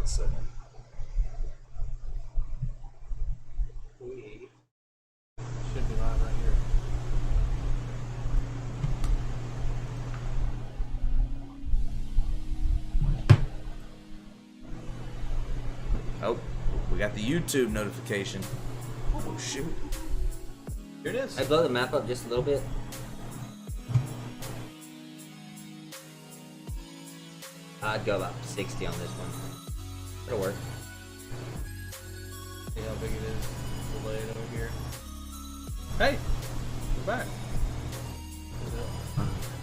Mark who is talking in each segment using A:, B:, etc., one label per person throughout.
A: second.
B: We should be live right here.
A: Oh, we got the YouTube notification. Oh, shoot.
B: Here it is.
C: I blow the map up just a little bit. I'd go about 60 on this one. It'll work.
B: See how big it is. Delayed over here. Hey, we're back.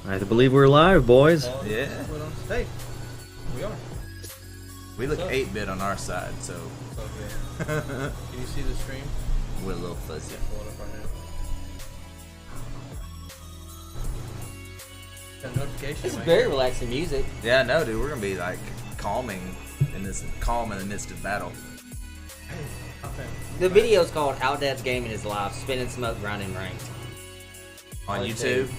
D: I believe we're live, boys.
A: Yeah.
B: Hey, we are.
A: We look
B: So-
A: 8-bit on our side, so
B: So good. Can you see the stream?
A: we're a little fuzzy.
B: Pull it up right now. Got a notification.
C: This is
B: right
C: very
B: here.
C: relaxing music.
A: Yeah, no, dude, we're gonna be like calm in the midst of battle.
B: Okay.
C: The video's called Outdadsgaming is live, spinning smoke, grinding ranked.
A: On
C: Let's
A: YouTube.
C: see.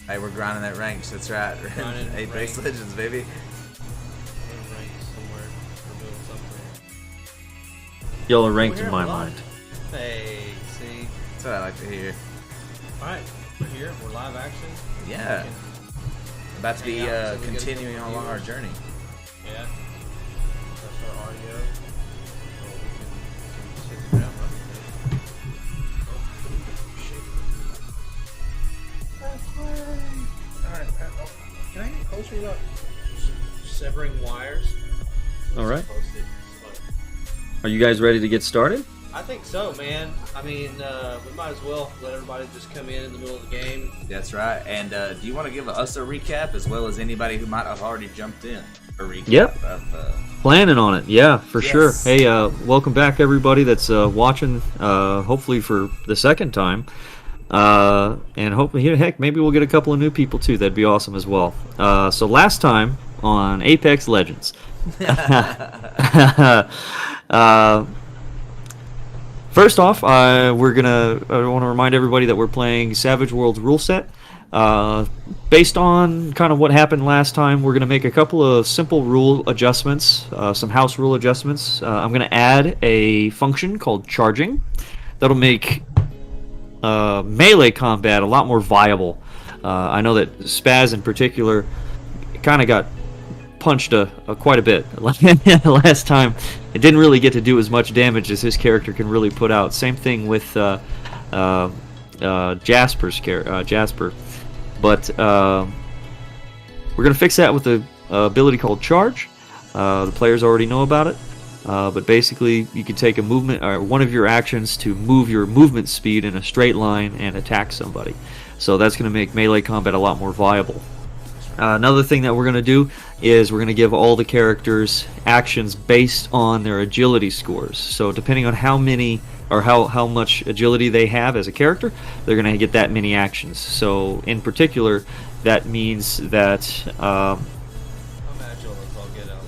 A: Hey, we're grinding that ranks. That's right.
B: Grinding
A: Apex
B: ranks.
A: Legends, baby.
B: I'm gonna rank somewhere or doing something.
D: Y'all are ranked
B: We're
D: in my
B: live.
D: mind.
B: Hey, see.
A: That's what I like to hear.
B: Alright, we're here. We're live action.
A: Yeah.
B: We can-
A: About to be
B: Hang out so we get a
A: continuing
B: couple
A: along our
B: viewers.
A: journey.
B: Yeah. That's our audio. So we can sit the ground running. Alright, can I get closer without severing wires?
D: All right.
B: Close it.
D: Are you guys ready to get started?
B: I think so, man. I mean, we might as well let everybody just come in the middle of the game.
A: That's right. And do you want to give us a recap as well as anybody who might have already jumped in? A recap
D: Yep.
A: of
D: Planning on it, yeah, for sure.
A: Yes.
D: Hey, welcome back, everybody that's watching, hopefully for the second time. And hopefully, heck, maybe we'll get a couple of new people too. That'd be awesome as well. So last time on Apex Legends. First off, I want to remind everybody that we're playing Savage Worlds rule set. Based on kind of what happened last time, we're going to make a couple of simple rule adjustments, some house rule adjustments. I'm going to add a function called charging. That'll make melee combat a lot more viable. I know that Spaz in particular kind of got punched quite a bit last time. It didn't really get to do as much damage as his character can really put out. Same thing with Jasper. But we're going to fix that with the ability called Charge. The players already know about it. But basically, you can take a movement or one of your actions to move your movement speed in a straight line and attack somebody. So that's going to make melee combat a lot more viable. Another thing that we're going to do is we're going to give all the characters actions based on their agility scores. So depending on how many or how much agility they have as a character, they're going to get that many actions. So in particular, that means that
B: I'm agile as I'll get out.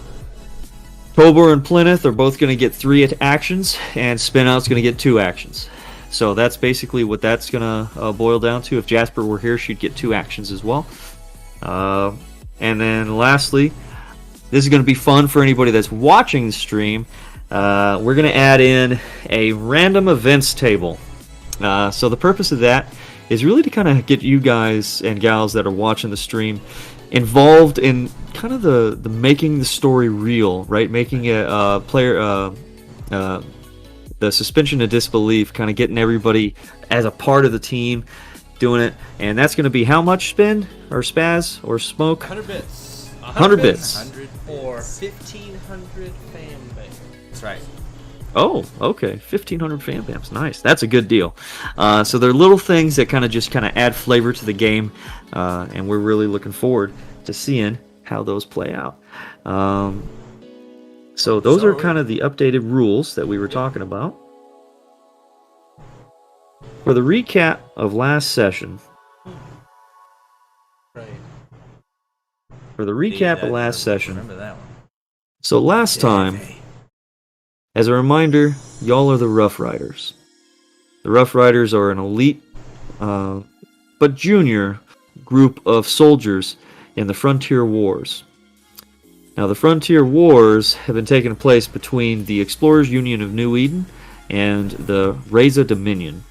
D: Tobor and Plymouth are both going to get 3 actions, and Spinout's going to get 2 actions. So that's basically what that's going to boil down to. If Jasper were here, she'd get 2 actions as well. And then lastly, this is going to be fun for anybody that's watching the stream. We're going to add in a random events table. So the purpose of that is really to kind of get you guys and gals that are watching the stream involved in kind of the making the story real, right? Making a player the suspension of disbelief, kind of getting everybody as a part of the team doing it. And that's going to be how much spin or spaz or smoke?
B: 100 bits.
D: 100 bits.
A: 100
B: Or
A: bits.
B: 1,500 fan base.
A: That's right.
D: Oh, okay. 1,500 fan bams. Nice. That's a good deal. So they're little things that kind of add flavor to the game, and we're really looking forward to seeing how those play out. So those are kind of the updated rules that we were talking about. For the recap of last session,
B: Right.
A: Remember that one.
D: So last time, as a reminder, y'all are the Rough Riders. The Rough Riders are an elite, but junior group of soldiers in the Frontier Wars. Now, the frontier wars have been taking place between the Explorers Union of New Eden and the Reza Dominion.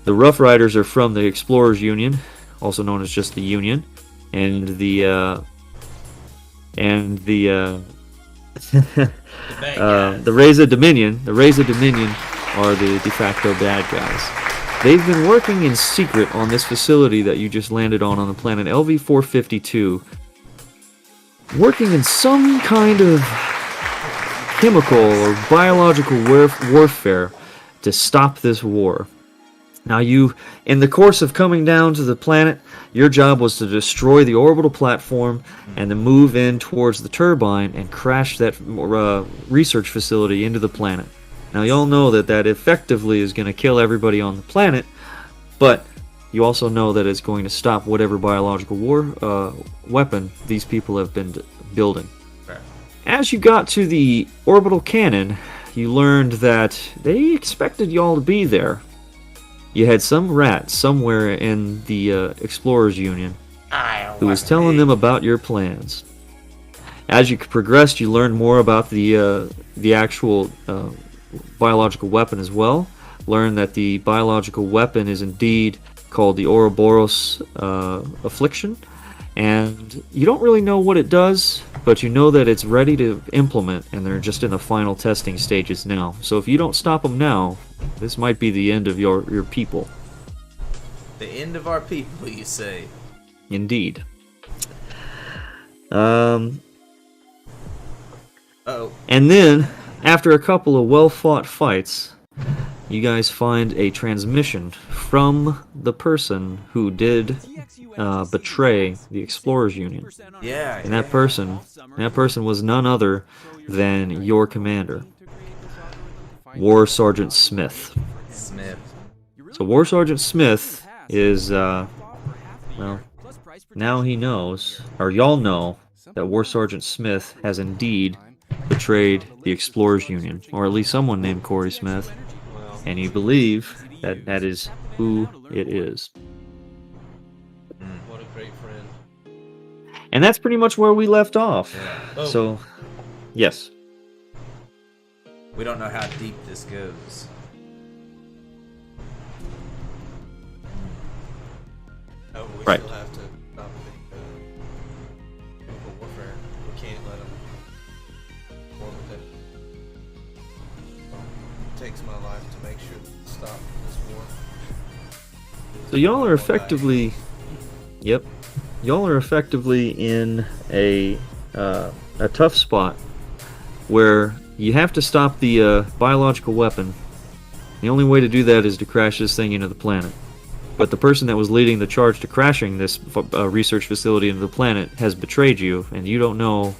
D: The Rough Riders are from the Explorers Union, also known as just the Union, and the Reza Dominion. The Reza Dominion are the de facto bad guys. They've been working in secret on this facility that you just landed on the planet LV-452, working in some kind of chemical or biological warfare to stop this war. Now, in the course of coming down to the planet, your job was to destroy the orbital platform and then move in towards the turbine and crash that research facility into the planet. Now, y'all know that effectively is going to kill everybody on the planet, but you also know that it's going to stop whatever biological weapon these people have been building.
A: Right.
D: As you got to the orbital cannon, you learned that they expected y'all to be there. You had some rat somewhere in the Explorers Union who was telling them about your plans. As you progressed, you learned more about the actual biological weapon as well. Learned that the biological weapon is indeed called the Ouroboros Affliction, and you don't really know what it does, but you know that it's ready to implement, and they're just in the final testing stages now. So if you don't stop them now, this might be the end of your people.
A: The end of our people, you say?
D: Indeed.
A: Oh.
D: And then, after a couple of well-fought fights, you guys find a transmission from the person who did betray the Explorers Union.
A: Yeah.
D: And that person was none other than your commander, War Sergeant Smith. So War Sergeant Smith is, well, now he knows, or y'all know, that War Sergeant Smith has indeed betrayed the Explorers Union, or at least someone named Corey Smith, and you believe that that is who it is.
B: What a great friend.
D: And that's pretty much where we left off.
A: Yeah.
B: Oh.
D: So, yes.
A: We don't know how deep this goes.
B: Oh, we
D: Right.
B: still have to stop the chemical warfare. We can't let them war with it. It takes my life to make sure that we stop this war.
D: So y'all are effectively, yep, y'all are effectively in a tough spot where you have to stop the biological weapon. The only way to do that is to crash this thing into the planet. But the person that was leading the charge to crashing this research facility into the planet has betrayed you, and you don't know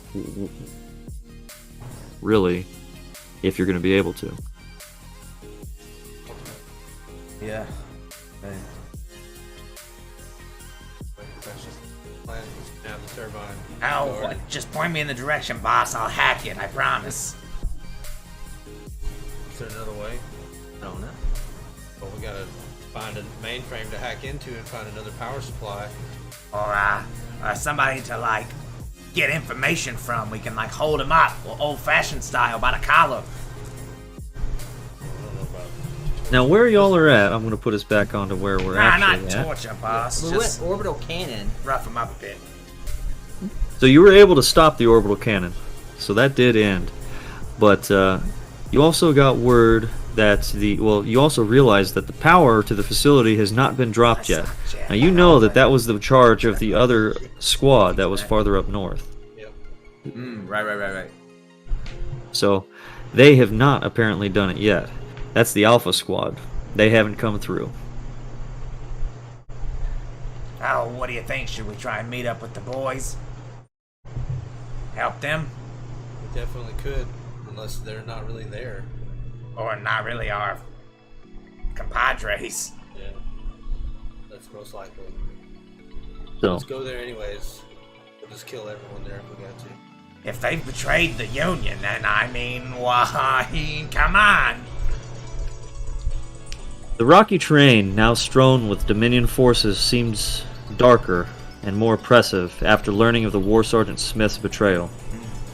D: really if you're going to be able to.
A: Yeah. Right.
B: That's just planet now the turbine.
A: Ow, just point me in the direction, boss. I'll hack it, I promise.
B: Is there another way?
A: I don't know.
B: Well, we gotta find a mainframe to hack into and find another power supply.
A: Or somebody to, like, get information from. We can, like, hold him up, old-fashioned style, by the collar.
B: I don't know about.
D: Now, where y'all are at, I'm going to put us back onto where we're
A: Not
D: actually at.
A: torture, boss.
C: We
A: Just
C: went orbital cannon.
A: rough him up a bit.
D: So you were able to stop the orbital cannon, so that did end. But you also got word that you also realized that the power to the facility has not been dropped yet. Now you know that was the charge of the other squad that was farther up north.
B: Yep.
A: Right.
D: So they have not apparently done it yet. That's the Alpha squad. They haven't come through.
A: Oh, what do you think? Should we try and meet up with the boys? Help them?
B: We definitely could, unless they're not really there.
A: Or not really our compadres?
B: Yeah. That's most likely.
D: So
B: Let's go there anyways. We'll just kill everyone there if we got to.
A: If they've betrayed the Union, then I mean, why, come on!
D: the rocky terrain, now strewn with Dominion forces, seems darker and more oppressive after learning of the War Sergeant Smith's betrayal.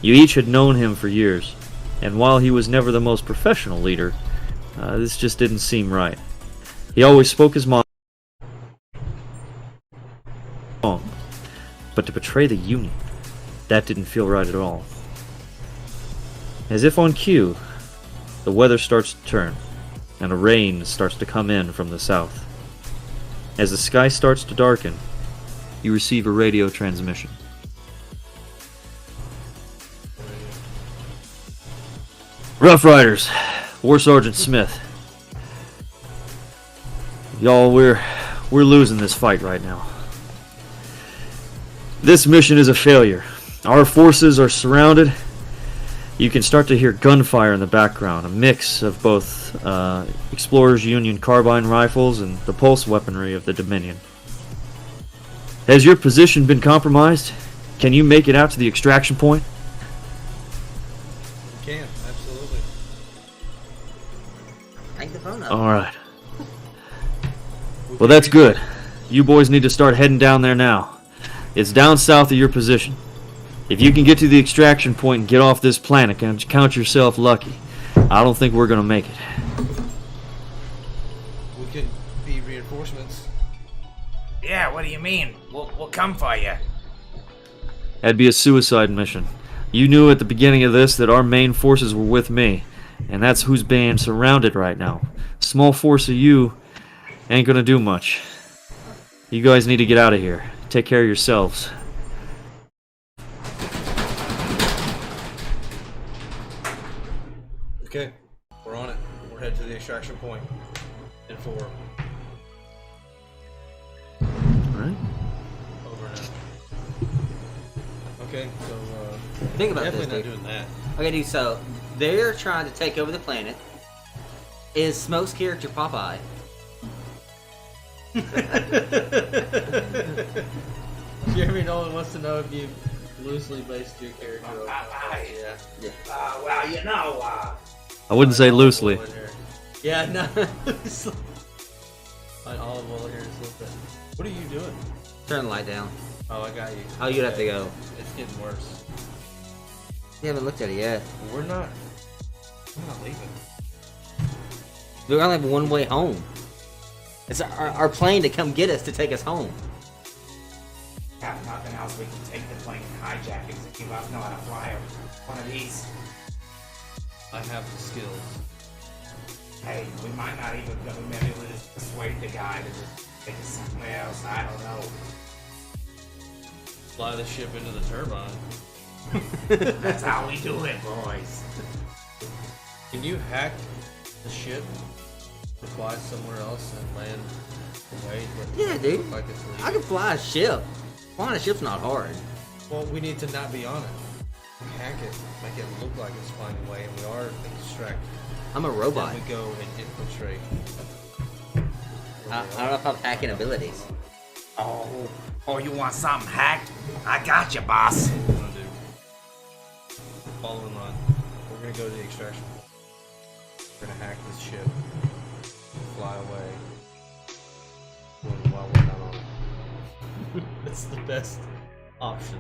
D: You each had known him for years, and while he was never the most professional leader, this just didn't seem right. He always spoke his mind, but to betray the Union, that didn't feel right at all. As if on cue, the weather starts to turn, and a rain starts to come in from the south. As the sky starts to darken, you receive a radio transmission. Rough Riders, War Sergeant Smith. Y'all, we're losing this fight right now. This mission is a failure. Our forces are surrounded. You can start to hear gunfire in the background, a mix of both Explorer's Union carbine rifles and the pulse weaponry of the Dominion. Has your position been compromised? Can you make it out to the extraction point?
B: We can, absolutely.
C: Hang the phone up.
D: Alright. Well, that's good. You boys need to start heading down there now. It's down south of your position. If you can get to the extraction point and get off this planet, count yourself lucky. I don't think we're gonna make it.
B: We could be reinforcements.
A: Yeah, what do you mean? We'll come for you.
D: That'd be a suicide mission. You knew at the beginning of this that our main forces were with me, and that's who's being surrounded right now. Small force of you ain't gonna do much. You guys need to get out of here. Take care of yourselves.
B: Okay, we're on it. We're headed to the extraction point. In 4.
D: Alright.
B: Over now. Okay, so
C: Think about
B: definitely
C: this,
B: not
C: dude.
B: doing that.
C: Okay, dude, so they're trying to take over the planet. Is Smoke's character Popeye?
B: Jeremy Nolan wants to know if you loosely based your character on
A: Popeye.
B: Yeah.
A: Well, you know,
D: I wouldn't say loosely.
B: Yeah, no. An olive oil here is a little bit. What are you doing?
C: Turn the light down.
B: Oh, I got you.
C: Oh, you'd have to go.
B: It's getting worse.
C: You haven't looked at it yet.
B: We're not leaving.
C: We only have one way home. It's our plane to come get us to take us home.
A: have nothing else, we can take the plane and hijack it if you guys know how to fly one of these.
B: I have the skills.
A: Hey, we might not even go, maybe we'll just persuade the guy to just take us somewhere else, I don't know.
B: Fly the ship into the turbine.
A: That's how we do it, boys.
B: Can you hack the ship to fly somewhere else and land away?
C: Yeah, dude.
B: Like it's leaving?
C: I can fly a ship. Flying a ship's not hard.
B: Well, we need to not be on it. Hack it, make it look like it's flying away, and we are extracted.
C: I'm a robot.
B: Then we go and infiltrate.
C: I don't know if I have hacking abilities.
A: Oh, you want something hacked? I got you, boss.
B: What we're gonna do? Follow in line. We're gonna go to the extraction point. We're gonna hack this ship, fly away. While we're not on it. That's the best option.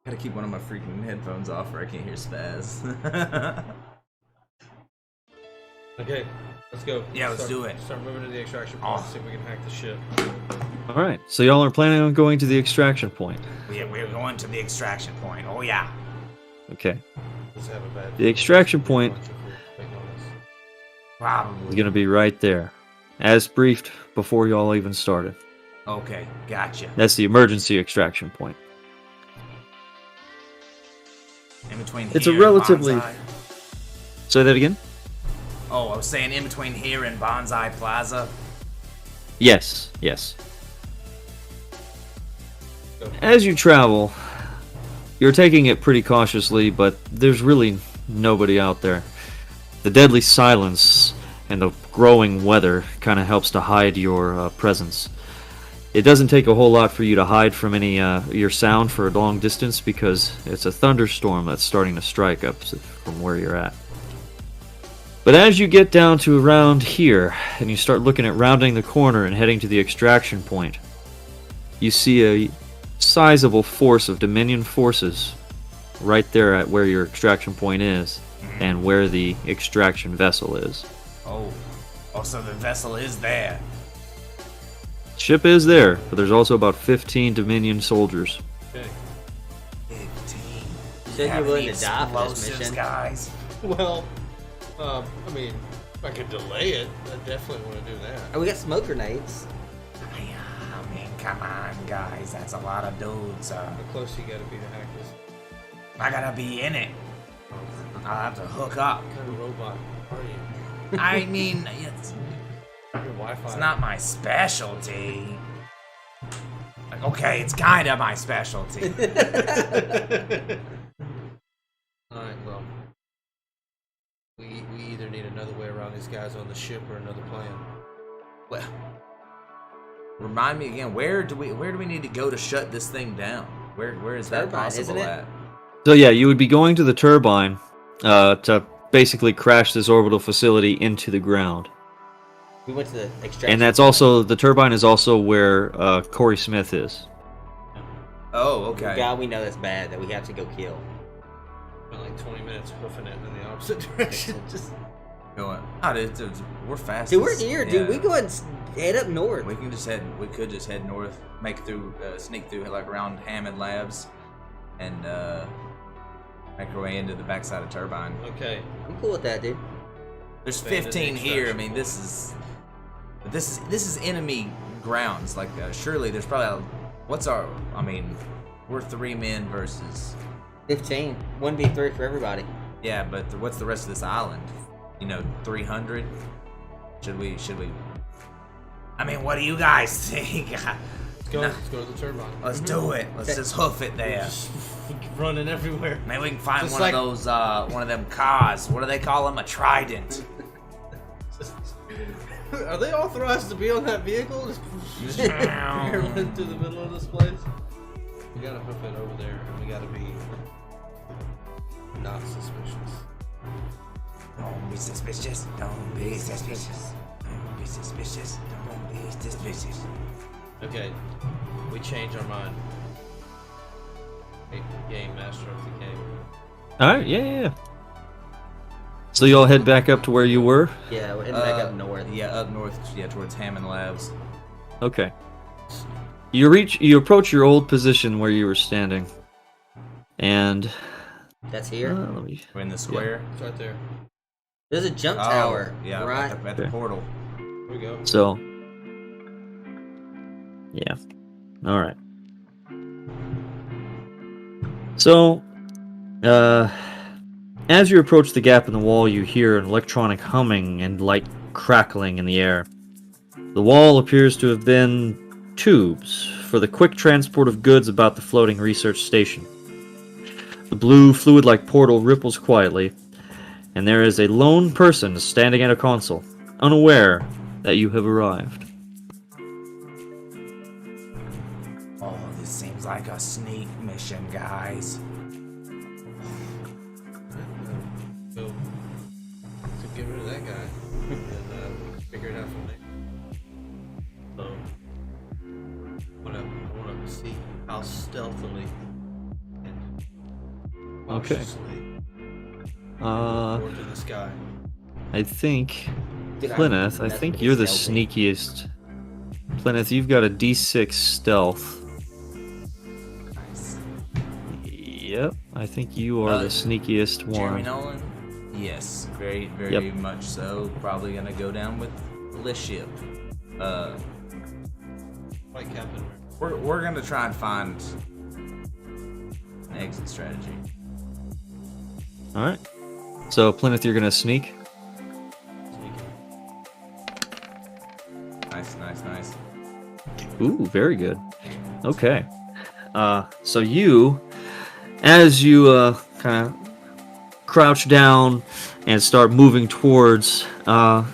E: Gotta keep one of my freaking headphones off or I can't hear Spaz.
B: Okay, let's go.
A: Yeah, let's do it.
B: Start moving to the extraction point. See if we can hack the ship.
D: Alright, so y'all are planning on going to the extraction point.
A: We're going to the extraction point. Oh, yeah.
D: Okay.
B: Let's have a bad.
D: The extraction point
A: Probably.
D: is going to be right there, as briefed before y'all even started.
A: Okay, gotcha.
D: That's the emergency extraction point.
A: In between
D: It's
A: here
D: a
A: and
D: relatively-
A: Bonsai.
D: Say that again?
A: Oh, I was saying in between here and Bonsai Plaza.
D: Yes, yes. As you travel, you're taking it pretty cautiously, but there's really nobody out there. The deadly silence and the growing weather kind of helps to hide your presence. It doesn't take a whole lot for you to hide from any your sound for a long distance because it's a thunderstorm that's starting to strike up from where you're at. But as you get down to around here, and you start looking at rounding the corner and heading to the extraction point, you see a sizable force of Dominion forces right there at where your extraction point is, and where the extraction vessel is.
A: Oh. Also, the vessel is there.
D: Ship is there, but there's also about 15 Dominion soldiers.
B: Okay.
A: 15.
C: You said
A: Have
C: you're willing
A: any
C: to die for this
A: explosives,
C: mission.
A: guys?
B: Well, I mean, if I could delay it, I definitely want to do that.
C: Oh, we got smoke grenades.
A: I mean, come on, guys. That's a lot of dudes.
B: How close you gotta be to hack this?
A: I gotta be in it. I'll have to hook up.
B: What kind of robot are you?
A: I mean, it's
B: Your Wi-Fi.
A: It's not my specialty. Like, okay, it's kind of my specialty.
B: Alright, well. We either need another way around these guys on the ship or another plan.
E: Well, remind me again. Where do we need to go to shut this thing down? Where is that
C: Turbine,
E: possible
C: isn't it?
E: at?
D: So yeah, you would be going to the turbine to basically crash this orbital facility into the ground.
C: We went to the extraction.
D: And that's also, the turbine is also where Corey Smith is.
E: Oh,
C: The
E: okay.
C: guy we know that's bad that we have to go kill.
B: Spent like 20 minutes hoofing it in the opposite direction. Just
E: Going. Oh, dude, we're fast.
C: Dude, we're
E: as-
C: here,
E: yeah.
C: dude. We go ahead and head up north.
E: We could just head north, sneak through like around Hammond Labs, and make our way into the backside of Turbine.
B: okay.
C: I'm cool with that, dude.
E: There's
B: Expand the
E: 15 here. I
B: extraction
E: mean, this is enemy grounds. Like, surely there's probably we're 3 men versus.
C: 15. 1v3 for everybody.
E: Yeah, but what's the rest of this island? 300. Should we?
A: I mean, what do you guys think?
B: Let's go.
A: No.
B: Let's go to the turbine.
A: Let's do it. Let's just hoof it there.
B: Just running everywhere.
A: Maybe we can find
B: Just
A: one
B: like-
A: of those, one of them cars. What do they call them? A trident.
B: Are they authorized to be on that vehicle? Just run through the middle of this place. We gotta hoof it over there, and we gotta be not suspicious.
A: Don't be suspicious. Don't be suspicious. Don't be suspicious. Don't be suspicious.
B: Okay, we change our mind. Hey, game master of the game.
D: Alright, yeah. So you all head back up to where you were?
C: Yeah, we're heading back up north.
E: Yeah, up north. Yeah, towards Hammond Labs.
D: Okay. You approach your old position where you were standing. And
C: That's here.
D: let me
E: We're in the square.
B: It's right there.
C: There's a jump tower.
E: Yeah,
C: right.
E: at the
D: Okay.
E: portal.
B: Here we go.
D: So, yeah. All right. So, as you approach the gap in the wall, you hear an electronic humming and light crackling in the air. The wall appears to have been tubes for the quick transport of goods about the floating research station. The blue, fluid-like portal ripples quietly, and there is a lone person standing at a console, unaware that you have arrived.
A: Oh, this seems like a sneak mission, guys.
B: So get rid of that guy and figure it out from there. So I want to see how stealthily and
D: Okay.
B: cautiously
D: Uh,
B: go to the sky.
D: I think
C: Dude,
D: Plymouth, I
C: that's
D: think
C: pretty
D: you're the
C: stealthy.
D: sneakiest. Plymouth, you've got a D6 stealth.
A: Nice.
D: Yep, I think you are the sneakiest
E: Jeremy
D: one.
E: Nolan? Yes, very, very
D: Yep.
E: much so. Probably gonna go down with the ship.
B: Like Captain America.
E: We're gonna try and find an exit strategy.
D: Alright. So, Plymouth, you're gonna sneak?
E: Nice.
D: Ooh, very good. Okay. So you, as you kind of crouch down and start moving towards,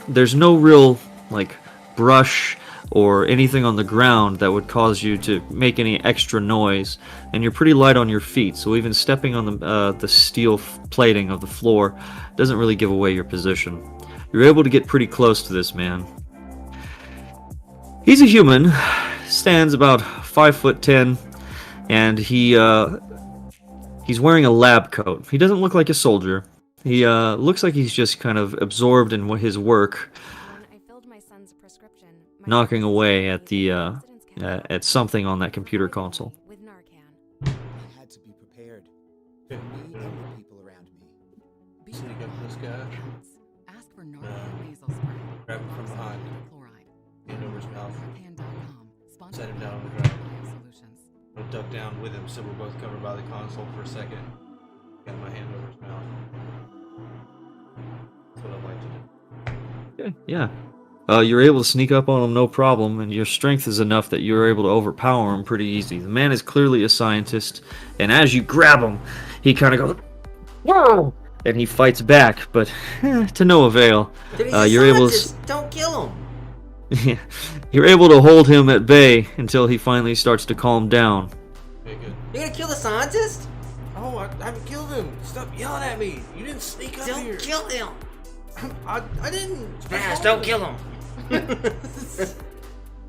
D: there's no real like brush or anything on the ground that would cause you to make any extra noise, and you're pretty light on your feet, so even stepping on the steel plating of the floor doesn't really give away your position. You're able to get pretty close to this man. He's a human, stands about 5'10", and he He's wearing a lab coat. He doesn't look like a soldier. He looks like he's just kind of absorbed in his work, knocking away at the at something on that computer console.
F: I had to be prepared. For me and the people around me.
B: Sneak up to this guy.
G: Ask for Narcan nasal spray.
B: Grab him from behind.
G: Chloride.
B: Hand over his mouth.
G: Narcan.com.
B: Set him down on the ground.
G: Solutions.
B: I'm gonna duck down with him so we're both covered by the console for a second. Got my hand over his mouth. That's what I'd like to do.
D: Okay, yeah. You're able to sneak up on him no problem, and your strength is enough that you're able to overpower him pretty easy. The man is clearly a scientist, and as you grab him, he kind of goes, "Whoa!" and he fights back, but to no avail.
C: Dude, he's a
D: You're able to
C: scientist. Don't kill him.
D: you're able to hold him at bay until he finally starts to calm down.
B: Okay, good.
C: You're gonna kill the scientist?
B: Oh, I haven't killed him. Stop yelling at me. You didn't sneak up here.
C: Don't kill him.
B: I didn't.
C: Smash, don't kill him.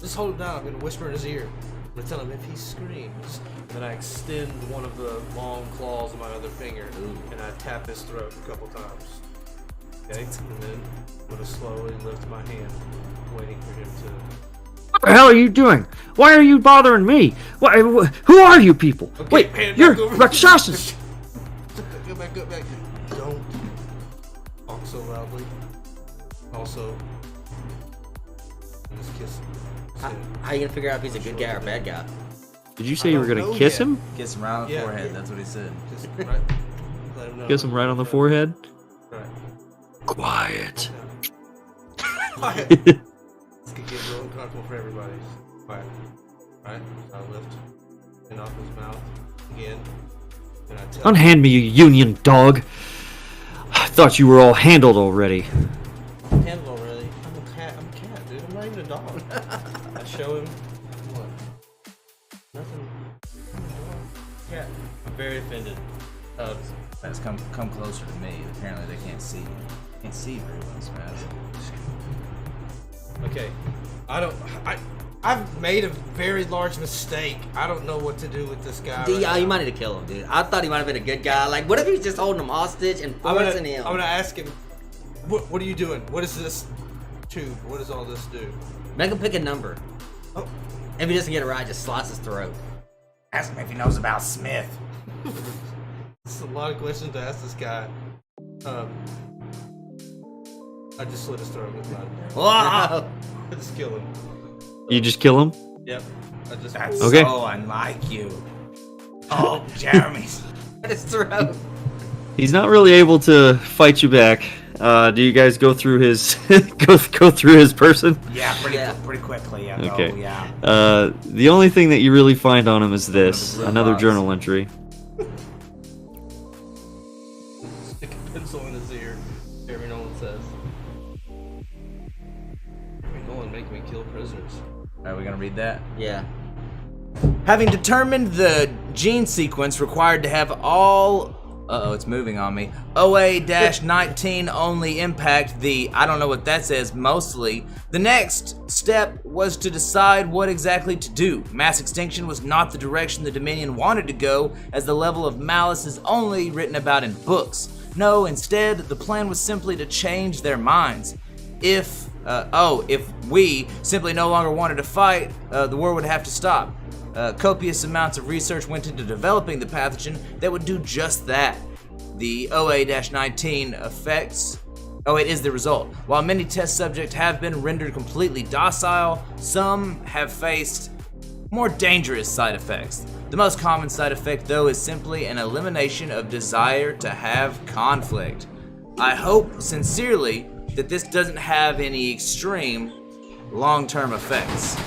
B: Just hold him down. I'm gonna whisper in his ear. I'm gonna tell him if he screams. Then I extend one of the long claws of my other finger and I tap his throat a couple times. Okay? And then I'm gonna slowly lift my hand, waiting for him to.
D: What the hell are you doing? Why are you bothering me? Who are you people?
B: Okay,
D: Wait,
B: hand
D: you're
B: back over.
D: Rakshasas!
B: Go back, go back. Don't talk so loudly. Also, just kiss him.
C: How are you gonna figure out if he's a good guy or a bad guy?
D: Did you say you were
B: don't
D: gonna
B: know
D: kiss
B: yet.
D: him?
E: Kiss him right on the
B: Yeah.
E: forehead. That's what he said.
B: Just right. Let him know.
D: Kiss him right on the forehead?
B: Right.
D: Quiet.
B: Quiet. This could get real uncomfortable for everybody. Quiet. Alright, so I lift and off his mouth again. And I tell
D: Unhand me, you union dog. I thought you were all handled already.
B: him, handle already. I'm a cat, dude. I'm not even a dog. I show him what? Nothing. Cat. I'm very offended.
E: Spaz, come closer to me. Apparently they can't see you. Can't see very well, Spaz.
B: Okay. I've made a very large mistake. I don't know what to do with this guy.
C: Dude,
B: right
C: you
B: now.
C: might need to kill him, dude. I thought he might have been a good guy. Like, what if he's just holding him hostage and
B: I'm
C: forcing him?
B: gonna ask him. What are you doing? What is this tube? What does all this do?
C: Make him pick a number.
B: Oh,
C: If he doesn't get it right, just slice his throat.
A: Ask him if he knows about Smith.
B: it's a lot of questions to ask this guy. I just slit his throat with mine.
C: Whoa!
B: I just kill him.
D: You just kill him?
B: Yep. I just.
A: That's
D: Okay.
A: so unlike you. Oh, Jeremy's.
C: his throat.
D: He's not really able to fight you back. Do you guys go through his go through his person?
A: Yeah,
C: Yeah.
A: pretty quickly. Yeah,
D: Okay.
A: go, yeah.
D: The only thing that you really find on him is this:
E: Real
D: another
E: box.
D: journal entry.
B: Stick a pencil in his ear. Jeremy Nolan says. Jeremy Nolan make me kill prisoners.
E: Are we gonna read that?
C: Yeah.
E: Having determined the gene sequence required to have all it's moving on me. OA-19 only impact the, I don't know what that says, mostly. The next step was to decide what exactly to do. Mass extinction was not the direction the Dominion wanted to go, as the level of malice is only written about in books. No, instead, the plan was simply to change their minds. If we simply no longer wanted to fight, the war would have to stop. Copious amounts of research went into developing the pathogen that would do just that. The OA-19 effects. Oh, it is the result. While many test subjects have been rendered completely docile, some have faced more dangerous side effects. The most common side effect, though, is simply an elimination of desire to have conflict. I hope sincerely that this doesn't have any extreme long-term effects.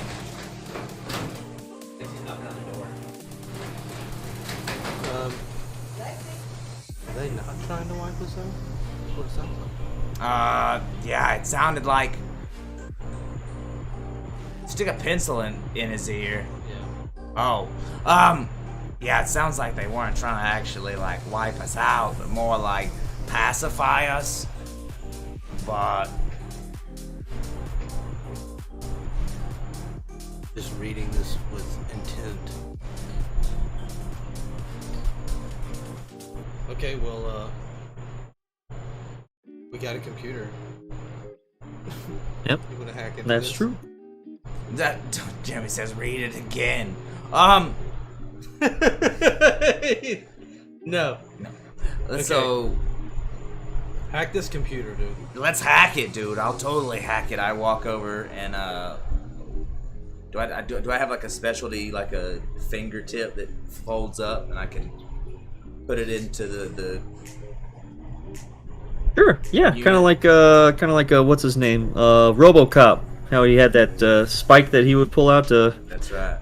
B: Are they not trying to wipe us out? That's what it sounds like.
A: Yeah, it sounded like. Stick a pencil in his ear.
B: Yeah.
A: Oh, yeah, it sounds like they weren't trying to actually like wipe us out, but more like pacify us. But
B: Just reading this with intent. Okay, well, we got a computer.
D: Yep,
B: You want to hack into
D: that's
B: this?
D: true.
E: That Jeremy says, read it again.
B: No.
E: So
B: Hack this computer, dude.
E: let's hack it, dude. I'll totally hack it. I walk over and do I have like a specialty, like a fingertip that folds up, and I can put it into the
D: Sure. Yeah,
E: You-
D: kind of like what's his name? RoboCop. How he had that spike that he would pull out to
E: That's right.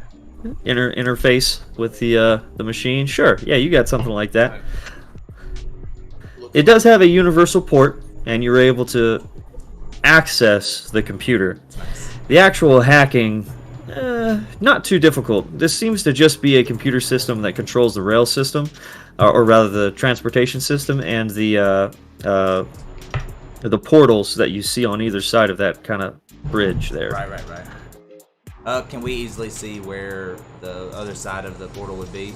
D: interface with the machine. Sure. Yeah, you got something like that. It does have a universal port, and you're able to access the computer. The actual hacking, not too difficult. This seems to just be a computer system that controls the rail system, or rather the transportation system, and the portals that you see on either side of that kind of bridge there.
E: Right. Can we easily see where the other side of the portal would be?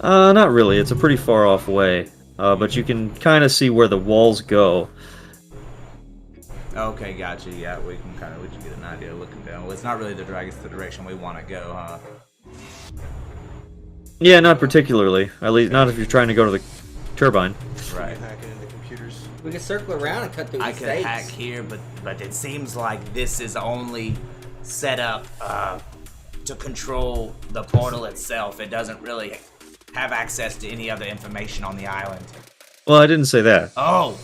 D: Not really. It's a pretty far off way, but you can kind of see where the walls go.
E: Okay, gotcha. Yeah, we can get an idea looking down. Well, it's not really the direction we want to go, huh?
D: Yeah, not particularly. At least not if you're trying to go to the turbine.
E: Right.
B: Hacking into computers.
C: We can circle around and cut through
E: I
C: the
E: could
C: states.
E: hack here, but it seems like this is only set up to control the portal itself. It doesn't really have access to any other information on the island.
D: Well, I didn't say that.
E: Oh,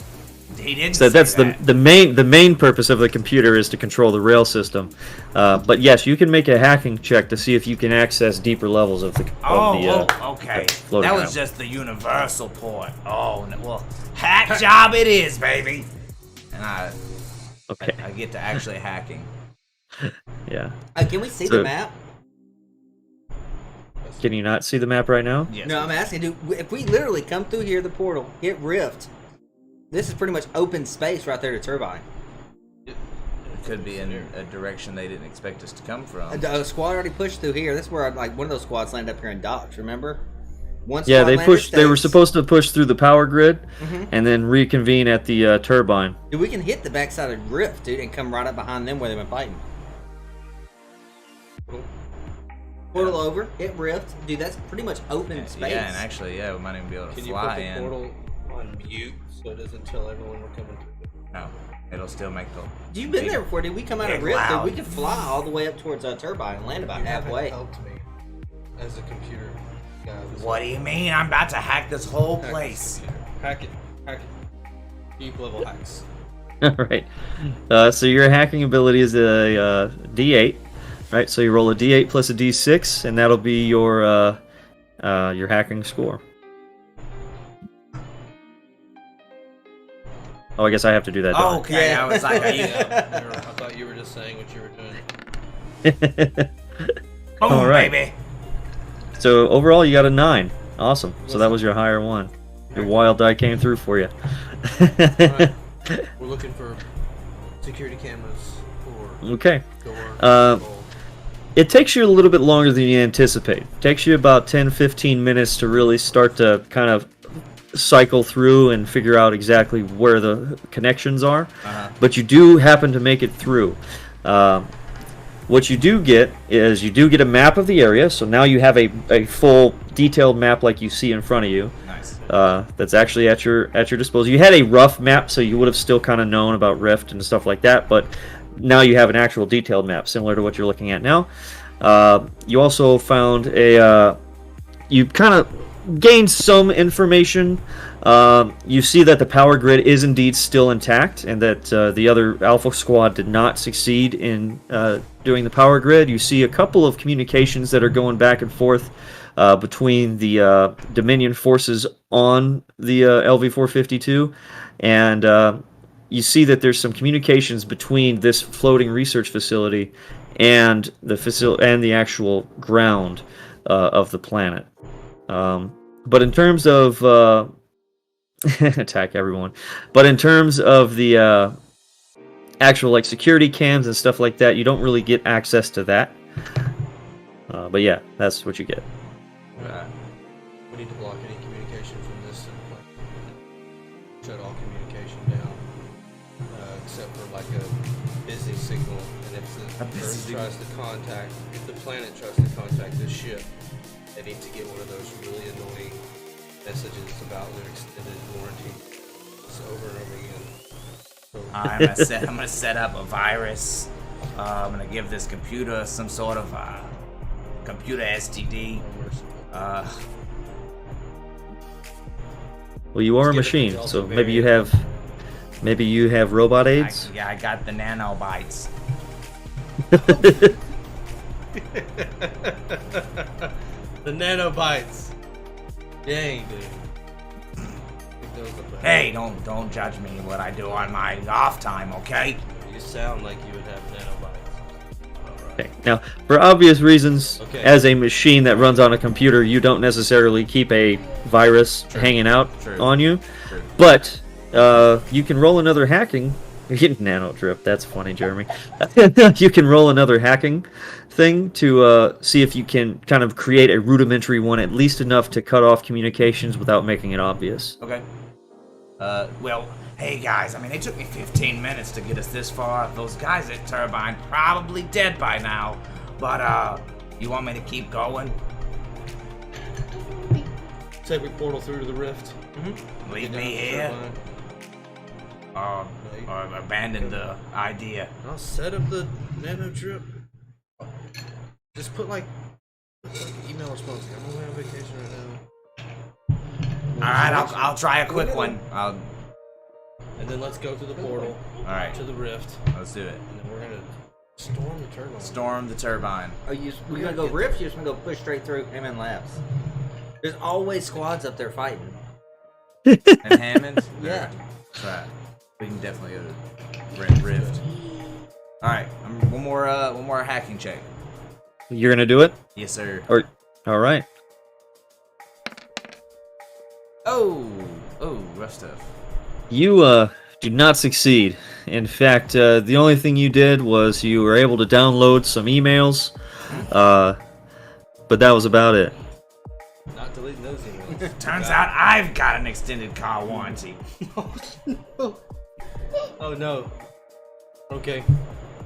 E: he didn't.
D: So
E: say
D: that's
E: that.
D: the main purpose of the computer is to control the rail system. But yes, you can make a hacking check to see if you can access deeper levels of the.
E: Okay.
D: floating
E: That was
D: aisle.
E: just the universal port. Oh, well, hack job it is, baby. And I
D: Okay.
E: get to actually hacking.
D: Yeah.
C: Can we see
D: So-
C: the map?
D: Can you not see the map right now?
E: Yes.
C: No, I'm asking, dude. If we literally come through here, the portal, hit Rift, this is pretty much open space right there to Turbine.
E: It could be in a direction they didn't expect us to come from.
C: A squad already pushed through here. That's where like one of those squads landed up here in docks. Remember? One
D: Yeah,
C: squad
D: they
C: landed
D: pushed. They were
C: states.
D: supposed to push through the power grid,
C: Mhm.
D: and then reconvene at the turbine.
C: Dude, we can hit the backside of Rift, dude, and come right up behind them where they've been fighting. Portal over, hit Rift, dude. That's pretty much open space.
E: Yeah, and actually, we might even be able to
B: Can you
E: fly
B: put the
E: in.
B: portal on mute so it doesn't tell everyone we're coming through?
E: No, it'll still make the.
C: You've been there before, dude. We come out of
E: Big
C: Rift, dude.
E: loud.
C: We can fly all the way up towards Turbine and land about
B: You haven't
C: halfway.
B: helped me as a computer guy.
E: What do you mean? I'm about to hack this whole
B: Hack this
E: place.
B: computer. Hack it. Deep level hacks.
D: All right. So your hacking ability is a D8, right? So you roll a D8 plus a D6, and that'll be your hacking score. Oh, I guess I have to do that. don't
E: Okay,
C: Yeah.
E: I was like, are you,
B: I thought you were just saying what you were doing.
D: I?
E: boom,
D: All right.
E: baby.
D: So overall, you got a 9. Awesome. So that was your higher one. Your wild die came through for you.
B: Alright. We're looking for security cameras for
D: Okay.
B: door.
D: Uh, It takes you a little bit longer than you anticipate. It takes you about 10-15 minutes to really start to kind of cycle through and figure out exactly where the connections are. But you do happen to make it through. What you do get is you do get a map of the area, so now you have a full detailed map like you see in front of you.
E: Nice.
D: That's actually at your disposal. You had a rough map, so you would have still kind of known about Rift and stuff like that, but now you have an actual detailed map similar to what you're looking at now. You also found you kind of gained some information. You see that the power grid is indeed still intact, and that the other Alpha Squad did not succeed in doing the power grid. You see a couple of communications that are going back and forth between the Dominion forces on the LV-452, and you see that there's some communications between this floating research facility and the actual ground of the planet. But in terms of attack everyone, but in terms of the actual like security cams and stuff like that, you don't really get access to that. But yeah, that's what you get.
B: We need to block any communication from this shut all communication down, except for like a busy signal. And if the Earth tries to contact, if the planet tries to contact this ship, they need to get one of those really annoying messages about their extended warranty. It's over and over again. So,
E: I'm gonna set up a virus. I'm gonna give this computer some sort of computer STD.
D: Well, you are a machine, so maybe you have robot aids.
E: I got the nanobites.
B: the nanobites. Dang, dude.
E: Hey, don't judge me what I do on my off time, okay?
B: You sound like you would have nanobites.
D: Okay. Now, for obvious reasons,
B: Okay.
D: as a machine that runs on a computer, you don't necessarily keep a virus hanging out on you.
E: True.
D: But you can roll another hacking. You're getting nano drip. That's funny, Jeremy. You can roll another hacking thing to see if you can kind of create a rudimentary one, at least enough to cut off communications without making it obvious.
E: Okay. Well, hey guys, I mean, it took me 15 minutes to get us this far. Those guys at Turbine probably dead by now. But, you want me to keep going?
B: Take we portal through to the rift.
E: Leave
B: Get down
E: me
B: to
E: here?
B: Turbine.
E: Or abandon the idea?
B: I'll set up the nano drip. Just put like email response. I'm away on vacation right now.
E: Alright, I'll try a quick one.
B: And then let's go to the portal.
E: Alright,
B: To the rift.
E: let's do it.
B: And then we're gonna storm the turbine.
E: Storm the turbine.
C: Oh, we're gonna go rift. You just wanna go push straight through Hammond Labs. There's always squads up there fighting.
E: And Hammond?
C: Yeah.
E: Right. We can definitely go to Rift. Alright, one more hacking check.
D: You're gonna do it?
E: Yes, sir.
D: All right.
E: Oh, rough stuff.
D: You did not succeed. In fact, the only thing you did was you were able to download some emails, but that was about it.
B: Not deleting those emails.
E: Turns out I've got an extended car warranty.
B: Oh no. Okay.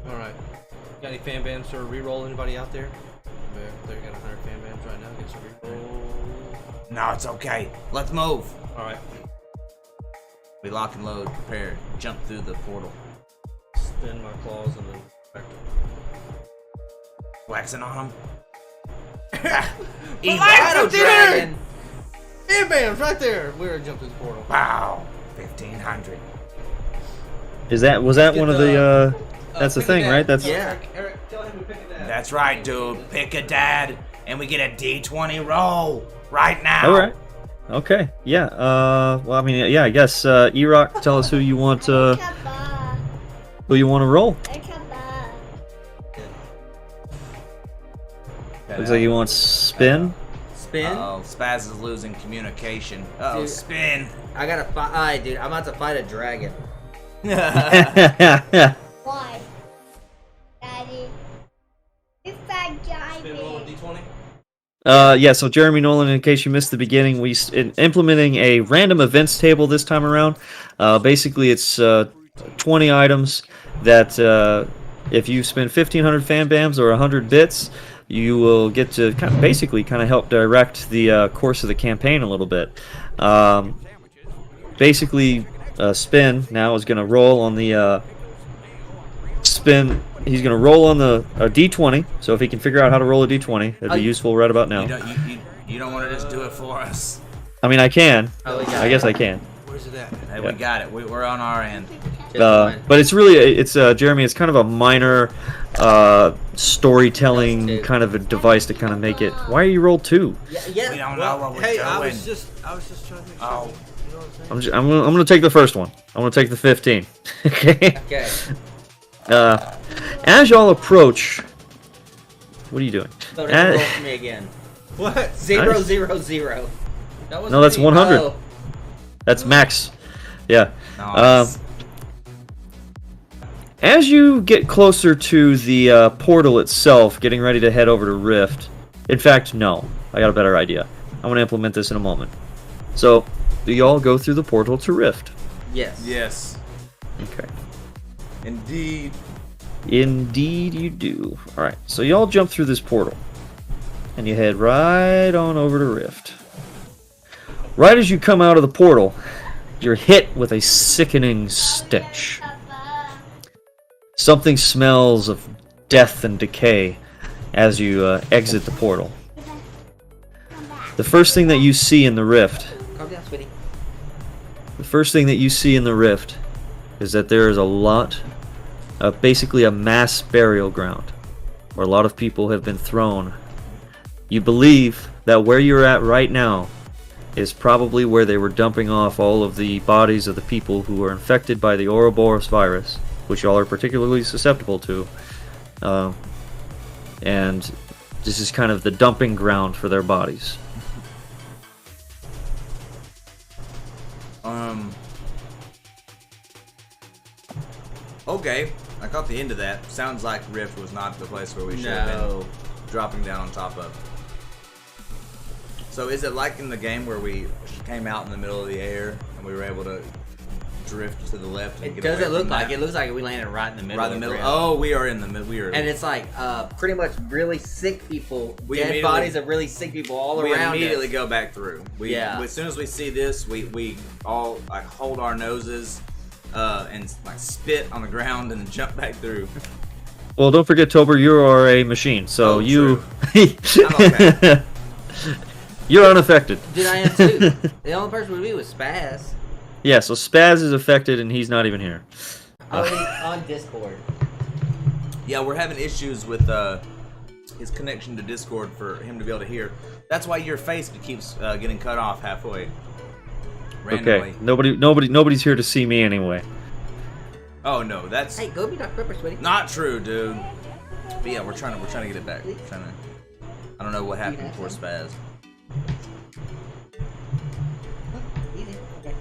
B: Alright. Got any fan bands or reroll anybody out there? They're got 100 fan bands right now. Get some reroll.
E: No, it's okay. Let's move.
B: Alright.
E: We lock and load, prepare, jump through the portal.
B: Spin my claws and then back to
E: Waxing on them.
C: Shadow Dragon!
B: fan bands right there! We're gonna jump through the portal.
E: Wow, 1,500.
D: Was that one of the? That's the
B: pick a
D: thing,
B: dad.
D: right? That's
C: Yeah.
B: Eric, tell him to pick a dad.
E: That's right, dude. Pick a dad, and we get a D20 roll right now.
D: all right. Okay. Yeah. Well, I mean, yeah. I guess E-Rock, tell us who you want. Who you want to roll? Looks like you want spin.
C: Spin?
E: Oh, Spaz is losing communication. Oh,
C: Dude.
E: spin.
C: I gotta fight. Dude, I'm about to fight a dragon.
H: Why? Daddy. It's that
B: Spin roll a
H: driving.
B: D20.
D: Yeah, so Jeremy Nolan, in case you missed the beginning, implementing a random events table this time around. Basically, it's 20 items that if you spend 1,500 fan bams or 100 bits, you will get to kind of help direct the course of the campaign a little bit. Basically, Spin now is going to roll on the spin. He's going to roll on a D20. So if he can figure out how to roll a D20, that'd be useful right about now.
E: You don't want to just do it for us.
D: I mean, I can.
C: Oh, we got
D: I guess I can.
B: Where's it at?
E: Hey, we got it. We're on our end.
D: But it's really, Jeremy, it's kind of a minor storytelling kind of a device to kind of make it. Why are you roll 2?
C: Yeah.
E: We don't know what we're
B: Hey,
E: doing.
B: I was just trying to make sure.
E: Oh.
B: You know what I'm saying?
D: I'm gonna take the first one. I'm gonna take the 15. Okay.
C: Okay.
D: As y'all approach, what are you doing?
C: So roll for me again.
B: What?
C: 0, 0, 0.
B: That was
D: No, that's
B: me.
D: 100.
C: Oh.
D: That's max. Yeah.
E: Nice.
D: As you get closer to the portal itself, getting ready to head over to Rift. In fact, no. I got a better idea. I'm going to implement this in a moment. So, do y'all go through the portal to Rift?
C: Yes.
E: Yes.
D: Okay.
E: Indeed.
D: Indeed you do. Alright, so y'all jump through this portal. And you head right on over to Rift. Right as you come out of the portal, you're hit with a sickening stench. Something smells of death and decay as you exit the portal. The first thing that you see in the rift,
C: Calm down, sweetie.
D: the first thing that you see in the rift is that there is a lot of basically a mass burial ground where a lot of people have been thrown. You believe that where you're at right now is probably where they were dumping off all of the bodies of the people who were infected by the Ouroboros virus, which y'all are particularly susceptible to. And this is kind of the dumping ground for their bodies.
E: Okay, I caught the end of that. Sounds like Rift was not the place where we should have been dropping down on top of. So is it like in the game where we came out in the middle of the air and we were able to drift to the left? And
C: It
E: get away
C: doesn't look
E: from
C: like
E: that?
C: it. Looks like we landed right in the middle.
E: Right in the
C: of
E: middle.
C: Rift.
E: Oh, we are in the middle. We are.
C: And it's like pretty much really sick people,
E: We
C: dead
E: immediately-
C: bodies of really sick people all
E: we
C: around
E: immediately
C: us.
E: go back through. As soon as we see this, we all like hold our noses and like spit on the ground and jump back through.
D: Well, don't forget, Tober, you are a machine, so
E: Oh,
D: you...
E: I'm okay.
D: You're unaffected.
C: Dude, I am too. The only person would be was Spaz.
D: Yeah, so Spaz is affected and he's not even here.
C: Oh, he's on Discord.
E: Yeah, we're having issues with his connection to Discord for him to be able to hear. That's why your face keeps getting cut off halfway. Randomly.
D: Okay, nobody's here to see me anyway.
E: Oh no, that's
C: Hey, go be Dr. Pepper, sweetie.
E: not true, dude. But yeah, we're trying to get it back. I don't know what happened before Spaz.
C: Easy. Okay.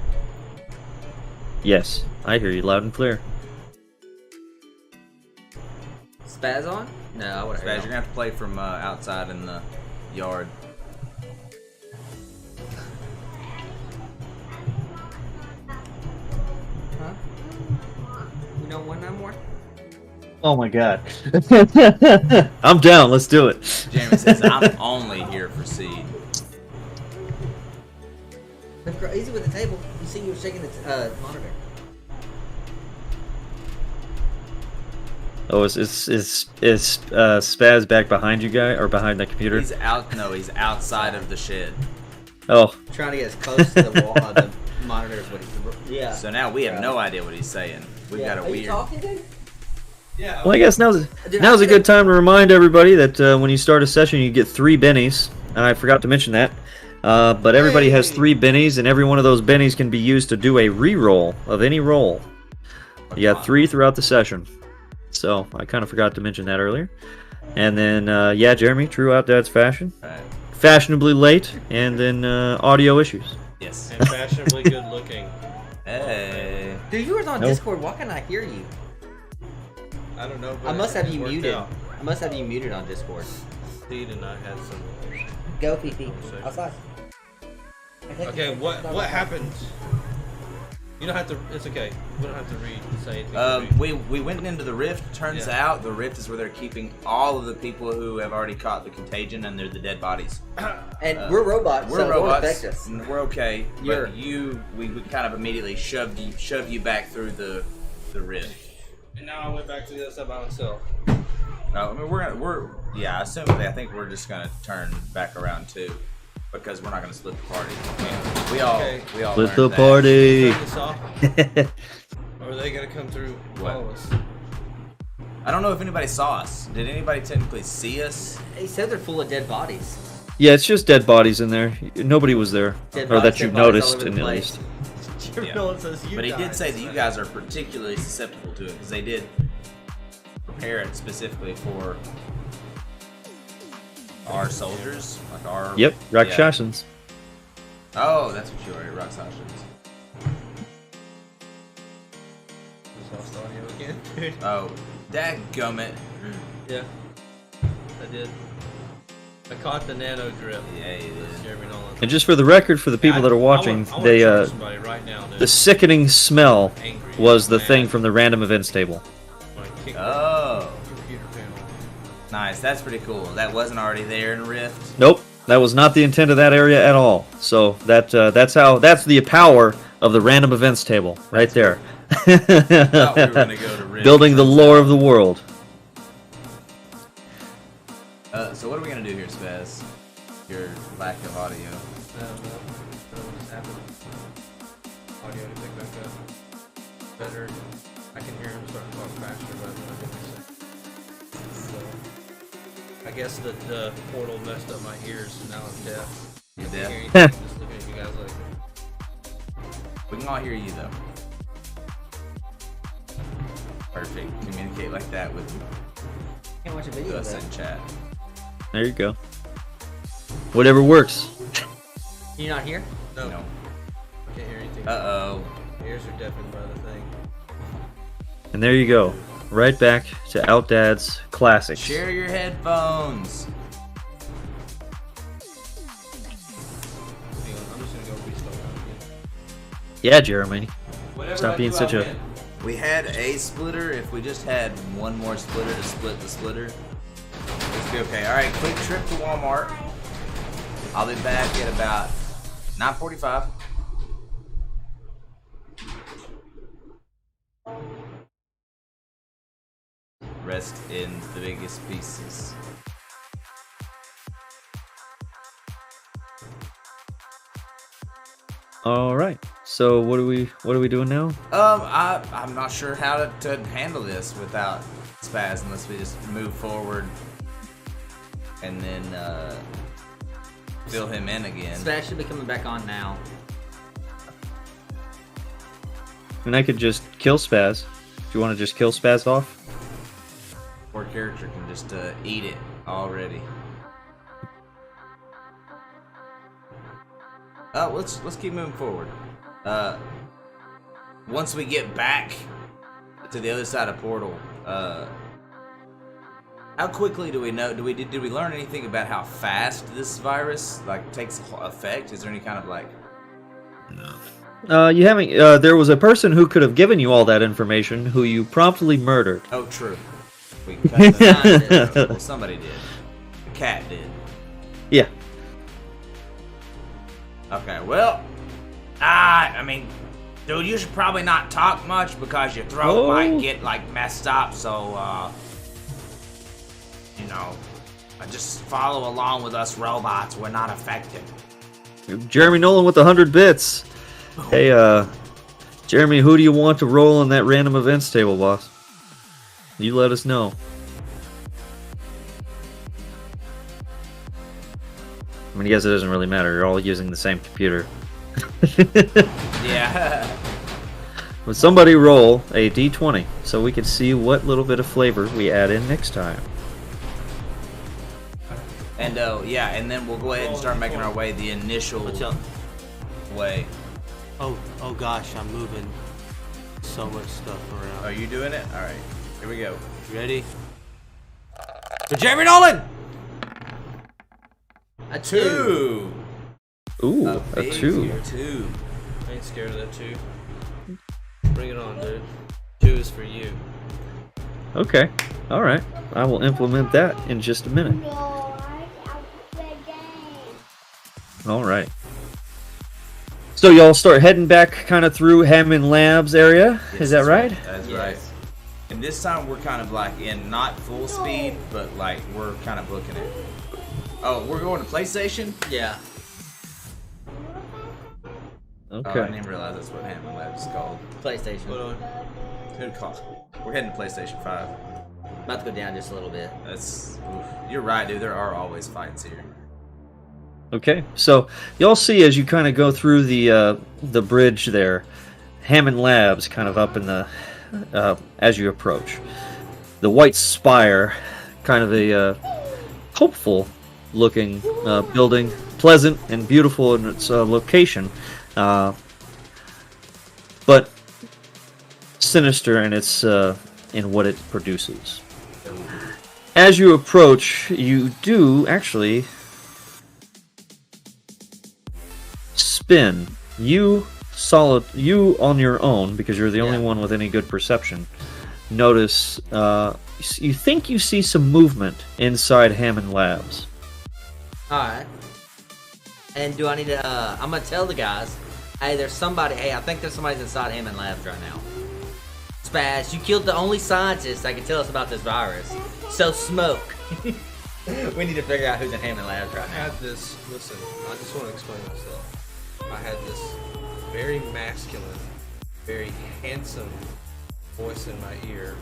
D: Yes, I hear you loud and clear.
C: Spaz on? No, I would
E: Spaz, you're gonna have to play from outside in the yard.
C: Huh? You don't want no more?
D: Oh my god. I'm down, let's do it.
E: Jeremy says, I'm only here for seed.
C: Easy with the table. You see you were shaking the monitor.
D: Oh, is Spaz back behind you guy or behind the computer?
E: He's out. No, he's outside of the shed.
D: Oh,
C: Trying to get as close to the wall, the monitor is what he's... Yeah.
E: So now we have no idea what he's saying. We've got a
C: Are you
E: weird.
C: talking, dude?
B: Yeah.
D: well, I guess now's a good time to remind everybody that when you start a session, you get 3 bennies. I forgot to mention that. But everybody has 3 bennies, and every one of those bennies can be used to do a re-roll of any roll. You got 3 throughout the session. So I kind of forgot to mention that earlier. And then, yeah, Jeremy, true Outdads fashion.
E: Right.
D: Fashionably late, and then audio issues.
E: Yes.
B: And fashionably good looking.
E: Hey.
C: Dude, you were on
D: Nope.
C: Discord. Why can't I hear you?
B: I don't know. But
C: I must have
B: it
C: you
B: worked
C: muted.
B: out.
C: I must have you muted on Discord.
B: Steve and I had some.
C: Go, Fifi.
B: Conversation.
C: Outside.
B: Okay, what happened? You don't have to. It's okay. We don't have to say anything.
E: We went into the rift. Turns
B: Yeah.
E: out the rift is where they're keeping all of the people who have already caught the contagion, and they're the dead bodies.
C: And we're robots,
E: We're
C: so it won't
E: robots.
C: affect us.
E: And we're okay.
C: You're-
E: But we kind of immediately shoved you back through the rift.
B: And now I went back to the other side by myself.
E: I mean, yeah. I think we're just gonna turn back around too, because we're not gonna split the party. I mean, we all
D: Split
E: learned
D: the
E: that.
D: party.
B: Turn this off, or are they gonna come through
E: What?
B: all of us?
E: I don't know if anybody saw us. Did anybody technically see us?
C: He said they're full of dead bodies.
D: Yeah, it's just dead bodies in there. Nobody was there,
C: Dead
D: or
C: bodies,
D: that
C: dead
D: you've
C: bodies all
D: noticed,
C: over the
D: in at
C: place.
D: least.
E: Yeah. But he did say that you guys are particularly susceptible to it because they did prepare it specifically for our soldiers, like our.
D: Yep,
E: Yeah.
D: Rakshasans.
E: Oh, that's what you are, Rakshasans.
B: Just lost audio again.
E: Oh, dadgummit.
B: Yeah, I did. I caught the nano drip.
E: Yeah, you did.
B: Jeremy Nolan.
D: And just for the record, for the people that are watching,
B: I wanna
D: they
B: trigger somebody right now, dude.
D: the sickening smell
B: Angry,
D: was the
B: mad.
D: thing from the random events table.
B: When I kicked
E: Oh,
B: the computer panel.
E: nice. That's pretty cool. That wasn't already there in Rift.
D: Nope, that was not the intent of that area at all. So that's the power of the random events table right there.
E: Thought we were gonna go to Rift.
D: Building the lore of the world.
E: So what are we gonna do here, Spaz? Your lack of audio.
B: I don't know. What's happening? Audio to pick back up. Better. I can hear him start to talk faster, but I'm not doing so. I guess the portal messed up my ears, and now I'm deaf.
E: You
B: I
E: deaf?
B: can't hear anything, just looking at you guys like.
E: We can all hear you though. Perfect. Communicate like that with
C: Can't watch a video of
E: us
C: that.
E: in chat.
D: There you go. Whatever works.
C: You not here?
E: No.
B: I can't hear anything.
E: Uh-oh.
B: My ears are deafened by the thing.
D: And there you go. Right back to Outdads Classics.
E: Share your headphones.
B: Hang on, I'm just gonna go restart out again.
D: Yeah, Jeremy.
B: Whatever
D: Stop
B: I
D: being
B: do,
D: such
B: I
D: a-
B: win.
E: We had a splitter. If we just had one more splitter to split the splitter, let's be okay. All right, quick trip to Walmart. I'll be back at about 9:45. Rest in the biggest pieces.
D: All right. So what are we doing now?
E: I'm not sure how to handle this without Spaz unless we just move forward and then fill him in again.
C: Smash should be coming back on now.
D: And I could just kill Spaz. Do you want to just kill Spaz off?
E: Poor character can just eat it already. Let's keep moving forward. Once we get back to the other side of Portal, how quickly do we know? Did we learn anything about how fast this virus takes effect? Is there any kind of
D: You haven't. There was a person who could have given you all that information, who you promptly murdered.
E: Oh, true. We cut the well, somebody did. The cat did.
D: Yeah.
E: Okay, well, I mean, dude, you should probably not talk much because your throat might get messed up. So, you know, just follow along with us robots. We're not affected.
D: Jeremy Nolan with 100 bits. Hey, Jeremy, who do you want to roll on that random events table, boss? You let us know. I mean, I guess it doesn't really matter. You're all using the same computer.
E: Yeah.
D: But somebody roll a d20 so we can see what little bit of flavor we add in next time.
E: And yeah, and then we'll go ahead and start making our way the initial
B: What's up?
E: way.
B: Oh gosh, I'm moving so much stuff around.
E: Are you doing it? All right, here we go.
B: You ready? For Jeremy Nolan!
C: A 2.
D: Ooh, a
E: big
D: 2.
E: 2.
B: I ain't scared of that 2. Bring it on, dude. 2 is for you.
D: Okay, alright. I will implement that in just a minute.
H: No, I play game.
D: Alright. So y'all start heading back kind of through Hammond Labs area, is that right?
E: That's right. And this time we're kind of in not full speed, but we're kind of booking it. Oh, we're going to PlayStation?
C: Yeah.
E: Oh, I
D: Okay.
E: didn't even realize that's what Hammond Labs is called.
C: PlayStation.
B: Hold on.
E: Good call. We're heading to PlayStation 5.
C: About to go down just a little bit.
E: That's. Oof. You're right, dude. There are always fights here.
D: Okay, so y'all see as you kind of go through the bridge there, Hammond Labs kind of up in the as you approach. The white spire, kind of a hopeful looking building, pleasant and beautiful in its location, but sinister in its in what it produces. As you approach, you do actually Spin, you on your own, because you're the only one with any good perception, notice you think you see some movement inside Hammond Labs.
C: Alright. And do I need to, I'm gonna tell the guys, hey, there's somebody, I think there's somebody inside Hammond Labs right now. Spaz, you killed the only scientist that can tell us about this virus. So smoke. We need to figure out who's in Hammond Labs right
B: I
C: now.
B: had this, listen, I just want to explain myself. I had this very masculine, very handsome voice in my ear.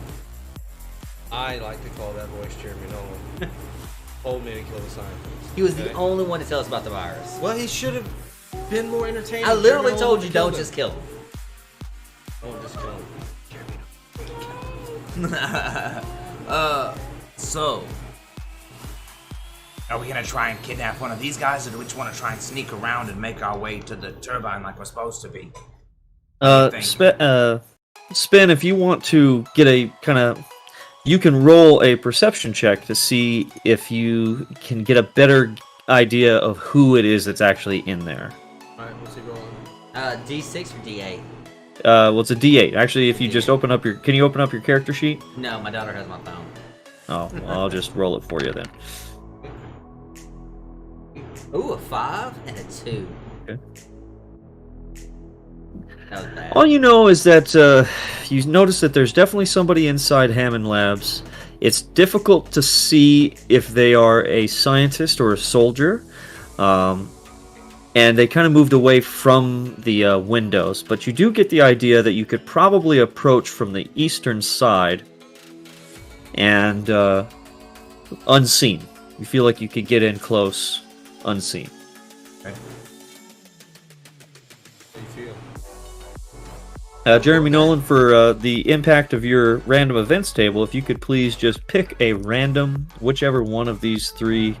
B: I like to call that voice Jeremy Nolan. Told me to kill the scientist.
C: He was the only one to tell us about the virus.
B: Well, he should have been more entertaining.
C: I literally
B: Jeremy
C: told
B: Nolan
C: you,
B: killed
C: don't
B: him.
C: just kill him.
B: Don't just kill him.
E: So, are we gonna try and kidnap one of these guys, or do we just want to try and sneak around and make our way to the turbine like we're supposed to be?
D: Spin, if you want to get a kind of, you can roll a perception check to see if you can get a better idea of who it is that's actually in there.
B: Alright, what's he rolling?
C: D6 or D8?
D: Well, it's a D8. Actually, if you just open up can you open up your character sheet?
C: No, my daughter has my phone.
D: Oh, well, I'll just roll it for you then.
C: Ooh, a 5 and a 2.
D: Okay.
C: That was bad.
D: All you know is that you notice that there's definitely somebody inside Hammond Labs. It's difficult to see if they are a scientist or a soldier. And they kind of moved away from the windows. But you do get the idea that you could probably approach from the eastern side and unseen. You feel like you could get in close unseen.
E: Okay.
B: How do you feel?
D: Jeremy Nolan, for the impact of your random events table, if you could please just pick a random, whichever one of these three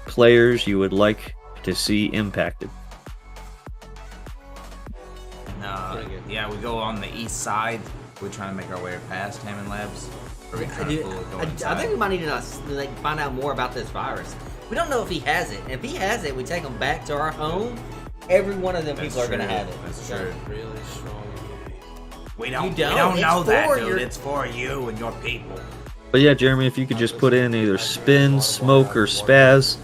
D: players you would like to see impacted.
E: Yeah, we go on the east side. We're trying to make our way past Hammond Labs. Or we trying to go
C: I
E: inside?
C: think we might need to find out more about this virus. We don't know if he has it. And if he has it, we take him back to our home. Every one of them people are going to have it.
E: That's true.
B: Really strong immunity.
E: We don't
C: You don't?
E: know
C: It's
E: that,
C: for
E: dude.
C: your-
E: It's for you and your people.
D: But yeah, Jeremy, if you could just put in either Spin, Smoke, or Spaz,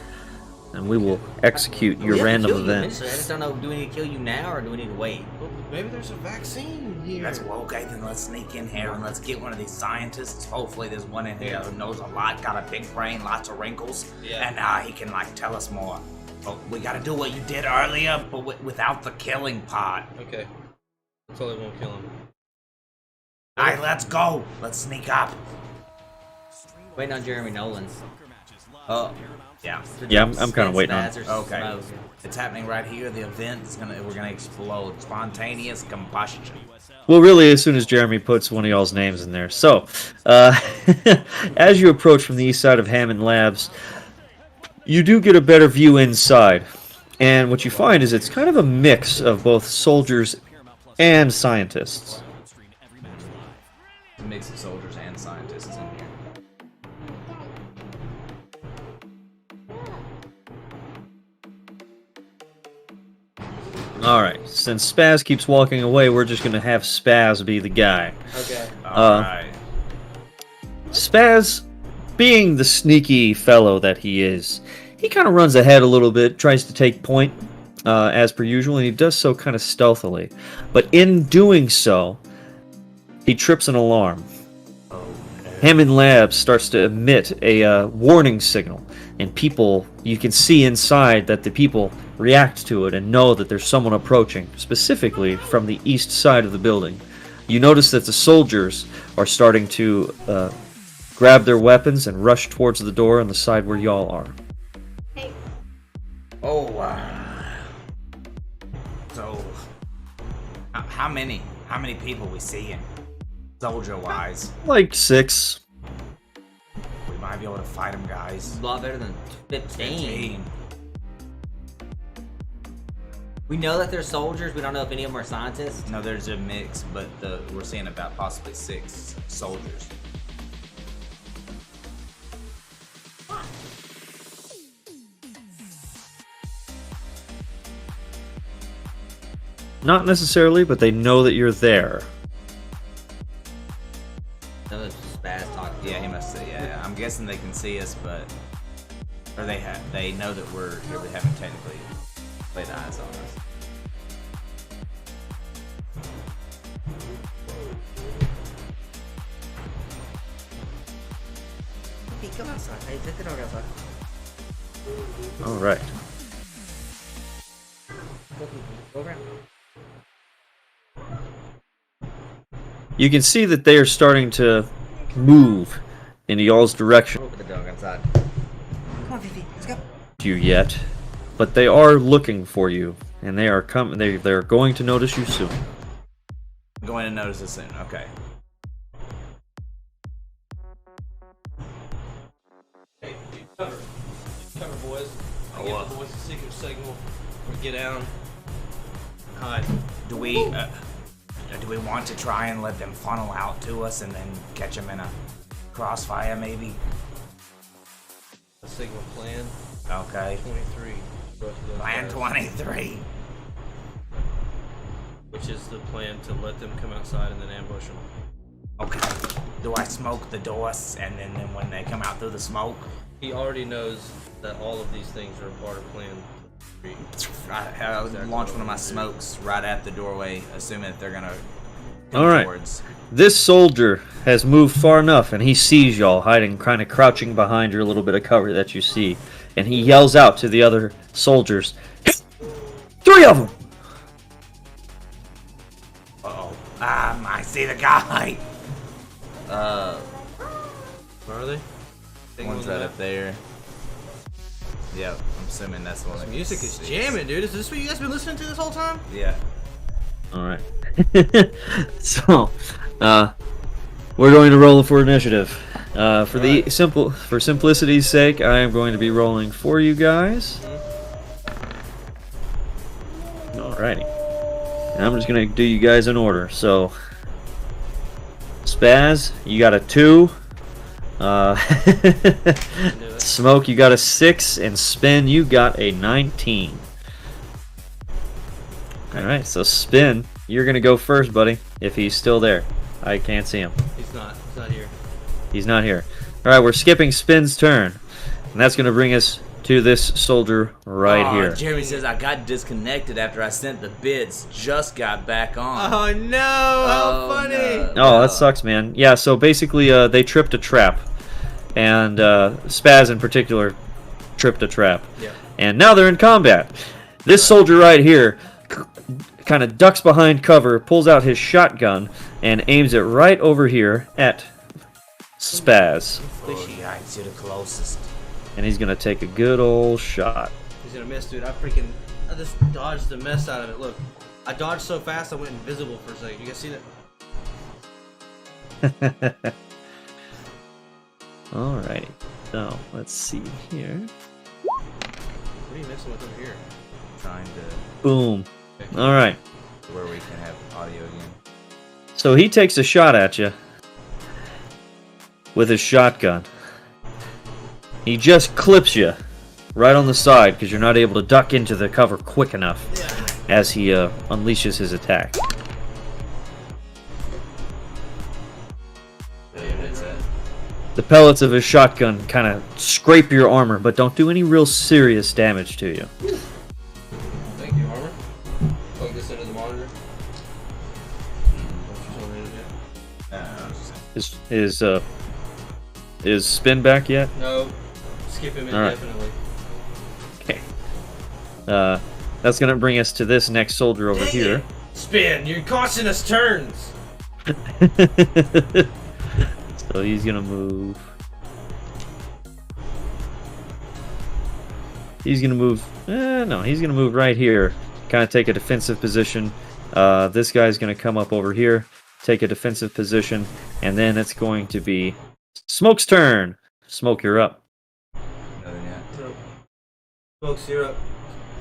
D: and we will execute your
C: We have to
D: random
C: kill you
D: event.
C: eventually. I just don't know. Do we need to kill you now or do we need to wait?
B: Well, maybe there's a vaccine here.
E: Okay, then let's sneak in here and let's get one of these scientists. Hopefully there's one in here who knows a lot, got a big brain, lots of wrinkles, and he can like tell us more. But we gotta do what you did earlier, but without the killing part.
B: Okay. Totally won't kill him.
E: Alright, let's go. Let's sneak up.
C: Waiting on Jeremy Nolan.
E: Oh, yeah.
D: Yeah, I'm kind of waiting on.
E: Okay. It's happening right here. The event is we're gonna explode. Spontaneous combustion.
D: Well, really, as soon as Jeremy puts one of y'all's names in there. So, as you approach from the east side of Hammond Labs, you do get a better view inside. And what you find is it's kind of a mix of both soldiers and scientists.
E: A mix of soldiers and scientists in here.
D: Alright, since Spaz keeps walking away, we're just going to have Spaz be the guy.
C: Okay.
E: Alright.
D: Spaz, being the sneaky fellow that he is, he kind of runs ahead a little bit, tries to take point as per usual, and he does so kind of stealthily. But in doing so, he trips an alarm. Hammond Labs starts to emit a warning signal, and you can see inside that the people react to it and know that there's someone approaching, specifically from the east side of the building. You notice that the soldiers are starting to grab their weapons and rush towards the door on the side where y'all are.
H: Hey,
E: Oh, so how many people we seeing, soldier-wise?
D: Like 6.
E: We might be able to fight them, guys.
C: A lot better than 15. We know that they're soldiers. We don't know if any of them are scientists.
E: No, there's a mix, but we're seeing about possibly 6 soldiers.
D: Not necessarily, but they know that you're there.
C: No, that's Spaz talking.
E: Yeah, he must say. Yeah, I'm guessing they can see us, but or they know that we're here. We haven't technically laid eyes on us.
C: Hey, come outside. Hey, take the dog outside.
D: All right.
C: Go around.
D: You can see that they are starting to move in y'all's direction.
C: Open the dog outside. Come on, Fifi. Let's go.
D: You yet, but they are looking for you, and they are coming. They're going to notice you soon.
E: Going to notice us soon. Okay.
B: Hey, cover. Cover, boys. I get the boys a secret signal. We get down. Hide.
A: Do we want to try and let them funnel out to us and then catch them in a crossfire, maybe?
B: A signal plan.
A: Okay.
B: 23. Both of those
A: Plan
B: guys,
A: 23.
B: Which is the plan to let them come outside and then ambush them.
A: Okay. Do I smoke the doors and then when they come out through the smoke?
B: He already knows that all of these things are part of plan 3.
E: I would launch one of my smokes right at the doorway, assuming that they're gonna come
D: All right.
E: towards.
D: This soldier has moved far enough, and he sees y'all hiding, kind of crouching behind your little bit of cover that you see, and he yells out to the other soldiers, 3 of them!
A: Uh-oh. I see the guy.
B: Where are they?
E: One's right up there. Yep, I'm assuming that's the one. that
B: Music is
E: sees.
B: jamming, dude. Is this what you guys been listening to this whole time?
E: Yeah.
D: All right. So, we're going to roll for initiative. For simplicity's sake, I am going to be rolling for you guys. Alrighty. And I'm just going to do you guys in order. So, Spaz, you got a 2. Smoke, you got a 6, and Spin, you got a 19. Alright, so Spin, you're gonna go first, buddy, if he's still there. I can't see him.
B: He's not. He's not here.
D: He's not here. Alright, we're skipping Spin's turn. And that's gonna bring us to this soldier right here.
E: Jeremy says I got disconnected after I sent the bids. Just got back on.
B: Oh no! How funny!
D: Oh, that sucks, man. Yeah, so basically, they tripped a trap. And Spaz in particular tripped a trap.
B: Yeah.
D: And now they're in combat. This soldier right here kind of ducks behind cover, pulls out his shotgun, and aims it right over here at Spaz.
A: Oh, yeah, to the closest.
D: And he's going to take a good old shot.
B: He's gonna miss, dude. I just dodged the mess out of it. Look, I dodged so fast I went invisible for a second. You guys see that?
D: Alrighty. So, let's see here.
B: What are you messing with over here?
E: Trying to
D: Boom. Alright.
E: where we can have audio again.
D: So he takes a shot at you with his shotgun. He just clips you right on the side because you're not able to duck into the cover quick enough as he unleashes his attack. The pellets of his shotgun kind of scrape your armor, but don't do any real serious damage to you.
B: Thank you, armor. Plug this into the monitor.
D: Is Spin back yet?
B: No. Skip him
D: All right.
B: indefinitely.
D: Okay. That's gonna bring us to this next soldier over here.
B: Spin, you're costing us turns.
D: So he's gonna move. He's gonna move. No, he's gonna move right here. Kind of take a defensive position. This guy's gonna come up over here, take a defensive position, and then it's going to be Smoke's turn. Smoke, you're up.
E: Nothing yet.
B: Folks, you're up.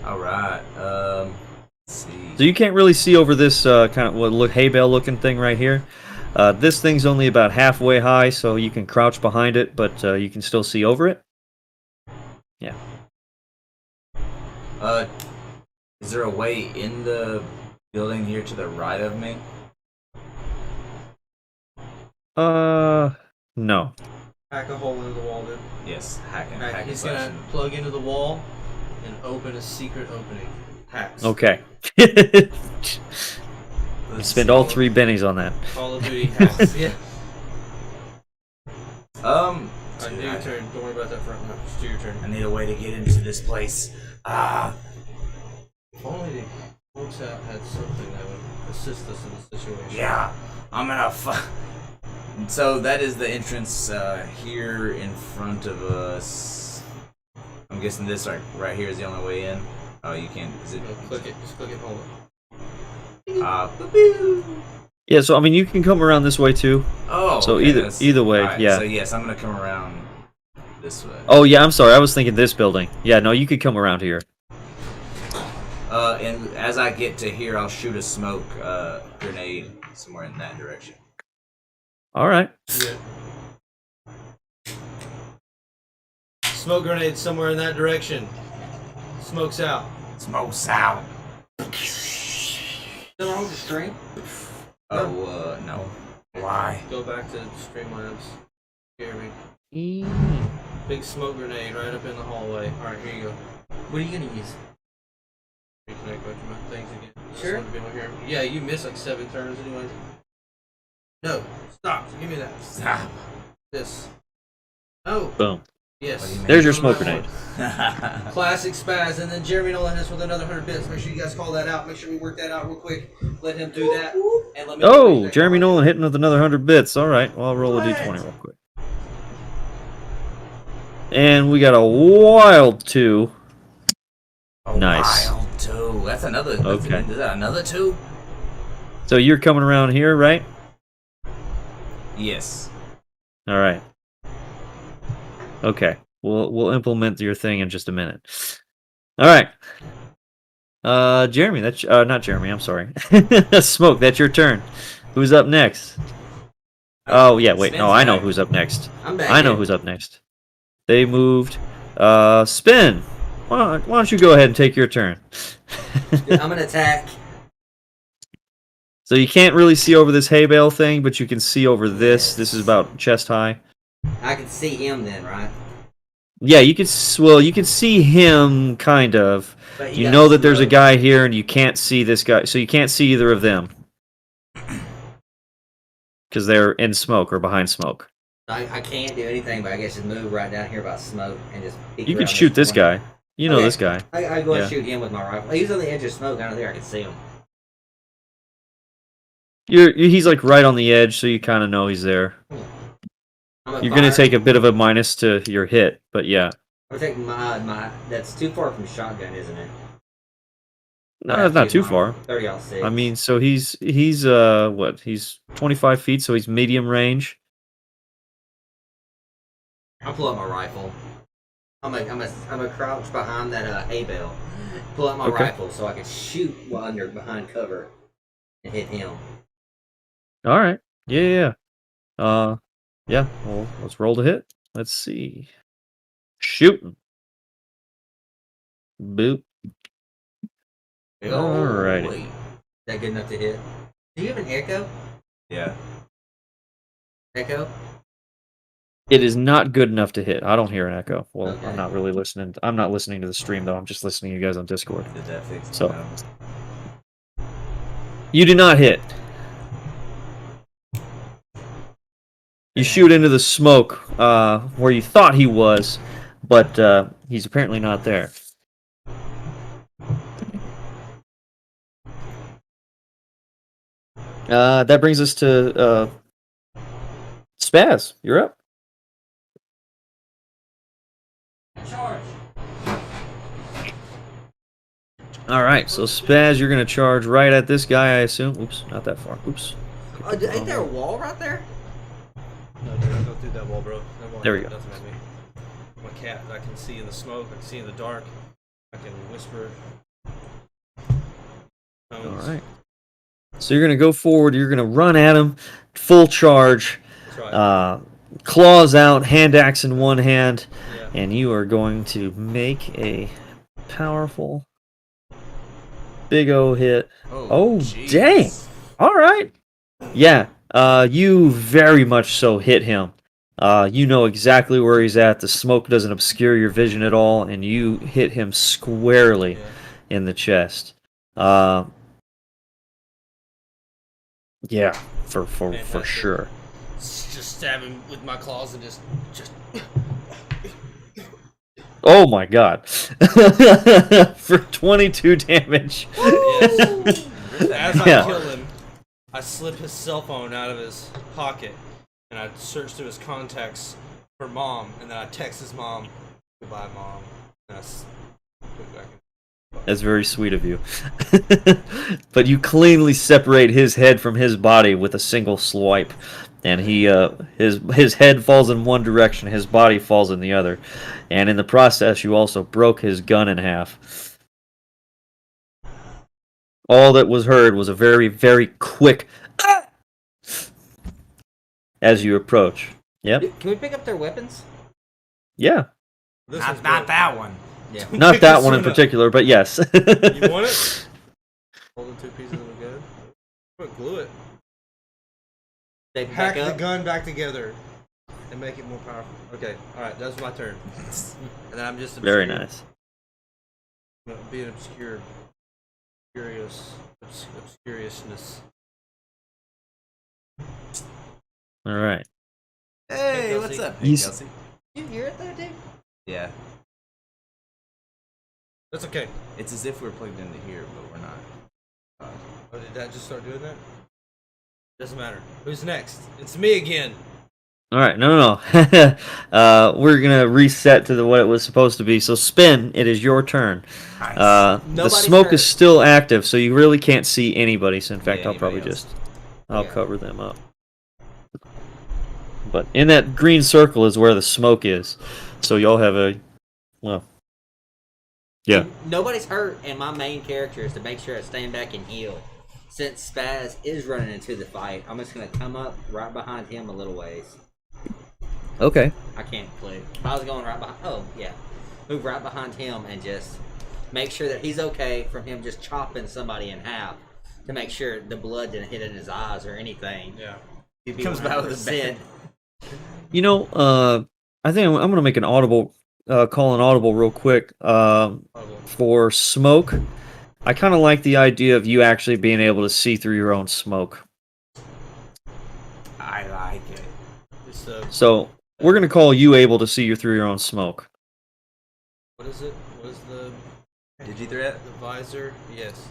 E: All right. Let's see.
D: So you can't really see over this kind of hay bale looking thing right here. This thing's only about halfway high, so you can crouch behind it, but you can still see over it. Yeah.
E: Is there a way in the Building here to the right of me.
D: No.
B: Hack a hole into the wall, dude.
E: Yes, hacking.
B: Alright,
E: Hacking
B: he's gonna
E: slashing.
B: plug into the wall and open a secret opening. Hacks.
D: Okay.
E: Let's
D: Spend
E: see.
D: all 3 bennies on that.
B: Call of Duty hacks. Yeah.
E: Dude,
B: Do your turn. Don't worry about that front one. Just do your turn.
A: I need a way to get into this place.
B: If only the folks out had something that would assist us in this situation.
A: Yeah, I'm gonna
E: So that is the entrance here in front of us. I'm guessing this right here is the only way in. Oh, you can't. Is it?
B: No, click it. Just click it. Hold it.
D: Yeah, so I mean you can come around this way too.
E: Oh.
D: So
E: okay,
D: either way,
E: alright,
D: yeah.
E: So yes, I'm gonna come around this way.
D: Oh yeah, I'm sorry. I was thinking this building. Yeah, no, you could come around here.
E: And as I get to here, I'll shoot a smoke grenade somewhere in that direction.
D: All right.
B: Yeah. Smoke grenade somewhere in that direction. Smokes out.
A: smoke's out.
C: Still on with the stream?
E: Oh, no.
A: Why?
B: Go back to Streamlabs. Jeremy. Big smoke grenade right up in the hallway. Alright, here you go.
C: What are you gonna use?
B: Reconnect back to my things again. Just
C: Sure.
B: wanted to be able to hear. Yeah, you missed like 7 turns anyways. No. Stop. Give me that.
A: Stop.
B: This. No.
D: Boom.
B: Yes.
E: What do you mean?
D: There's your
B: One by
D: smoke grenade.
B: one. Classic spaz, and then Jeremy Nolan hits with another 100 bits. Make sure you guys call that out. Make sure we work that out real quick. Let him do that. And let me
D: Oh, Jeremy Nolan hitting with another 100 bits. All right, well, I'll roll a d20 real quick. And we got a wild 2.
A: A
D: Nice.
A: wild two.
E: That's another.
D: Okay.
E: Is that another 2?
D: So you're coming around here, right?
E: Yes.
D: All right. Okay. We'll implement your thing in just a minute. All right. Jeremy, that's not Jeremy. I'm sorry. Smoke, that's your turn. Who's up next? Oh yeah, wait. No, I know who's up next.
C: I'm back.
D: I know who's up next. They moved. Spin. Why don't you go ahead and take your turn?
C: I'm gonna attack.
D: So you can't really see over this hay bale thing, but you can see over this. This is about chest high.
C: I can see him then, right?
D: Yeah, you could. Well, you can see him kind of.
C: But he
D: You
C: got
D: know that there's a
C: smoke.
D: guy here, and you can't see this guy, so you can't see either of them because they're in smoke or behind smoke.
C: I can't do anything, but I guess just move right down here by smoke and just. peek
D: You can
C: around
D: shoot this
C: corner.
D: guy. You know
C: Okay.
D: this guy.
C: I go
D: Yeah.
C: and shoot him with my rifle. He's on the edge of smoke. I don't think I can see him.
D: He's like right on the edge, so you kind of know he's there. You're gonna take a bit of a minus to your hit, but yeah.
C: I'm gonna take my. That's too far from shotgun, isn't it?
D: No, that's not too far.
C: 30-06.
D: I mean, so he's what? He's 25 feet, so he's medium range.
C: I'll pull out my rifle. I'm a crouch behind that hay bale. Pull out my
D: Okay.
C: rifle so I can shoot while under behind cover and hit him.
D: All right. Yeah. Yeah. Well, let's roll to hit. Let's see. Shooting. Boop. Alrighty.
C: Is that good enough to hit? Do you have an echo?
E: Yeah.
C: Echo?
D: It is not good enough to hit. I don't hear an echo. Well,
C: Okay.
D: I'm not really listening. I'm not listening to the stream though. I'm just listening to you guys on Discord.
E: Did that fix it?
D: So-
E: No.
D: You do not hit. You shoot into the smoke where you thought he was, but he's apparently not there. That brings us to Spaz. You're up.
C: Charge.
D: All right, so Spaz, you're gonna charge right at this guy, I assume. Oops, not that far. Oops.
C: Ain't there a wall right there?
B: No, don't go through that wall, bro. That wall
D: There we
B: ain't
D: go.
B: nothing at me. I'm a cat. I can see in the smoke. I can see in the dark. I can whisper.
D: All right. So you're gonna go forward. You're gonna run at him, full charge,
B: That's right.
D: claws out, hand axe in one hand,
B: Yeah.
D: and you are going to make a powerful Big O hit. Oh,
E: jeez.
D: dang. All right. Yeah. You very much so hit him. You know exactly where he's at. The smoke doesn't obscure your vision at all, and you hit him squarely
B: Yeah.
D: in the chest. Yeah, for
B: Fantastic.
D: sure.
B: Just stab him with my claws and just.
D: Oh my god. For 22 damage.
B: Yes. As I
D: Yeah.
B: kill him, I slip his cell phone out of his pocket and I search through his contacts for mom, and then I text his mom, "Goodbye, mom." And I put it back in.
D: That's very sweet of you. But you cleanly separate his head from his body with a single swipe. And he his head falls in one direction, his body falls in the other. And in the process you also broke his gun in half. All that was heard was a very, very quick "Ah!" as you approach. Yep.
C: Can we pick up their weapons?
D: Yeah.
B: This
A: Not,
B: one's
A: not
B: good.
A: that one.
C: Yeah.
D: Not
B: Pick
D: that
B: this
D: one in
B: up.
D: particular, but yes.
B: You want it? Hold the two pieces of the gun. Quick, glue it.
C: They
B: Hack
C: back
B: the
C: up.
B: gun back together and make it more powerful. Okay, alright, that's my turn. And then I'm just
D: Very
B: obscure.
D: nice.
B: Be an obscure, obscuriousness.
D: All right.
E: Hey,
B: Hey,
E: what's
B: Kelsey.
E: up, hey,
D: He's-
E: Kelsey?
C: You hear it though, dude?
E: Yeah,
B: That's okay.
E: it's as if we're plugged into here, but we're not.
B: Oh, did that just start doing that? Doesn't matter. Who's next? It's me again.
D: All right, no. We're gonna reset to what it was supposed to be. So spin. It is your turn.
A: Nice.
D: The
C: Nobody's
D: smoke is
C: hurt.
D: still active, so you really can't see anybody. So in fact,
E: Yeah,
D: I'll probably
E: anybody else.
D: just I'll
C: Yeah.
D: cover them up. But in that green circle is where the smoke is. So y'all have a well. Yeah.
C: Nobody's hurt, and my main character is to make sure I stand back and heal. Since Spaz is running into the fight, I'm just gonna come up right behind him a little ways.
D: Okay.
C: I can't click. If I was going right behind, oh yeah, move right behind him and just make sure that he's okay from him just chopping somebody in half to make sure the blood didn't hit in his eyes or anything.
B: Yeah.
C: He'd be
E: Comes back with a
C: 100%.
D: You know, I think I'm gonna make an audible call an audible real quick. For smoke, I kind of like the idea of you actually being able to see through your own smoke.
A: I like it.
B: It's
D: So we're gonna call you able to see through your own smoke.
B: what is it? What is the
E: Digithreat?
B: the visor? Yes.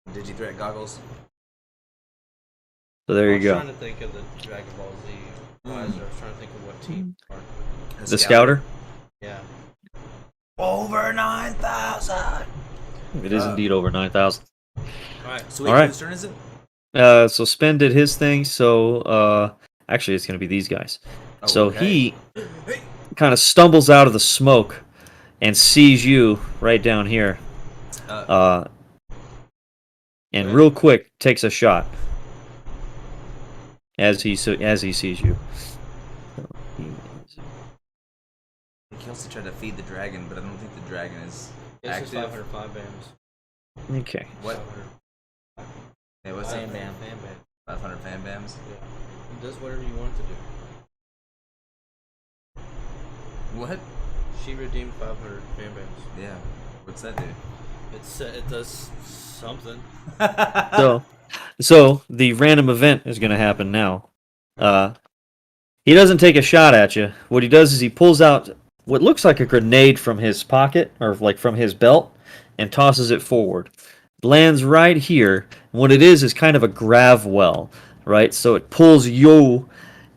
E: Digithreat goggles?
D: So there
B: I
D: you
B: was
D: go.
B: trying to think of the Dragon Ball Z visor. I was trying to think of what team.
D: The scouter.
B: Yeah.
A: Over 9,000.
D: It is indeed over 9,000.
B: All right.
E: Sweet,
D: All right.
E: whose turn is it?
D: So Spen did his thing. So actually, it's gonna be these guys.
E: Oh,
D: So
E: okay.
D: he kind of stumbles out of the smoke and sees you right down here. And real quick takes a shot as he sees you. So
E: Kelsey tried to feed the dragon, but I don't think the dragon is
B: This is
E: active.
B: 505 bams.
D: okay.
E: What?
B: 500
E: Hey, what's
C: Fan
E: it?
C: bam.
B: fan bam.
E: 500 fan bams?
B: Yeah. It does whatever you want it to do.
E: What?
B: She redeemed 500 fan bams.
E: Yeah. What's that do?
B: It does something.
D: So the random event is going to happen now. He doesn't take a shot at you. What he does is he pulls out what looks like a grenade from his pocket or like from his belt and tosses it forward. It lands right here. And what it is kind of a grav well, right? So it pulls you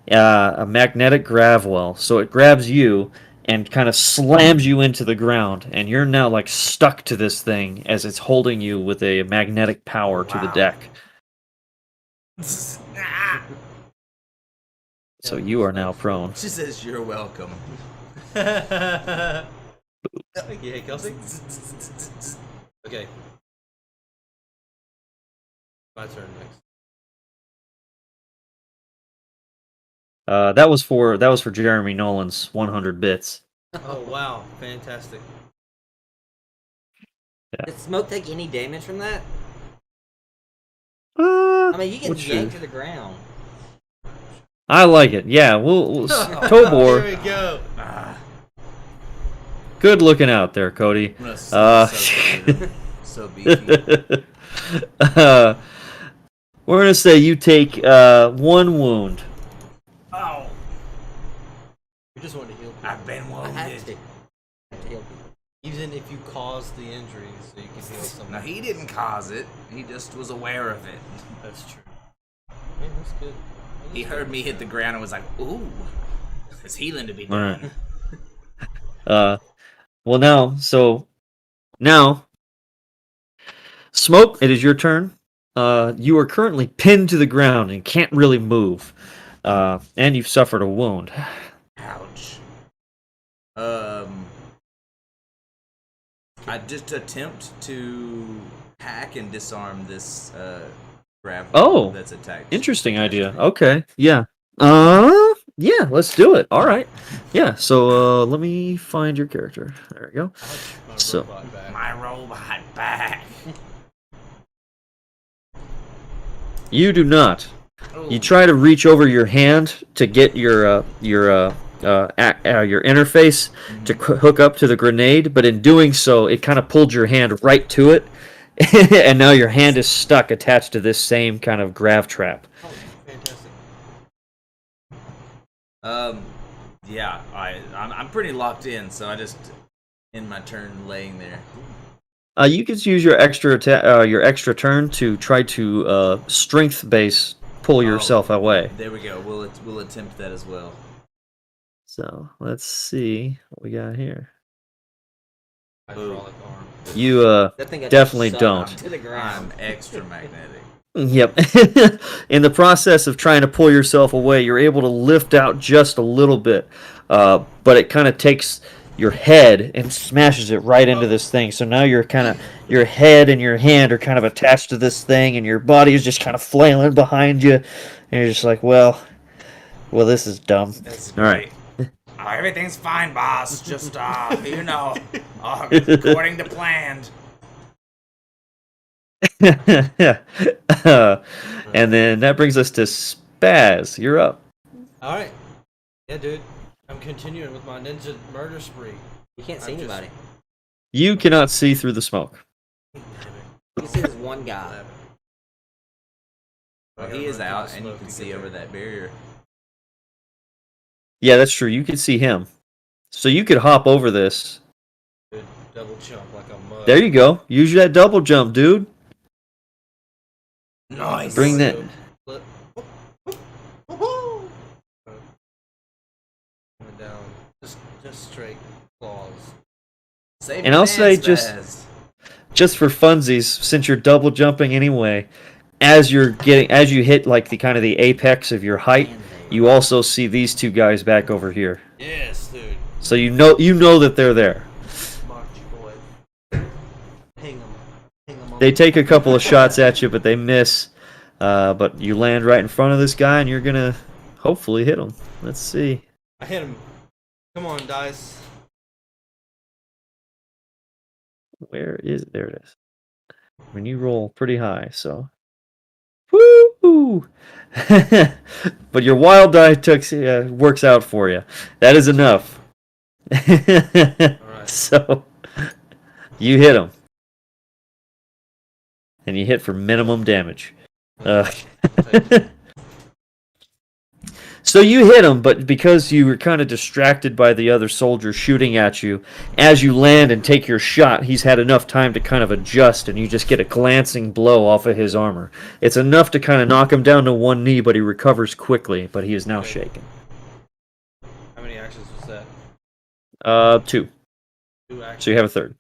D: a magnetic grav well. So it grabs you and kind of slams you into the ground, and you're now like stuck to this thing as it's holding you with a magnetic power to the
A: Wow.
D: deck.
A: Ah.
D: So you are now prone.
E: She says you're welcome.
B: Thank you, hey Kelsey. Okay. My turn next.
D: That was for Jeremy Nolan's 100 bits.
B: Oh wow, fantastic.
C: Did Smoke take any damage from that?
D: Uh,
C: I mean, you get
D: what's
C: yanked
D: your-
C: to the ground.
D: I like it. Yeah, we'll Tobor.
B: Here we go.
D: Good looking out there, Cody.
E: I'm gonna so beefy.
D: We're gonna say you take 1 wound.
A: Oh,
B: You just want to heal people.
A: I've been
C: I have
A: wounded.
C: to. I have to heal people.
B: Even if you cause the injury, so you can heal someone.
A: No, he didn't cause it. He just was aware of it.
B: That's true. Man, that's good.
A: He heard me hit the ground and was like, "Ooh, there's healing to be
D: All right.
A: done."
D: Well now, Smoke, it is your turn. You are currently pinned to the ground and can't really move. And you've suffered a wound.
A: Ouch. I just attempt to hack and disarm this grab.
D: Oh,
A: that's attacked.
D: Interesting idea. Okay, yeah. Yeah, let's do it. All right. Yeah, so let me find your character. There we go.
B: My
D: So-
B: robot back.
A: My robot back.
D: You do not. You try to reach over your hand to get your interface to hook up to the grenade, but in doing so, it kind of pulled your hand right to it, and now your hand is stuck attached to this same kind of grav trap.
B: Oh, fantastic.
A: Yeah, I'm pretty locked in, so I just end my turn laying there.
D: You could use your extra turn to try to strength base pull yourself away.
A: There we go. We'll attempt that as well.
D: So let's see what we got here.
B: Hydraulic arm.
D: You
C: That thing got
D: Definitely
C: sucked
D: don't.
C: To the ground.
A: I'm extra magnetic.
D: Yep. In the process of trying to pull yourself away, you're able to lift out just a little bit, but it kind of takes your head and smashes it right into this thing. So now your head and your hand are kind of attached to this thing, and your body is just kind of flailing behind you, and you're just like, well, this is dumb. All right.
A: Everything's fine, boss. Just according to plan.
D: And then that brings us to Spaz. You're up.
B: Alright. Yeah, dude. I'm continuing with my ninja murder spree.
C: You can't see
B: I'm just-
C: anybody.
D: You cannot see through the smoke.
C: You can see this one guy.
A: Well, he is out, and you can see over that barrier.
D: Yeah, that's true. You can see him. So you could hop over this.
B: Good double jump like a mug.
D: There you go. Use that double jump, dude.
A: Nice.
D: Bring that.
B: Flip. Woohoo! Coming down. Just straight claws.
A: Save
D: And
A: your
D: I'll say
A: dance,
D: just-
A: Spaz.
D: Just for funsies, since you're double jumping anyway, as you hit like the kind of the apex of your height, you also see these two guys back over here.
B: Yes, dude.
D: So you know that they're there.
B: March boy. Hang them.
D: They take a couple of shots at you, but they miss. But you land right in front of this guy, and you're gonna hopefully hit him. Let's see.
B: I hit him. Come on, dice.
D: Where is there? It is. When you roll pretty high, so. Woo! But your wild die works out for you. That is enough.
B: Alright.
D: So you hit him, and you hit for minimum damage. So you hit him, but because you were kind of distracted by the other soldier shooting at you, as you land and take your shot, he's had enough time to kind of adjust, and you just get a glancing blow off of his armor. It's enough to kind of knock him down to one knee, but he recovers quickly, but he is now shaken.
B: How many actions was that?
D: 2.
B: 2 actions.
D: So you have a third.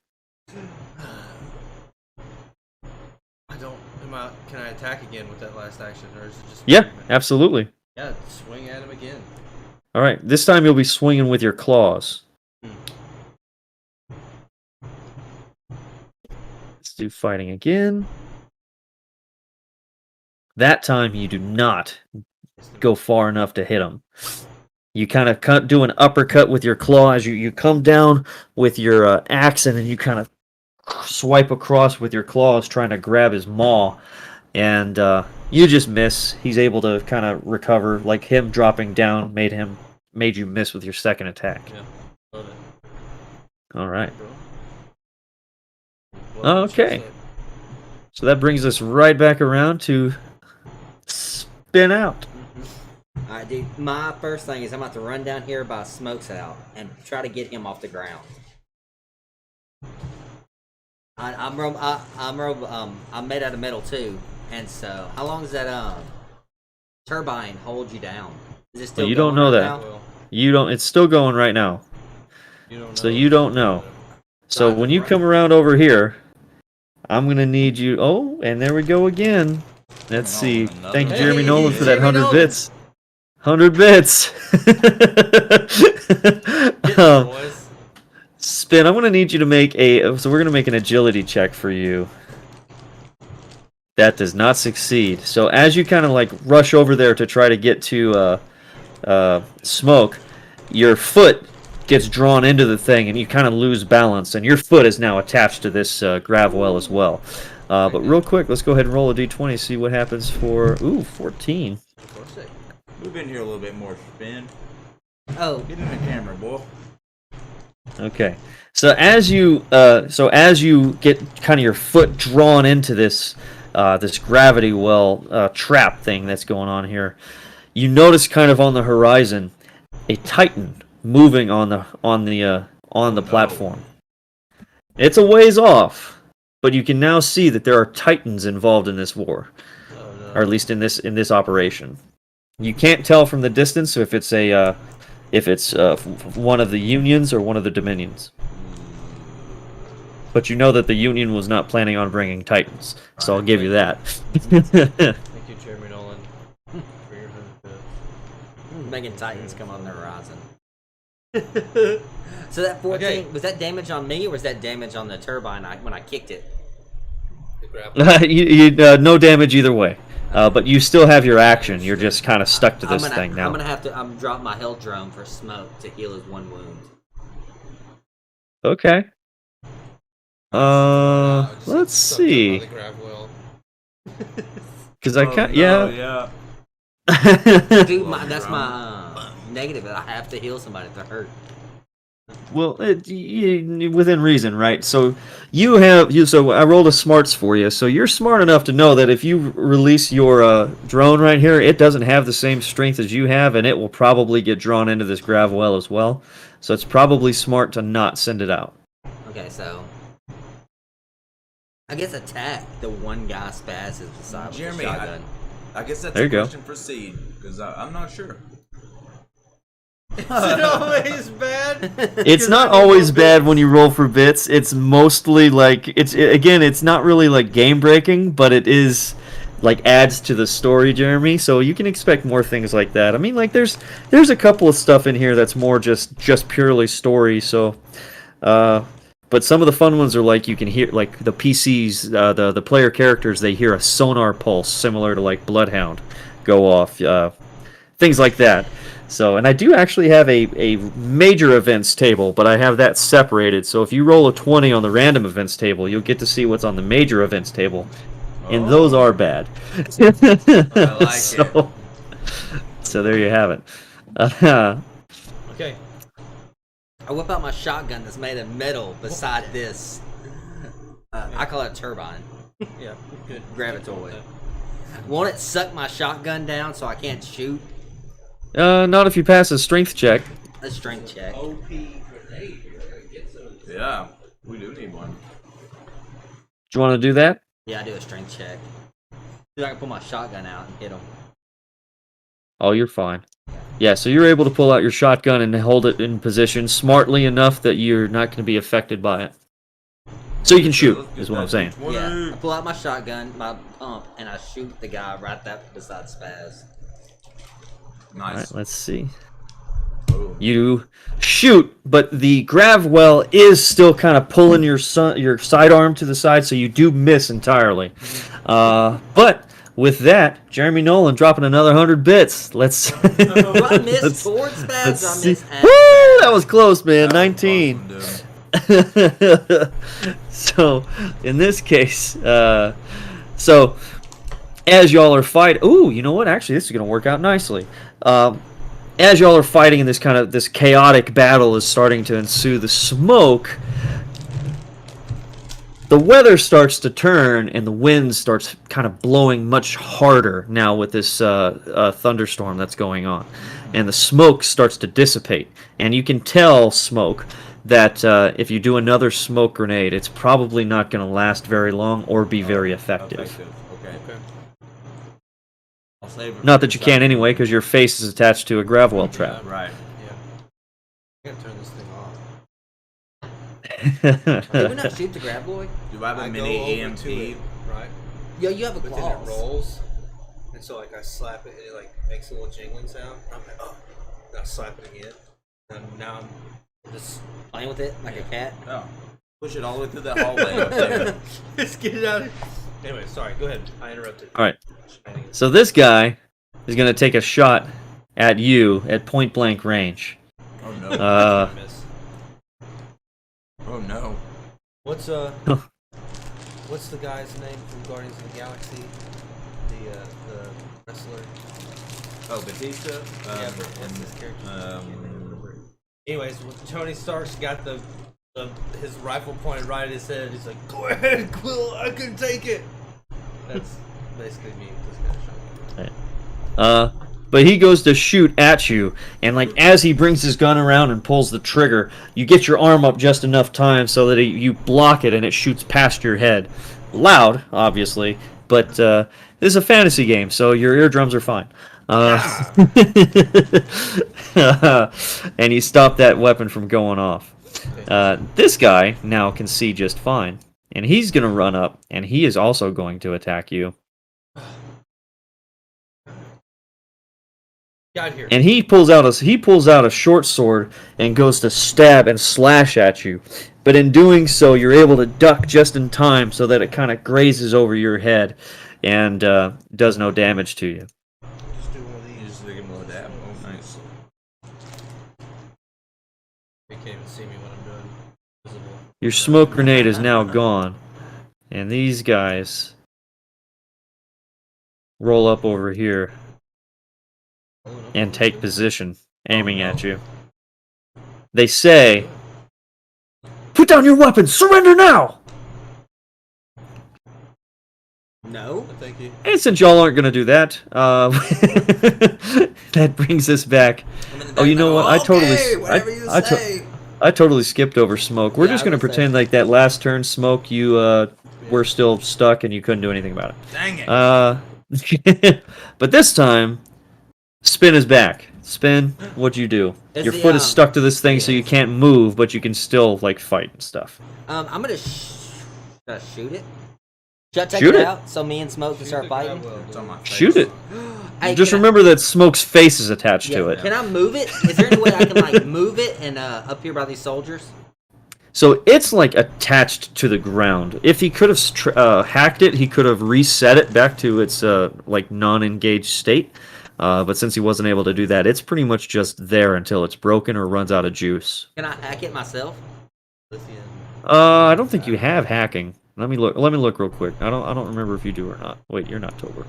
B: Can I attack again with that last action, or is it just?
D: Yeah, absolutely.
B: Yeah, swing at him again.
D: All right, this time you'll be swinging with your claws. Let's do fighting again. That time you do not go far enough to hit him. You kind of do an uppercut with your claw as you come down with your axe, and then you kind of swipe across with your claws, trying to grab his maw, and you just miss. He's able to kind of recover. Like him dropping down made you miss with your second attack.
B: Yeah. Love it.
D: All right.
B: Well,
D: Okay. So that brings us right back around to spin out.
C: Alright, dude. My first thing is I'm about to run down here by Smokes out and try to get him off the ground. I'm made out of metal too, and so how long does that turbine hold you down? Is it still?
D: Well, you don't know
C: going
D: that.
C: right now?
B: Well,
D: You don't. It's still going right now.
B: you don't know.
D: So you don't know. So when you come around over here, I'm gonna need you. Oh, and there we go again. Let's see.
E: another
D: Thank
E: one.
D: Jeremy
C: Hey,
D: Nolan for that
C: Jeremy
D: 100
C: Nolan.
D: bits. 100 bits.
B: Get it, boys.
D: Spin. I'm gonna need you to make a. So we're gonna make an agility check for you. That does not succeed. So as you kind of like rush over there to try to get to Smoke, your foot gets drawn into the thing and you kind of lose balance, and your foot is now attached to this grav well as well. But real quick, let's go ahead and roll a d20, see what happens for 14.
E: Move in here a little bit more, Spin.
C: Oh,
E: Get in the camera, boy.
D: Okay. So as you get kind of your foot drawn into this this gravity well trap thing that's going on here, you notice kind of on the horizon a Titan moving on the platform. It's a ways off, but you can now see that there are Titans involved in this war, or at least in this operation. You can't tell from the distance if it's one of the unions or one of the dominions. But you know that the Union was not planning on bringing Titans, so I'll give you that.
B: Thank you, Jeremy Nolan, for your 100 bits.
C: making Titans come on the horizon. So that 14
B: Okay.
C: was that damage on me, or was that damage on the turbine when I kicked it?
B: The grapple.
D: No damage either way, but you still have your action. You're just kind of stuck to this thing now.
C: I'm gonna have to drop my health drone for Smoke to heal his one wound.
D: Okay.
B: Just
D: Let's
B: sucked up by
D: see.
B: the grab well.
D: Because I can't. Yeah.
C: Dude, that's my negative. I have to heal somebody if they're hurt.
D: Well, within reason, right? So So I rolled a smarts for you. So you're smart enough to know that if you release your drone right here, it doesn't have the same strength as you have, and it will probably get drawn into this grav well as well. So it's probably smart to not send it out.
C: Okay, so I guess attack the one guy spazzes beside with the
E: Jeremy,
C: shotgun.
E: I guess that's
D: There you
E: a
D: go.
E: question for Seed, because I'm not sure.
B: Is it always bad?
D: It's not always bad when you roll for bits. It's mostly like it's not really like game breaking, but it is like adds to the story, Jeremy. So you can expect more things like that. I mean, like there's a couple of stuff in here that's more just purely story. So, but some of the fun ones are like you can hear like the PCs, the player characters, they hear a sonar pulse similar to like Bloodhound go off, things like that. So, and I do actually have a major events table, but I have that separated. So if you roll a 20 on the random events table, you'll get to see what's on the major events table. And those are bad.
E: I like it.
D: So there you have it.
B: Okay.
C: I whip out my shotgun that's made of metal beside this. I call it a turbine.
B: Yeah. Good.
C: Gravitoid. Won't it suck my shotgun down so I can't shoot?
D: Not if you pass a strength check.
C: A strength check.
E: Yeah, we do need one.
D: Do you want to do that?
C: Yeah, I do a strength check. See if I can pull my shotgun out and hit him.
D: Oh, you're fine. Yeah, so you're able to pull out your shotgun and hold it in position smartly enough that you're not going to be affected by it. So you can shoot, is what I'm saying.
C: Yeah, I pull out my shotgun, my pump, and I shoot the guy right there beside Spaz.
E: Nice.
D: Alright, let's see. You shoot, but the grav well is still kind of pulling your sidearm to the side, so you do miss entirely. But with that, Jeremy Nolan dropping another 100 bits. Let's.
C: Do I miss towards Spaz
D: let's
C: or I
D: see.
C: miss at
D: Woo!
C: Spaz?
D: That was close, man. 19.
E: Awesome, dude.
D: So, in this case, so as y'all are fighting, ooh, you know what? Actually, this is gonna work out nicely. As y'all are fighting in this chaotic battle is starting to ensue, the smoke, the weather starts to turn and the wind starts kind of blowing much harder now with this thunderstorm that's going on, and the smoke starts to dissipate, and you can tell, Smoke, that if you do another smoke grenade, it's probably not going to last very long or be very effective.
E: Okay. I'll save it.
D: Not that you can anyway, because your face is attached to a Gravwell trap.
E: Right.
B: I gotta turn this thing off.
C: Did we not shoot the Graboid?
E: Do I have a
B: I
E: mini
B: go over
E: EMP?
B: to it, right?
C: Yo, you have a
B: But then it
C: claws.
B: rolls, and so like I slap it, and it like makes a little jingling sound. I'm like, oh, and I slap it again. And now I'm just
C: Playing with it like a cat.
E: Oh. Push it all the way through that hallway up there.
B: let's get it out of here. Anyway, sorry. Go ahead. I interrupted.
D: All right. So this guy is going to take a shot at you at point blank range.
E: Oh no.
B: Miss.
E: Oh no.
B: What's what's the guy's name from Guardians of the Galaxy? The wrestler.
E: Oh, Batista?
B: Yeah, but what's his character? I can't remember. Anyways, when Tony Stark's got his rifle pointed right at his head, he's like, "Go ahead, Quill, I can take it." That's basically me with this kind of shotgun.
D: But he goes to shoot at you, and like as he brings his gun around and pulls the trigger, you get your arm up just enough time so that you block it and it shoots past your head. Loud, obviously, but this is a fantasy game, so your eardrums are fine. And you stop that weapon from going off. This guy now can see just fine, and he's going to run up, and he is also going to attack you.
B: Got here.
D: And he pulls out a short sword and goes to stab and slash at you. But in doing so, you're able to duck just in time so that it kind of grazes over your head and does no damage to you.
B: Just do one of these.
E: Just give him a little dab. Oh, nice.
B: You can't even see me when I'm doing visible.
D: Your smoke grenade is now gone. And these guys roll up over here and take position, aiming at you. They say, "Put down your weapons! Surrender now!"
C: No.
B: Thank you.
D: And since y'all aren't going to do that, that brings us back. Oh, you know what? I totally skipped over Smoke. We're
C: Yeah,
D: just
C: I
D: going to
C: was
D: pretend like that last turn, Smoke, you were still stuck and you couldn't do anything about it.
E: Dang it.
D: But this time, Spin is back. Spin, what'd you do?
C: Is
D: Your
C: the,
D: foot is stuck to this thing, so
C: yeah.
D: you can't move, but you can still like fight and stuff.
C: I'm gonna shoot it. Should I take
D: Shoot
C: it
D: it.
C: out so me and Smoke can start fighting?
E: It's on my face.
D: Shoot it.
C: Hey,
D: Just
C: can I-
D: remember that Smoke's face is attached to
C: Yeah,
D: it.
C: Can I move it? Is there any way I can like move it and up here by these soldiers?
D: So it's like attached to the ground. If he could have hacked it, he could have reset it back to its like non-engaged state. But since he wasn't able to do that, it's pretty much just there until it's broken or runs out of juice.
C: Can I hack it myself?
D: I don't think you have hacking. Let me look. Let me look real quick. I don't remember if you do or not. Wait, you're not Tober.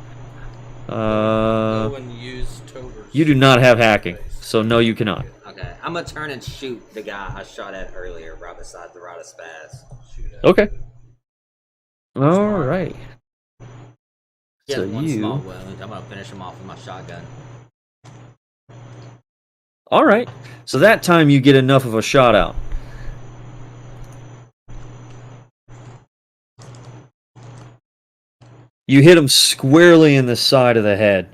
B: No one used Tober's
D: You do not have hacking, so no, you cannot.
C: Okay, I'm gonna turn and shoot the guy I shot at earlier, right beside the Rada Spaz.
B: Shoot at
D: Okay.
B: it.
D: All right.
C: He has
D: So
C: one
D: you.
C: small wound. I'm gonna finish him off with my shotgun.
D: All right. So that time you get enough of a shot out. You hit him squarely in the side of the head.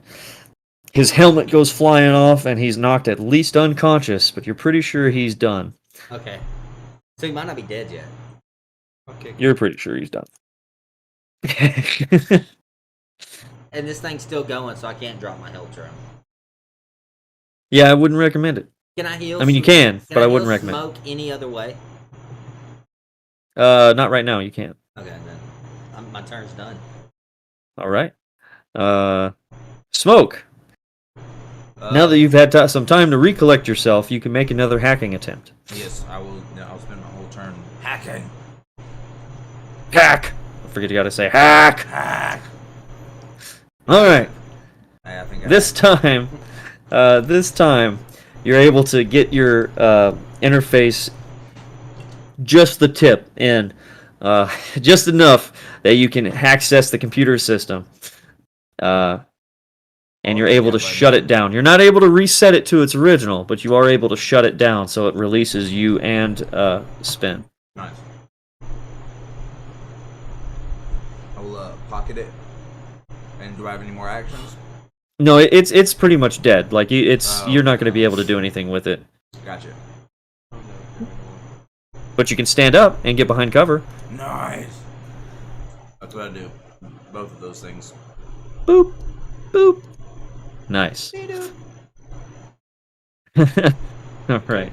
D: His helmet goes flying off and he's knocked at least unconscious, but you're pretty sure he's done.
C: Okay. So he might not be dead yet.
B: Okay.
D: You're pretty sure he's done.
C: And this thing's still going, so I can't drop my health to him.
D: Yeah, I wouldn't recommend it.
C: Can I heal?
D: I mean, you
C: Smoke-
D: can, but I
C: heal
D: wouldn't recommend it.
C: Smoke any other way?
D: Not right now, you can't.
C: Okay, then my turn's done.
D: All right. Smoke. Now that you've had some time to recollect yourself, you can make another hacking attempt.
E: Yes, I will. I'll spend my whole turn hacking.
D: Hack! I forget you gotta say hack!
A: Hack.
D: Alright.
A: Hey, I think
D: This time, you're able to get your interface just the tip in, just enough that you can access the computer system, and you're able to shut it down. You're not able to reset it to its original, but you are able to shut it down so it releases you and Spin.
E: Nice. I will pocket it. And do I have any more actions?
D: No, it's pretty much dead. Like you're not going to be able to do anything with it.
E: Gotcha.
D: But you can stand up and get behind cover.
A: Nice.
E: That's what I do. Both of those things.
D: Boop, boop. Nice. All right.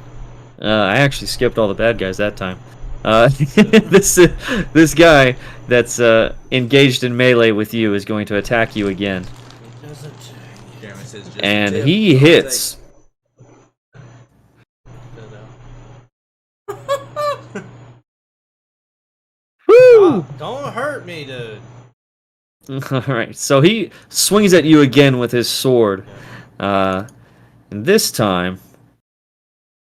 D: I actually skipped all the bad guys that time. This guy that's engaged in melee with you is going to attack you again,
E: Jeremy says just
D: and
E: tip.
D: he hits. Woo!
B: Don't hurt me, dude.
D: All right. So he swings at you again with his sword, and this time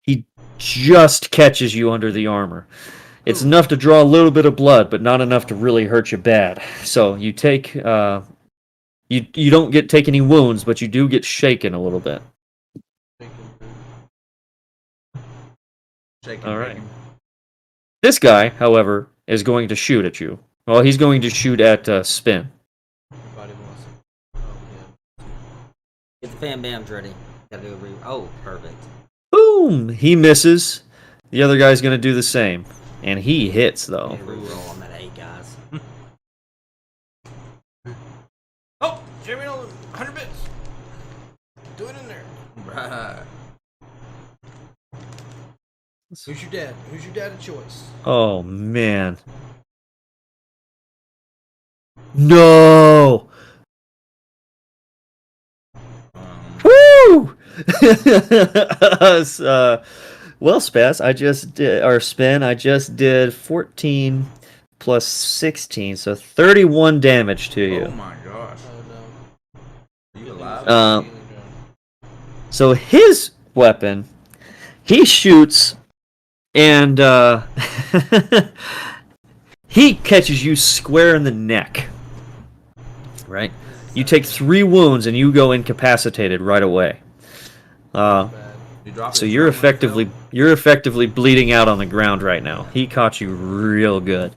D: he just catches you under the armor. It's enough to draw a little bit of blood, but not enough to really hurt you bad. So you take, you don't take any wounds, but you do get shaken a little bit.
E: Shaking,
D: All right.
E: shaking.
D: This guy, however, is going to shoot at you. Well, he's going to shoot at Spin.
B: Everybody wants. Oh, yeah.
C: Get the fan bams ready. Gotta do a oh, perfect.
D: Boom! He misses. The other guy's going to do the same. And he hits, though.
C: Reroll on that 8, guys.
B: Oh, Jeremy Nolan, 100 bits. Do it in there.
E: Right.
B: Who's your dad? Who's your dad of choice?
D: Oh, man. No! Woo! Well, Spaz, I just did, or Spin, I just did 14 plus 16, so 31 damage to you.
E: Oh my gosh.
B: Oh no.
E: Are you alive?
D: So his weapon, he shoots, and he catches you square in the neck. Right? You take 3 wounds, and you go incapacitated right away.
E: You dropped
D: So
E: it
D: you're
E: from
D: effectively bleeding out on the ground right now. He caught you real good.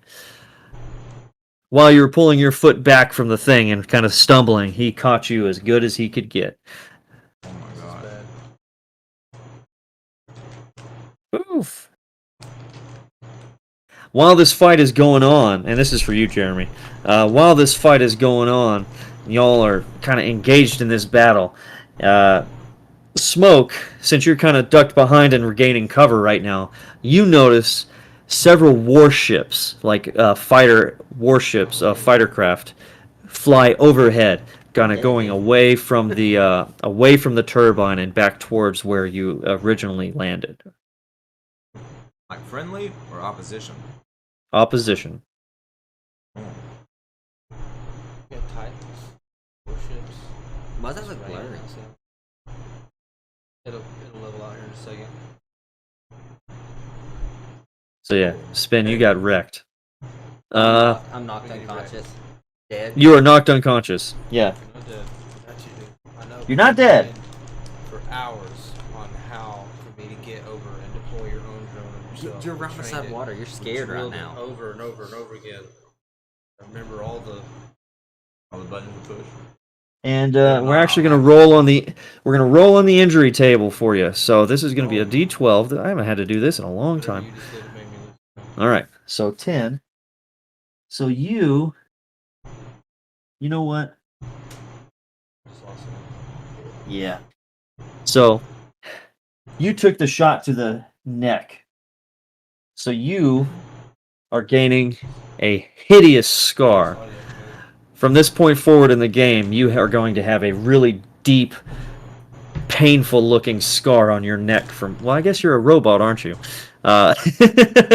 D: While you were pulling your foot back from the thing and kind of stumbling, he caught you as good as he could get.
E: Oh my god.
D: Oof. While this fight is going on, and this is for you, Jeremy. While this fight is going on, y'all are kind of engaged in this battle. Smoke, since you're kind of ducked behind and regaining cover right now, you notice several warships, like fighter warships, fighter craft, fly overhead, kind of going away from the turbine and back towards where you originally landed.
E: Like friendly or opposition?
D: Opposition.
B: You got Titans, warships.
C: Why does that look blurry?
B: It'll level out here in a second.
D: So yeah, Spin, you got wrecked.
C: I'm knocked unconscious. Dead.
D: You are knocked unconscious. Yeah.
B: I'm not dead. Got you, dude. I know.
D: You're not dead.
B: For hours on how for me to get over and deploy your own drone on yourself.
C: You're right
B: Trained
C: beside
B: it.
C: water. You're scared right
B: Drilled it
C: now.
B: Over and over and over again. I remember all the.
E: All the buttons to push.
D: And we're actually going to roll on the injury table for you. So this is going to be a D12. I haven't had to do this in a long time.
B: You just did made me lose.
D: All right. So 10. So you know what?
B: Just lost it.
D: Yeah. So you took the shot to the neck. So you are gaining a hideous scar. From this point forward in the game, you are going to have a really deep, painful-looking scar on your neck from... Well, I guess you're a robot, aren't you?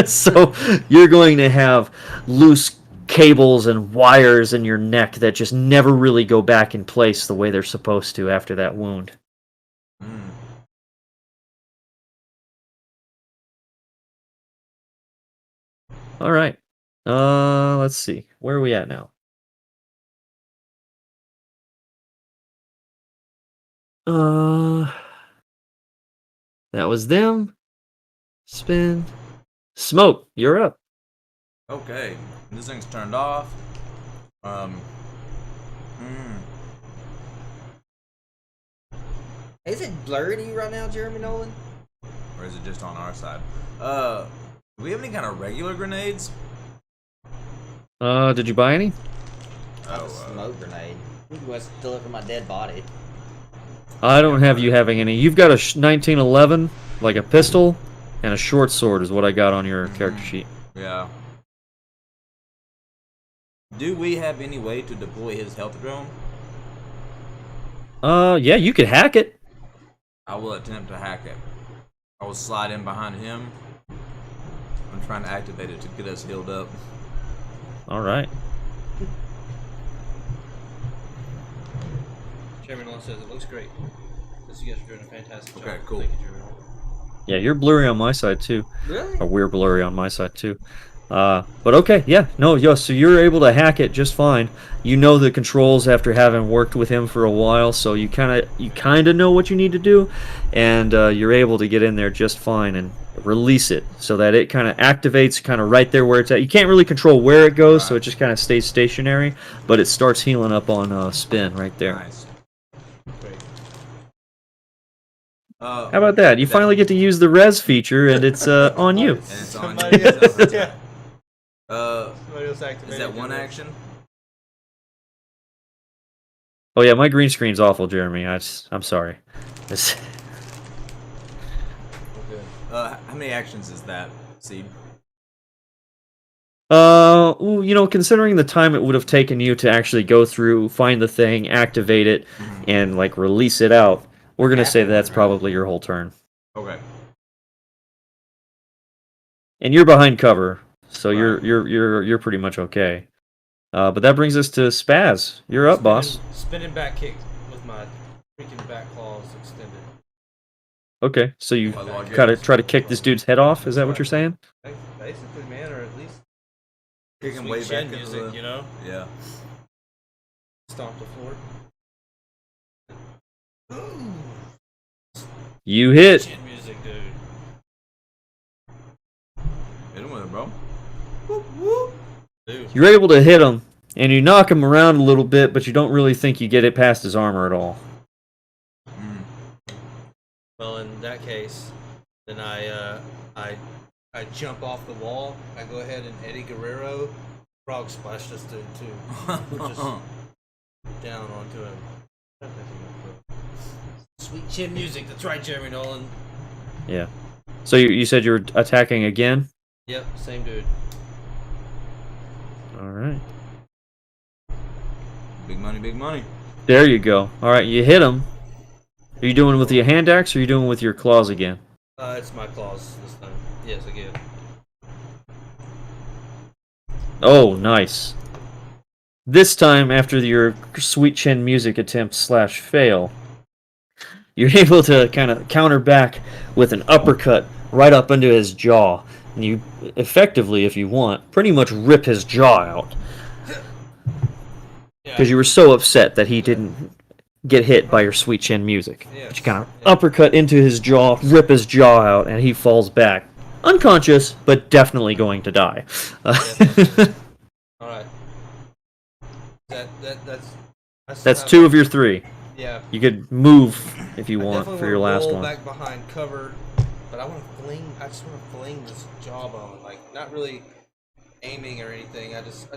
D: So you're going to have loose cables and wires in your neck that just never really go back in place the way they're supposed to after that wound.
E: Mm.
D: All right. Let's see. Where are we at now? That was them. Spin. Smoke, you're up.
E: Okay, this thing's turned off. Hmm.
C: Is it blurry to you right now, Jeremy Nolan?
E: Or is it just on our side? Do we have any kind of regular grenades?
D: Did you buy any?
C: A smoke grenade. Who wants to deliver my dead body?
D: I don't have you having any. You've got a 1911, like a pistol, and a short sword is what I got on your character sheet.
E: Yeah. Do we have any way to deploy his health drone?
D: Yeah, you could hack it.
E: I will attempt to hack it. I will slide in behind him. I'm trying to activate it to get us healed up.
D: All right.
B: Jeremy Nolan says it looks great. Says you guys are doing a fantastic job.
E: Okay, cool.
B: Thank you, Jeremy Nolan.
D: Yeah, you're blurry on my side too.
C: Really?
D: Or we're blurry on my side too. But okay, yeah, no, so you're able to hack it just fine. You know the controls after having worked with him for a while, so you kind of know what you need to do, and you're able to get in there just fine and release it so that it kind of activates kind of right there where it's at. You can't really control where it goes, so it just kind of stays stationary, but it starts healing up on spin right there.
E: Nice.
B: Great.
D: How about that? You finally get to use the res feature, and it's on you.
E: And it's on
B: Somebody
E: you.
B: else, yeah. Somebody else
E: Is
B: activated
E: that one
B: it.
E: action?
D: Oh yeah, my green screen's awful, Jeremy. I'm sorry. It's-
E: How many actions is that, Seed?
D: Considering the time it would have taken you to actually go through, find the thing, activate it, and like release it out, we're gonna say that's probably your whole turn.
E: Okay.
D: And you're behind cover, so
E: Right.
D: you're pretty much okay. But that brings us to Spaz. You're up, boss.
B: Spinning back kick with my freaking back claws extended.
D: Okay, so you
E: I log in.
D: gotta try to kick this dude's head off. Is that what you're saying?
B: Basically, man, or at least
E: Kick him
B: sweet
E: way back
B: chin
E: into
B: music,
E: the...
B: you know?
E: Yeah.
B: Stomp the floor.
D: You hit.
B: Chin music, dude.
E: Hit him with it, bro.
B: Dude.
D: You're able to hit him, and you knock him around a little bit, but you don't really think you get it past his armor at all.
B: Well, in that case, then I jump off the wall. I go ahead and Eddie Guerrero frog splash this dude too. We're just down onto him. Sweet chin music. That's right, Jeremy Nolan.
D: Yeah. So you said you're attacking again?
B: Yep, same dude.
D: All right.
E: Big money, big money.
D: There you go. All right, you hit him. Are you doing it with your hand axe, or are you doing it with your claws again?
B: It's my claws this time. Yes, again.
D: Oh, nice. This time, after your sweet chin music attempt / fail, you're able to kind of counter back with an uppercut right up into his jaw. And you effectively, if you want, pretty much rip his jaw out. Because you were so upset that he didn't get hit by your sweet chin music. But you kind of uppercut into his jaw, rip his jaw out, and he falls back. Unconscious, but definitely going to die.
B: Alright. That's
D: That's 2 of your 3.
B: Yeah.
D: You could move if you
B: I
D: want
B: definitely
D: for your
B: wanna
D: last
B: roll
D: one.
B: back behind cover, but I just want to fling this jawbone, like not really aiming or anything. I just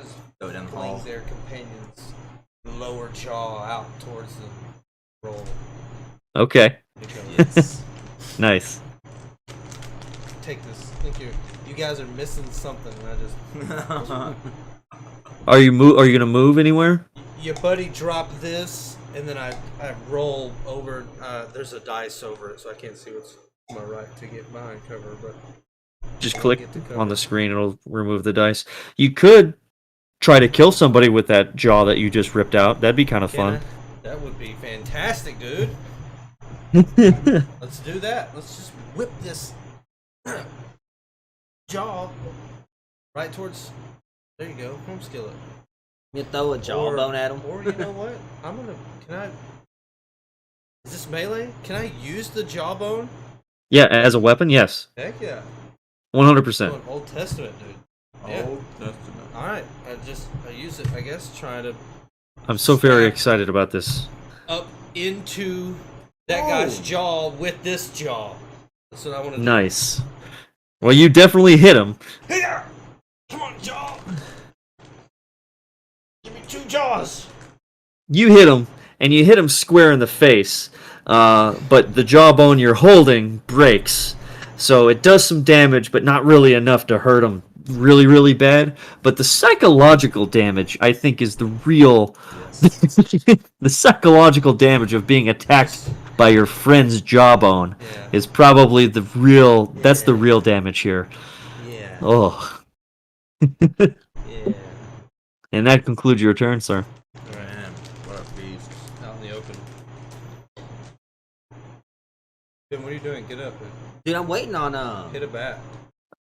E: Go down the
B: fling
E: hall.
B: their companion's lower jaw out towards them. Roll.
D: Okay.
E: Yes.
D: Nice.
B: Take this. Think you guys are missing something. And I just
D: Are you gonna move anywhere?
B: your buddy dropped this, and then I roll over. There's a dice over it, so I can't see what's to my right to get behind cover. But
D: Just
B: I'll
D: click
B: get the cover.
D: on the screen, it'll remove the dice. You could try to kill somebody with that jaw that you just ripped out. That'd be kind of fun.
B: That would be fantastic, dude. Let's do that. Let's just whip this jaw right towards. There you go, home skillet.
C: You throw a jawbone at him.
B: Or you know what? Can I? Is this melee? Can I use the jawbone?
D: Yeah, as a weapon, yes.
B: Heck yeah.
D: 100%.
B: Oh, Old Testament, dude. Yeah.
E: Old Testament.
B: All right. I use it. I guess trying to
D: I'm so very excited about this.
B: up into that guy's jaw with this jaw. That's what I want to do.
D: Nice. Well, you definitely hit him.
B: Here! Come on, jaw! Give me 2 jaws!
D: You hit him, and you hit him square in the face. But the jawbone you're holding breaks. So it does some damage, but not really enough to hurt him really, really bad. But the psychological damage, I think, is the real... the psychological damage of being attacked by your friend's jawbone is probably the real... That's the real damage here.
B: Yeah.
D: Oh.
B: Yeah.
D: And that concludes your turn, sir.
E: Man, what a beast.
B: Out in the open. Ben, what are you doing? Get up.
C: Dude, I'm waiting on
B: Hit a bat.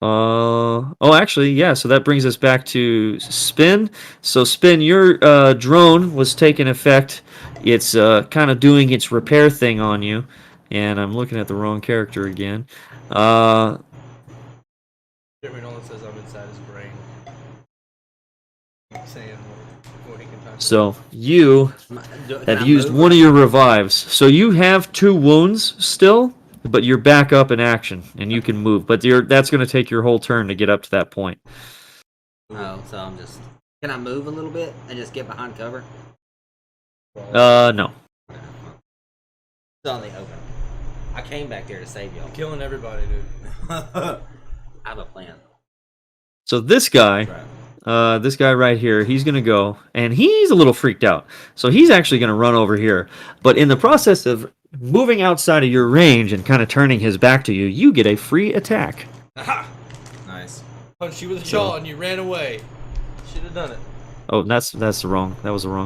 D: Oh, actually, yeah, so that brings us back to Spin. So, Spin, your drone was taking effect. It's kind of doing its repair thing on you. And I'm looking at the wrong character again.
B: Jeremy Nolan says I'm inside his brain. Keep saying what he can type.
D: So, you have used one of your revives. So, you have 2 wounds still, but you're back up in action, and you can move. But that's going to take your whole turn to get up to that point.
C: Oh, so I'm just... Can I move a little bit and just get behind cover?
D: No.
C: It's on the open. I came back there to save y'all.
B: Killing everybody, dude.
C: I have a plan.
D: So this guy right here, he's going to go, and he's a little freaked out. So he's actually going to run over here. But in the process of moving outside of your range and kind of turning his back to you, you get a free attack.
B: Aha!
E: Nice.
B: Punched you with a jaw and you ran away. Should have done it.
D: Oh, that was the wrong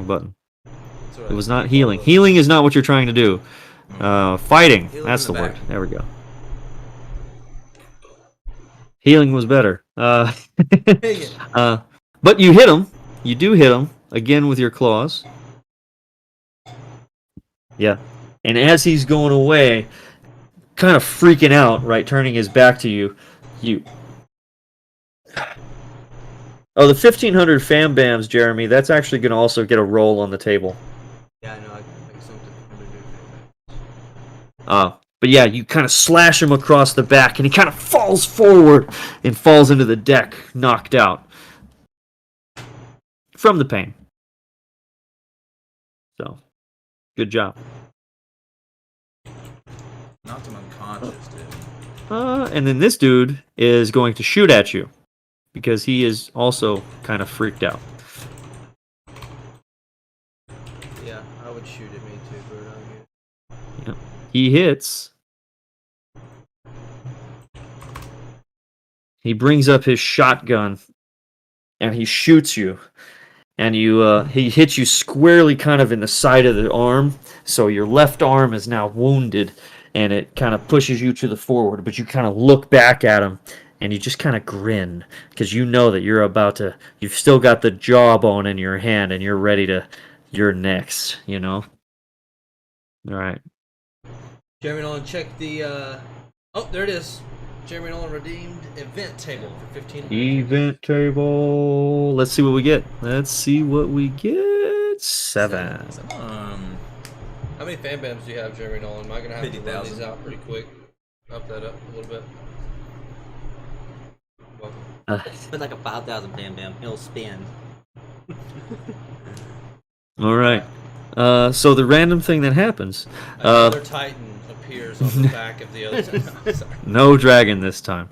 D: button.
B: That's all right.
D: It was not healing. Healing is not what you're trying to do. Fighting.
E: Healing
D: That's
E: in
D: the
E: the
D: word.
E: back.
D: There we go. Healing was better.
B: Dang it.
D: But you hit him. You do hit him again with your claws. Yeah. And as he's going away, kind of freaking out, right, turning his back to you, Oh, the 1,500 fam bams, Jeremy, that's actually going to also get a roll on the table.
B: Yeah, I know. I think something.
D: But yeah, you kind of slash him across the back, and he kind of falls forward and falls into the deck, knocked out. From the pain. So, good job.
E: Knocked him unconscious, dude.
D: And then this dude is going to shoot at you, because he is also kind of freaked out.
B: Yeah, I would shoot at me too, Bird.
D: Yeah. He hits. He brings up his shotgun, and he shoots you. And he hits you squarely kind of in the side of the arm, so your left arm is now wounded, and it kind of pushes you to the forward, but you kind of look back at him, and you just kind of grin, because you know that you've still got the jawbone in your hand, and you're next, you know? Alright.
B: Jeremy Nolan, check the, oh, there it is. Jeremy Nolan redeemed event table for 15.
D: Event table. Let's see what we get. 7.
B: How many fan bams do you have, Jeremy Nolan? Am I going to have to run
E: 50,000.
B: these out pretty quick? Up that up a little bit. Welcome.
C: Put like a 5,000 bam bam. He'll spin.
D: Alright. So the random thing that happens.
B: Another Titan appears on the back of the other Titan. Sorry.
D: No dragon this time.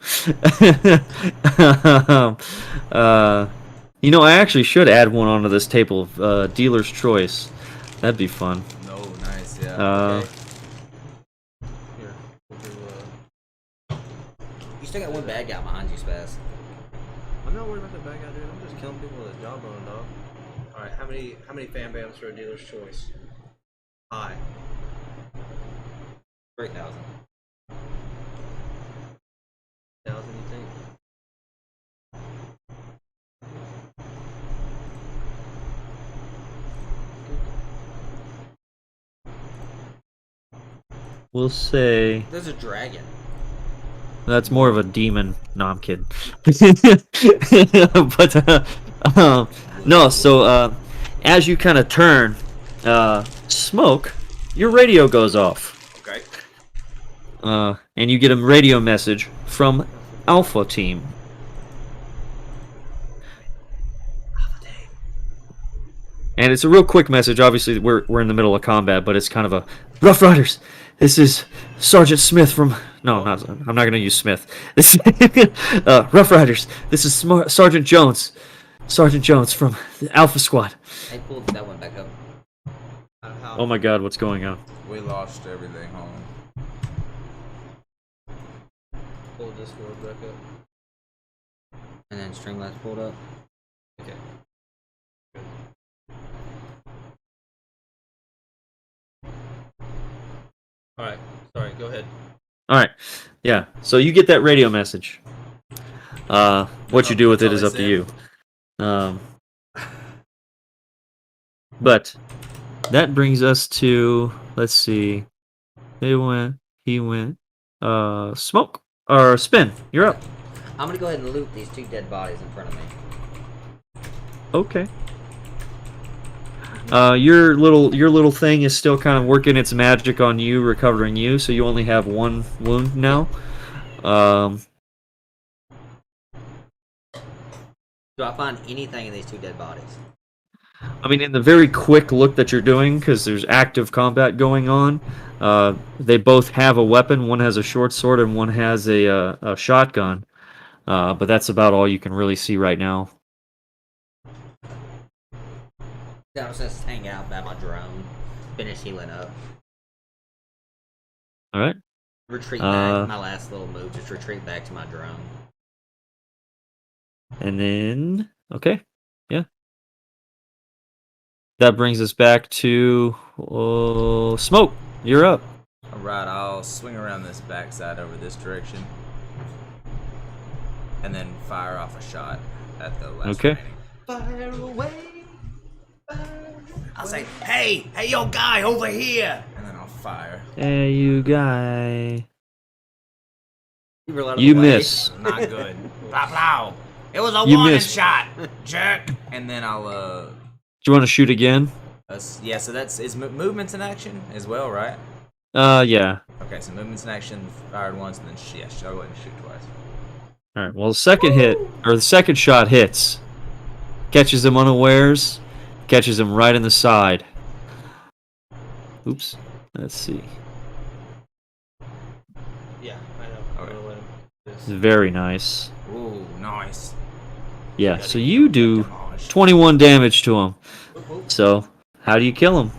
D: I actually should add one onto this table of dealer's choice. That'd be fun.
E: No, nice, yeah.
B: Okay. Here, we'll do,
C: You still got one bad guy behind you, Spaz.
B: I'm not worried about that bad guy, dude. I'm just killing people with a jawbone, dog. All right, how many fan bams for a dealer's choice? High.
C: 3,000.
B: 1,000, you think?
D: We'll say
C: There's a dragon.
D: that's more of a demon. No, I'm kidding. But no. So as you kind of turn, smoke, your radio goes off.
E: Okay.
D: And you get a radio message from Alpha Team. And it's a real quick message. Obviously, we're in the middle of combat, but it's kind of a Rough Riders. This is Sergeant Smith from. No, not. I'm not going to use Smith. This Rough Riders. This is Sergeant Jones. Sergeant Jones from the Alpha Squad.
C: I pulled that one back up.
D: Oh my God, what's going on?
E: We lost everything, hold on.
B: Pull Discord back up.
C: And then Streamlabs pulled up.
B: Okay. Alright, sorry, go ahead.
D: All right, yeah. So you get that radio message. What you do with it is up to you. But that brings us to, let's see. He went. Smoke or Spin. You're up.
C: I'm gonna go ahead and loot these 2 dead bodies in front of me.
D: Okay. Your little thing is still kind of working its magic on you, recovering you. So you only have 1 wound now.
C: Do I find anything in these 2 dead bodies?
D: I mean, in the very quick look that you're doing, because there's active combat going on, they both have a weapon. One has a short sword and one has a shotgun. But that's about all you can really see right now.
C: I was just hanging out by my drone. Finish healing up.
D: All right.
C: Retreat back. My last little move. Just retreat back to my drone.
D: And then, okay, yeah. That brings us back to Smoke. You're up.
E: Alright, I'll swing around this backside over this direction. And then fire off a shot at the last
D: Okay.
E: remaining.
C: Fire away.
A: I'll say, hey, yo, guy, over here.
E: And then I'll fire.
D: Hey, you guy.
C: You
D: You miss.
E: Not good.
A: Blah, blah. It was a
D: You
A: warning
D: missed.
A: shot, jerk.
E: And then I'll,
D: Do you want to shoot again?
E: yeah, so is movements in action as well, right?
D: Yeah.
E: Okay, so movements in action, fired once, and then, yeah, I'll go ahead and shoot twice.
D: All right. Well, the second shot hits, catches him unawares, catches him right in the side. Oops. Let's see.
B: Yeah, I know. I'm gonna let him do this.
D: Very nice.
E: Ooh, nice.
D: Yeah. So you do 21 damage to him. So how do you kill him?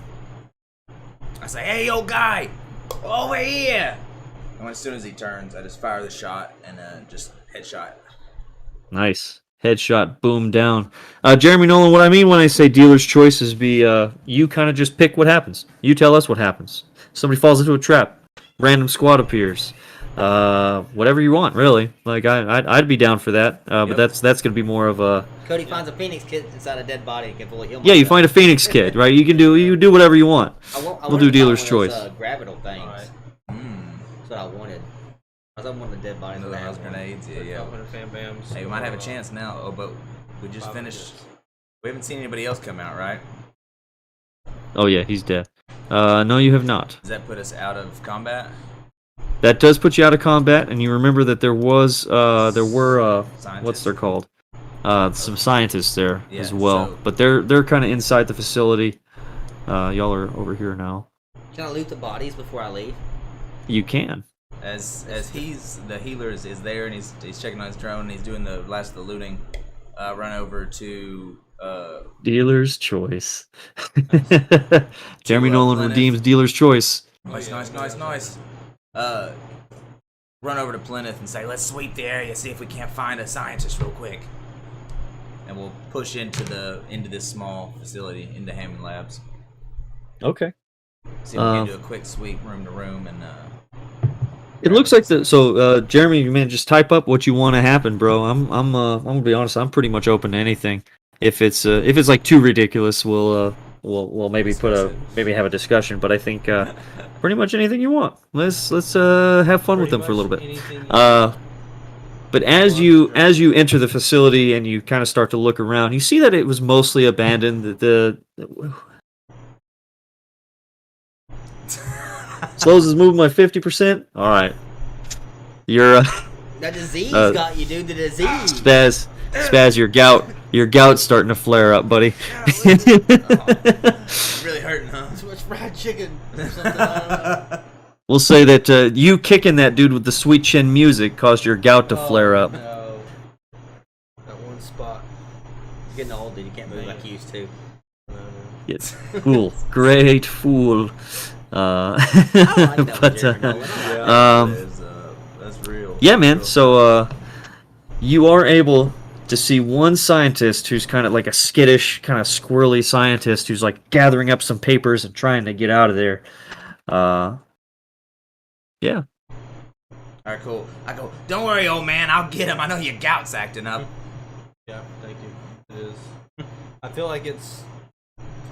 A: I say, hey, yo, guy, over here.
E: And as soon as he turns, I just fire the shot and just headshot.
D: Nice. Headshot, boom, down. Jeremy Nolan, what I mean when I say dealer's choice is you kind of just pick what happens. You tell us what happens. Somebody falls into a trap. Random squad appears. Whatever you want, really. Like I'd be down for that. But that's gonna be more of a.
C: Cody finds a Phoenix kit inside a dead body and can fully heal
D: Yeah, you
C: myself.
D: find a Phoenix kid, right? You do whatever you want.
C: I
D: We'll
C: wanted
D: do
C: to
D: dealer's
C: find one of
D: choice.
C: those, gravital things.
B: Alright.
C: That's what I wanted. I was on one of the dead bodies.
E: No,
C: that had
E: those
C: one.
E: grenades, yeah.
B: 500 fan bams.
E: Hey, we might have a chance now. Oh, but we just
B: 500
E: finished.
B: hits.
E: We haven't seen anybody else come out, right?
D: Oh yeah, he's dead. No, you have not.
E: Does that put us out of combat?
D: That does put you out of combat, and you remember that there were what's
E: Scientists?
D: they're called? Some scientists there
E: Yeah,
D: as well,
E: so-
D: but they're kind of inside the facility. Y'all are over here now.
C: Can I loot the bodies before I leave?
D: You can.
E: As he's the healer is there and he's checking on his drone and he's doing the last of the looting. Run over to
D: Dealer's choice. Jeremy Nolan
E: Plymouth.
D: redeems dealer's choice.
E: nice. Run over to Plymouth and say, let's sweep the area, see if we can't find a scientist real quick. and we'll push into this small facility into Hammond Labs.
D: Okay.
E: See if we can do a quick sweep room to room and.
D: It looks like Jeremy, you man, just type up what you want to happen, bro. I'm gonna be honest. I'm pretty much open to anything. If it's like too ridiculous, we'll maybe maybe have a discussion. But I think pretty much anything you want. Let's have fun with them for a little bit. But as you enter the facility and you kind of start to look around, you see that it was mostly abandoned. Slows is moving by 50%. All right, you're
C: That disease got you, dude. The disease.
D: Spaz, your gout's starting to flare up, buddy.
E: Really hurting, huh?
B: Too much fried chicken or something. I don't know.
D: We'll say that you kicking that dude with the sweet chin music caused your gout to flare up.
B: No. That one spot.
C: You're getting old, dude. You can't move like you used to.
D: Yes, fool, great fool.
C: I like that
D: But
E: that's real.
D: yeah, man. So you are able to see one scientist who's kind of like a skittish, kind of squirrely scientist who's like gathering up some papers and trying to get out of there. Yeah.
E: Alright, cool. I go, don't worry, old man, I'll get him. I know your gout's acting up.
B: Yeah, thank you. It is. I feel like it's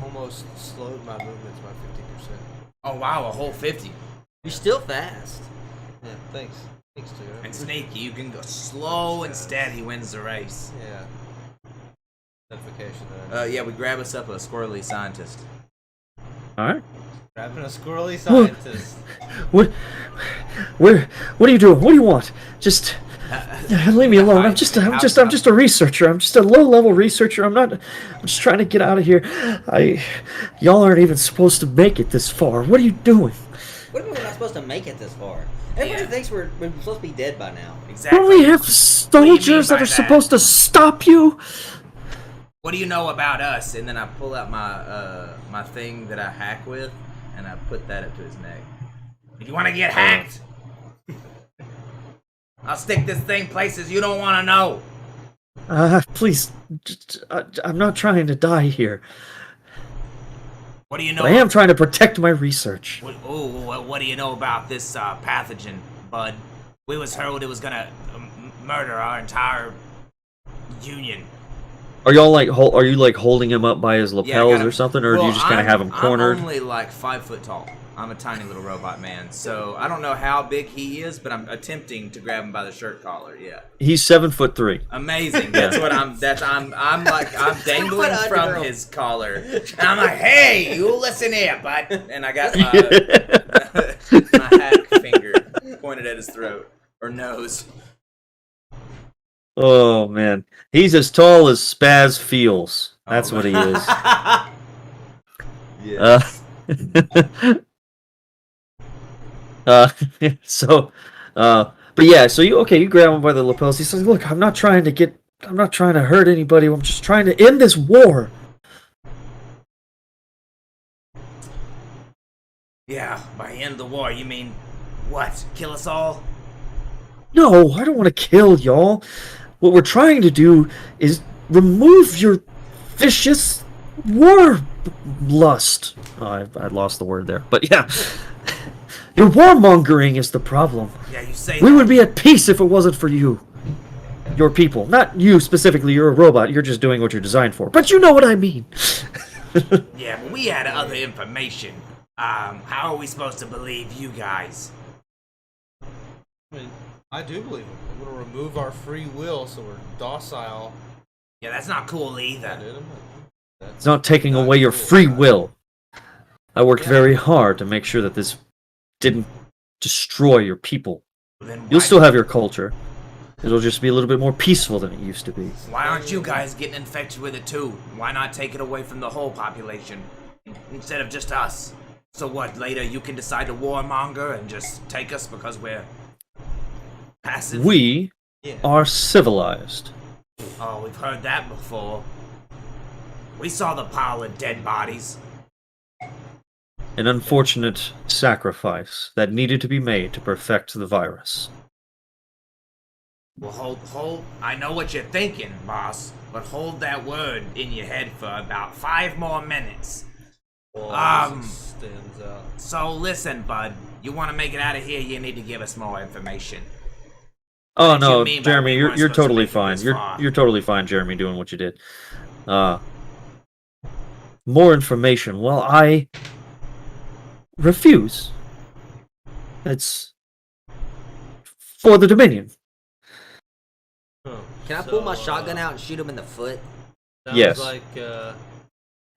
B: almost slowed my movements by 50%.
E: Oh, wow, a whole 50.
C: You're still fast.
B: Yeah, thanks. Thanks, too.
E: And sneaky, you can go slow and steady wins the race.
B: Yeah. Notification.
E: Yeah, we grab us up a squirrely scientist.
D: All right.
B: Grabbing a squirrely scientist.
D: What are you doing? What do you want? Just leave me alone. I'm just a researcher. I'm just a low-level researcher. I'm just trying to get out of here. Y'all aren't even supposed to make it this far. What are you doing?
C: What do you mean we're not supposed to make it this far? Everybody thinks we're supposed to be dead by now.
E: Exactly.
D: Don't we have soldiers that are supposed to stop you?
E: What do you know about us? And then I pull out my thing that I hack with, and I put that up to his neck. If you want to get hacked, I'll stick this thing places you don't want to know.
D: Please, I'm not trying to die here.
E: What do you know?
D: But I am trying to protect my research.
E: What do you know about this pathogen, bud? We was told it was gonna murder our entire union.
D: Are y'all like are you like holding him up by his lapels or something, or do you just kind of have him cornered?
E: I'm only like 5 foot tall. I'm a tiny little robot man, so I don't know how big he is, but I'm attempting to grab him by the shirt collar. Yeah.
D: He's 7'3".
E: Amazing. That's what I'm. I'm dangling from his collar, and I'm like, "Hey, you listen here, bud." And I got my hack finger pointed at his throat or nose.
D: Oh man, he's as tall as Spaz feels. That's what he is.
E: Yeah.
D: But yeah, so you grab him by the lapels. He says, "Look, I'm not trying to hurt anybody. I'm just trying to end this war."
E: Yeah, by the end of the war, you mean what? Kill us all?
D: No, I don't want to kill y'all. What we're trying to do is remove your vicious war lust. Oh, I lost the word there, but yeah. Your warmongering is the problem.
E: Yeah, you say
D: we would be at peace if it wasn't for you. Your people. Not you specifically, you're a robot. You're just doing what you're designed for. But you know what I mean.
E: Yeah, but we had other information. How are we supposed to believe you guys?
B: I mean, I do believe him. I'm going to remove our free will so we're docile.
E: Yeah, that's not cool either.
D: It's not taking away your free will. I worked very hard to make sure that this didn't destroy your people. You'll still have your culture. It'll just be a little bit more peaceful than it used to be.
E: Why aren't you guys getting infected with it too? Why not take it away from the whole population instead of just us? So what, later you can decide to warmonger and just take us because we're passive?
D: We are civilized.
E: Oh, we've heard that before. We saw the pile of dead bodies.
D: An unfortunate sacrifice that needed to be made to perfect the virus.
A: Well, hold. I know what you're thinking, boss, but hold that word in your head for about 5 more minutes.
B: Stands out.
A: So listen, bud. You want to make it out of here? You need to give us more information.
D: Oh
A: What did you
D: no,
A: mean by
D: Jeremy,
A: we
D: you're
A: weren't
D: you're
A: supposed to
D: totally
A: make it
D: fine.
A: this
D: You're
A: far?
D: you're totally fine, Jeremy, doing what you did. More information. Well, I refuse. It's for the Dominion.
B: Huh.
C: Can I pull my shotgun out and shoot him in the foot
B: Sounds
D: Yes.
B: like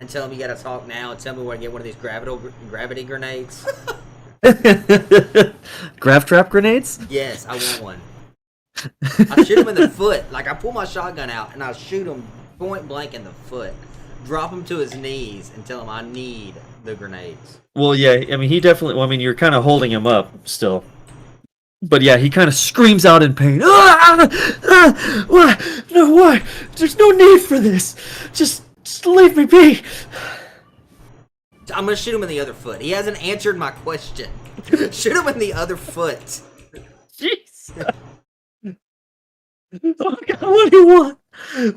C: and tell him you gotta talk now and tell me where to get one of these gravity grenades?
D: Grav trap grenades?
C: Yes, I want one. I shoot him in the foot. Like, I pull my shotgun out and I shoot him point blank in the foot. Drop him to his knees and tell him I need the grenades.
D: Well, yeah. I mean, he definitely. Well, I mean, you're kind of holding him up still. But yeah, he kind of screams out in pain. Why? No, why? There's no need for this. Just leave me be.
C: I'm gonna shoot him in the other foot. He hasn't answered my question. Shoot him in the other foot.
D: Jeez. Oh God, what do you want?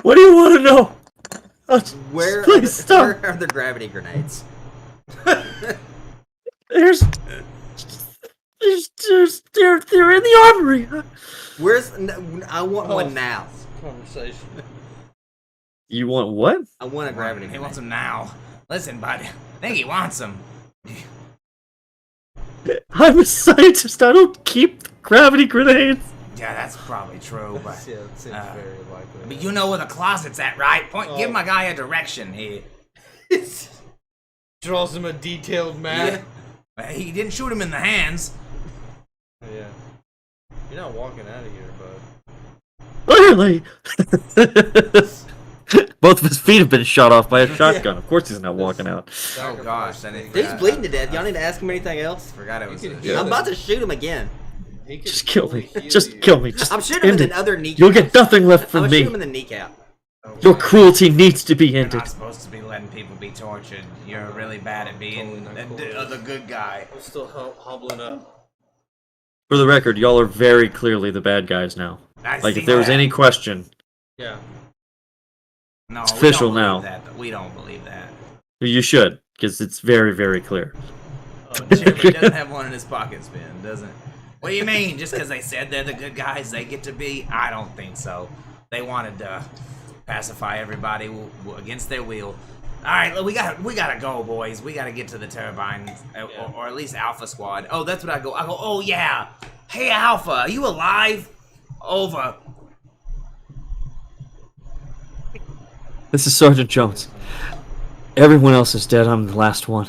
D: What do you want to know? Oh,
C: Where
D: please stop.
C: Where are the gravity grenades?
D: They're in the armory.
C: Where's? I want one now.
B: conversation.
D: You want what?
C: I want a gravity
A: He
C: grenade.
A: wants them now. Listen, bud. I think he wants them.
D: I'm a scientist. I don't keep gravity grenades.
A: Yeah, that's probably true, but
B: Yeah, it seems very likely.
A: but you know where the closet's at, right? Give my guy a direction here.
B: Draws him a detailed map.
A: He didn't shoot him in the hands.
B: Yeah. You're not walking out of here, bud.
D: Clearly. Both of his feet have been shot off by a shotgun. Of course he's not walking out.
A: Oh gosh, then it,
C: Dude's bleeding to death. Y'all need to ask him anything else?
A: forgot it was.
C: I'm about to shoot him again.
B: He could
D: Just kill me.
B: totally heal
D: Just
B: you.
D: kill me. Just
C: I'm shooting him
D: end
C: in
D: it.
C: the other kneecap.
D: You'll get nothing left
C: I'm
D: from
C: gonna shoot
D: me.
C: him in the kneecap.
D: Your cruelty needs to be
A: You're
D: ended.
A: not supposed to be letting people be tortured. You're really bad at being
B: Totally not cool.
A: the good guy.
B: I'm still hobbling up.
D: For the record, y'all are very clearly the bad guys now. Like, if there was any question,
B: Yeah.
A: no,
D: it's
A: we
D: official
A: don't believe
D: now.
A: That. We don't believe that.
D: you should, because it's very, very clear.
A: Jimmy doesn't have one in his pocket, Spin, doesn't? What do you mean? Just because they said they're the good guys, they get to be? I don't think so. They wanted to pacify everybody against their will. All right, we gotta go, boys. We gotta get to the turbine, or at least Alpha Squad. Oh, that's what I go. Oh yeah. Hey Alpha, are you alive? Over.
D: This is Sergeant Jones. Everyone else is dead. I'm the last one.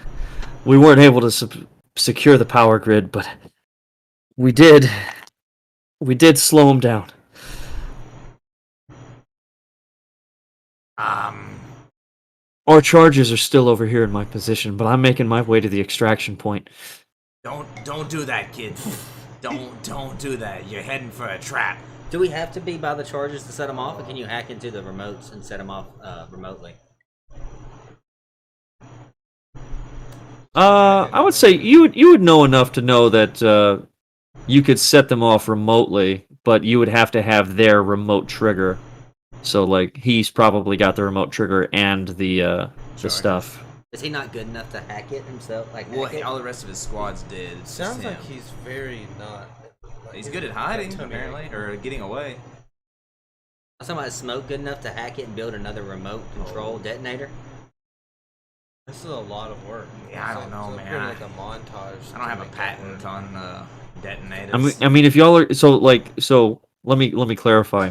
D: We weren't able to secure the power grid, but we did. We did slow him down. Our charges are still over here in my position, but I'm making my way to the extraction point.
A: Don't do that, kid. Don't do that. You're heading for a trap.
C: Do we have to be by the charges to set them off, or can you hack into the remotes and set them off remotely?
D: I would say you would know enough to know that you could set them off remotely, but you would have to have their remote trigger. So like he's probably got the remote trigger and the stuff.
C: Is he not good enough to hack it himself? Like,
A: Well,
C: hack it?
A: all the rest of his squads did. It's just
B: Sounds like
A: him.
B: he's very not.
A: He's good at hiding, apparently, or getting away.
C: Somebody smoke good enough to hack it and build another remote control detonator?
B: This is a lot of work.
A: Yeah, I don't know,
B: it's
A: man.
B: Like a montage.
A: I don't have
B: to
A: a
B: make that
A: patent
B: work.
A: on detonators.
D: I mean, if y'all are so let me clarify.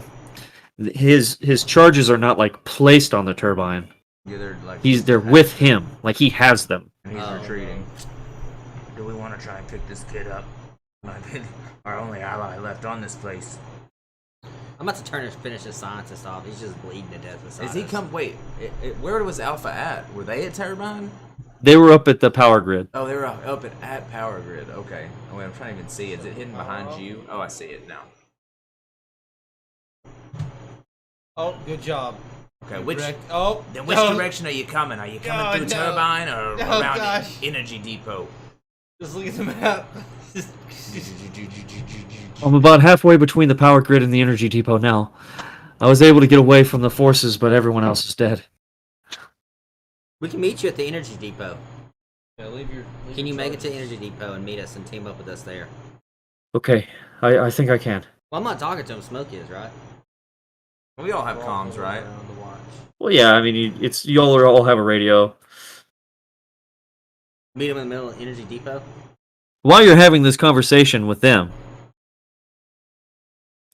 D: His charges are not like placed on the turbine.
A: Yeah, they're like
D: They're with him, like he has them.
A: and he's
C: Oh,
A: retreating. Do we want to try and pick this kid up? Our only ally left on this place.
C: I'm about to finish the scientist off. He's just bleeding to death beside
A: Is he
C: us.
A: come? Wait, where was Alpha at? Were they at Turbine?
D: They were up at the power grid.
A: Oh, they were up at Power Grid. Okay. Oh, wait, I'm trying to even see. Is it hidden behind you? Oh, I see it now.
B: Oh, good job.
A: Okay,
B: You
A: which
B: wrecked-
A: then which
B: no.
A: direction are you coming? Are you coming
B: Oh,
A: through
B: no.
A: Turbine or
B: Oh,
A: around
B: gosh.
A: Energy Depot?
B: Just look at the map.
D: I'm about halfway between the power grid and the energy depot now. I was able to get away from the forces, but everyone else is dead.
C: We can meet you at the energy depot.
B: Yeah, leave
C: Can you
B: your
C: make it to
B: charges.
C: energy depot and meet us and team up with us there?
D: Okay, I think I can.
C: Well, I'm not talking to him. Smoke is, right?
A: We all have
B: We're all
A: comms,
B: going
A: right?
B: around the watch.
D: Well, yeah, I mean, y'all all have a radio.
C: Meet him in the middle of energy depot.
D: While you're having this conversation with them,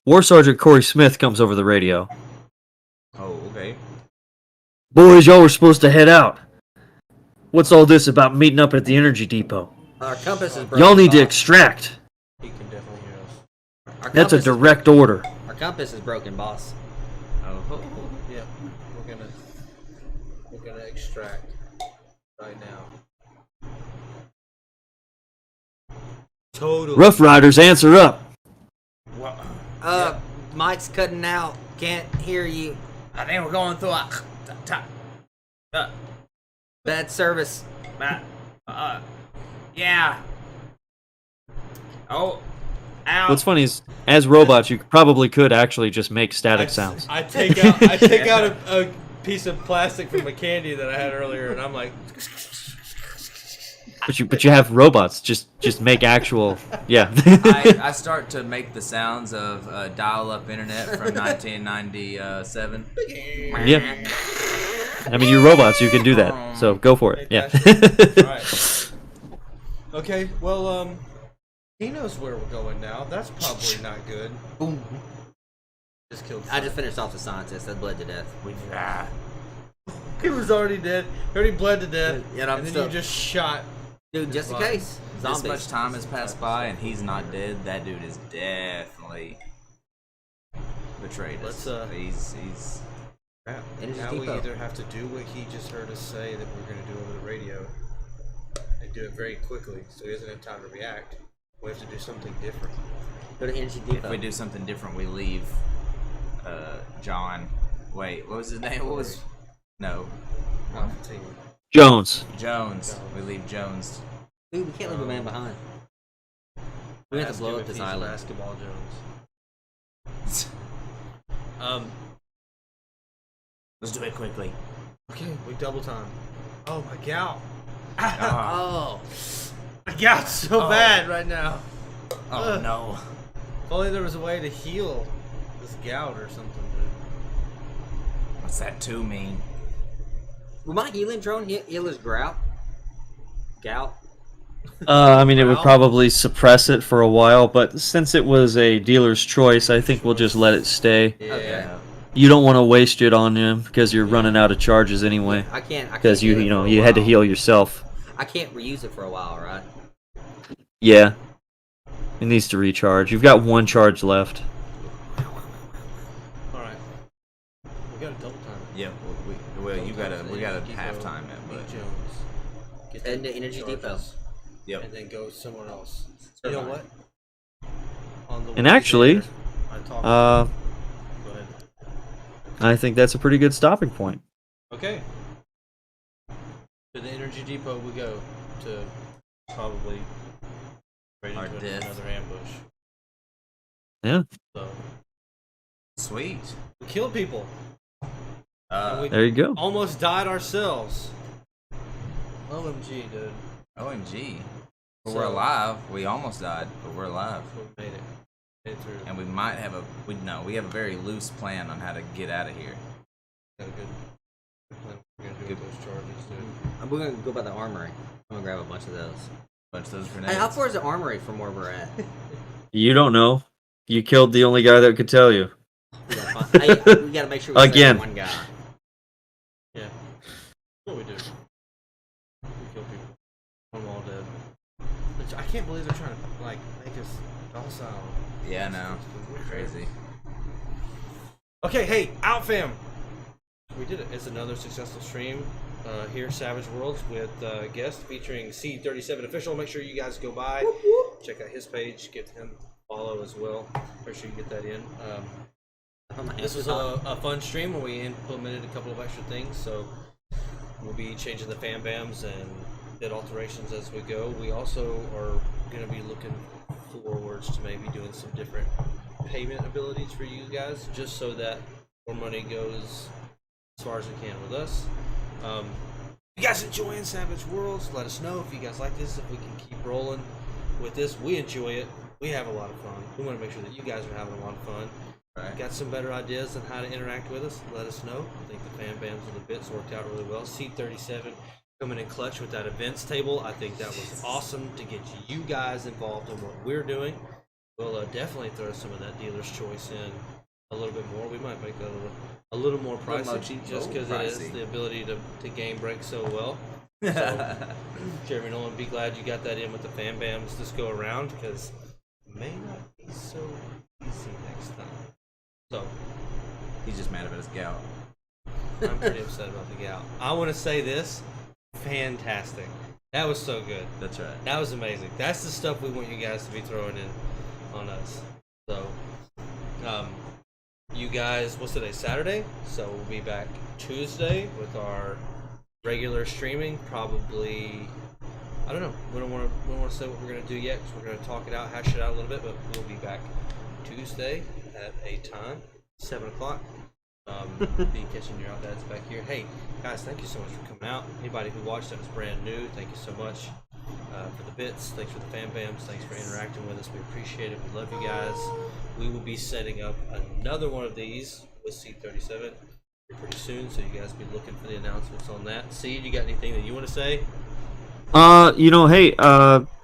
D: War Sergeant Corey Smith comes over the radio.
A: Oh, okay.
D: Boys, y'all were supposed to head out. What's all this about meeting up at the energy depot?
C: Our compass is broken.
D: Y'all need to
C: boss.
D: extract.
B: He can definitely hear us.
C: Our
D: That's a
C: compass
D: direct order.
C: Our compass is broken, boss.
A: Oh,
B: Yeah, we're gonna extract right now. Totally.
D: Rough Riders, answer up.
C: Mike's cutting out. Can't hear you.
A: I think we're going through a
C: Bad service.
A: yeah. Oh, ow.
D: What's funny is, as robots, you probably could actually just make static sounds.
B: I take out a piece of plastic from a candy that I had earlier, and I'm like,
D: But you have robots. Just make actual. Yeah.
A: I start to make the sounds of dial-up internet from 1997.
D: Yeah. I mean, you're robots. You can do that. So go for it. Yeah.
B: Alright. Okay, well, he knows where we're going now. That's probably not good.
C: Boom.
B: Just killed.
C: I just finished off the scientist that bled to death.
B: He was already dead. He already bled to death.
C: Yeah, and I'm
B: and then
C: still-
B: you just shot.
C: Dude, just in
B: Right.
C: case. Zombies.
A: This much time has passed by and he's not dead. That dude is definitely betrayed us.
B: Let's,
A: He's
B: Crap.
C: Energy
B: Now we
C: Depot.
B: either have to do what he just heard us say that we're going to do over the radio and do it very quickly so he doesn't have time to react. We have to do something different.
C: Go to energy
A: if
C: depot.
A: we do something different, we leave. John. Wait, what was his name? What was? No,
B: Alpha team.
D: Jones.
A: Jones. We leave Jones.
C: Dude, we can't leave a man behind. We have to
B: Ask
C: blow
B: him
C: up
B: if
C: this
B: he's
C: island.
B: Basketball Jones.
A: Let's do it quickly.
B: Okay, we double time. Oh, my gout.
C: Oh.
B: My gout's so
A: Oh.
B: bad right now.
A: Oh no.
B: If only there was a way to heal this gout or something, dude.
A: What's that two mean?
C: Will my healing drone heal his grout? Gout?
D: I mean, it would probably suppress it for a while, but since it was a dealer's choice, I think we'll just let it stay.
C: Okay.
D: You don't want to waste it on him because you're running out of charges anyway.
C: I can't
D: Because
C: heal it
D: you know
C: for a
D: you had to
C: while.
D: heal yourself.
C: I can't reuse it for a while, right?
D: Yeah. It needs to recharge. You've got one charge left.
B: Alright. We got a double time.
A: Yeah. We gotta halftime it, but
B: Meet Jones. Get
C: Head
B: the
C: to energy
B: charges,
C: depot.
A: yep.
B: And then go somewhere else. You know what? On the
D: And
B: way
D: actually,
B: there, I talked
D: Uh,
B: Go ahead.
D: I think that's a pretty good stopping point.
B: Okay. To the energy depot we go to probably right
A: Our
B: into
A: death.
B: another ambush.
D: Yeah.
B: So
A: Sweet.
B: we killed people. And we
D: There you go.
B: almost died ourselves. OMG, dude.
A: OMG. But
B: So-
A: we're alive. We almost died, but we're alive.
B: We made it. Made it through.
A: And we might have we have a very loose plan on how to get out of here.
B: Got a good plan. We're gonna do
A: Good.
B: with those charges, dude.
C: We're gonna go by the armory. I'm gonna grab a bunch of those.
A: Bunch of those
C: Hey,
A: grenades.
C: how far is the armory from where we're at?
D: You don't know. You killed the only guy that could tell you.
C: We gotta, we gotta make sure we save
D: Again.
C: one guy.
B: Yeah. What we do? We kill people. I'm all dead. Which I can't believe they're trying to like make us docile.
A: Yeah, I know. Crazy.
B: Okay, hey, out fam. We did it. It's another successful stream here, Savage Worlds, with guests featuring C37 Official. Make sure you guys go by, check out his page, give him a follow as well. Make sure you get that in. This was a fun stream where we implemented a couple of extra things, so we'll be changing the fan bams and bit alterations as we go. We also are gonna be looking forwards to maybe doing some different payment abilities for you guys, just so that more money goes as far as it can with us. If you guys enjoying Savage Worlds, let us know if you guys like this, if we can keep rolling with this. We enjoy it. We have a lot of fun. We want to make sure that you guys are having a lot of fun.
E: Right.
B: Got some better ideas on how to interact with us? Let us know. I think the fan bams and the bits worked out really well. C37 coming in clutch with that events table. I think that was awesome to get you guys involved in what we're doing. We'll definitely throw some of that dealer's choice in a little bit more. We might make that a little more pricey, just because it is the ability to game break so well. So, Jeremy Nolan, be glad you got that in with the fan bams this go around, because it may not be so easy next time. So
E: He's just mad about his gout.
B: I'm pretty upset about the gout. I want to say this: fantastic. That was so good.
E: That's right.
B: That was amazing. That's the stuff we want you guys to be throwing in on us. So, you guys, what's today? Saturday. So we'll be back Tuesday with our regular streaming. Probably, I don't know. We don't want to say what we're gonna do yet, because we're gonna talk it out, hash it out a little bit. But we'll be back Tuesday at a time, 7 o'clock. Be catching your Outdads back here. Hey guys, thank you so much for coming out. Anybody who watched that was brand new, thank you so much for the bits. Thanks for the fan bams. Thanks for interacting with us. We appreciate it. We love you guys. We will be setting up another one of these with C37 pretty soon, so you guys be looking for the announcements on that. See, you got anything that you want to say?
D: Hey,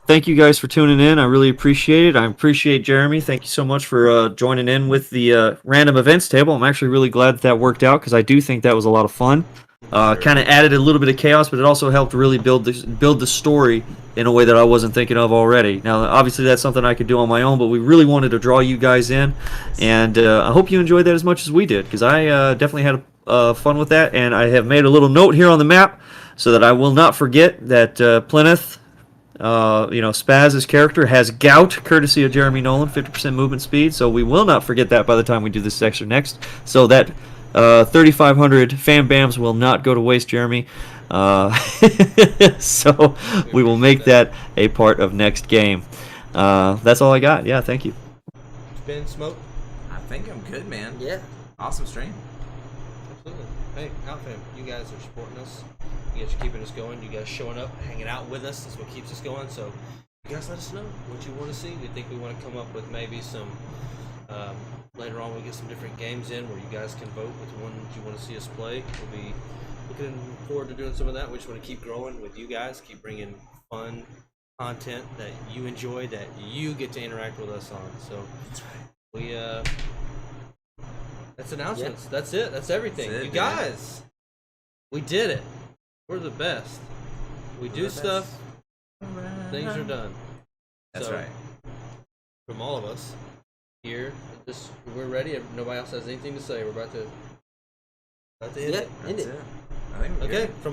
D: thank you guys for tuning in. I really appreciate it. I appreciate Jeremy. Thank you so much for joining in with the random events table. I'm actually really glad that worked out, because I do think that was a lot of fun. Kind of added a little bit of chaos, but it also helped really build the story in a way that I wasn't thinking of already. Now, obviously, that's something I could do on my own, but we really wanted to draw you guys in, and I hope you enjoyed that as much as we did, because I definitely had fun with that, and I have made a little note here on the map so that I will not forget that Plymouth, Spaz's character has gout, courtesy of Jeremy Nolan, 50% movement speed, so we will not forget that by the time we do this section next, so that 3,500 fan bams will not go to waste, Jeremy. So we will make that a part of next game. That's all I got. Yeah, thank you.
B: Ben, Smoke?
E: I think I'm good, man.
C: Yeah.
E: Awesome stream.
B: Absolutely. Hey, Outfam, you guys are supporting us. You guys are keeping us going. You guys showing up, hanging out with us is what keeps us going. So you guys let us know what you want to see. We think we want to come up with maybe some, later on we'll get some different games in where you guys can vote which ones you want to see us play. We'll be looking forward to doing some of that. We just want to keep growing with you guys, keep bringing fun content that you enjoy, that you get to interact with us on. So we, that's announcements. That's it. That's everything.
E: That's it,
B: you
E: man.
B: guys, we did it. We're the best. We do stuff. Things are done.
E: That's
B: So,
E: right.
B: From all of us here, we're ready. If nobody else has anything to say, we're about to end it.
C: End
E: That's
C: it.
E: it. I think we're
B: Okay.
E: good.
B: From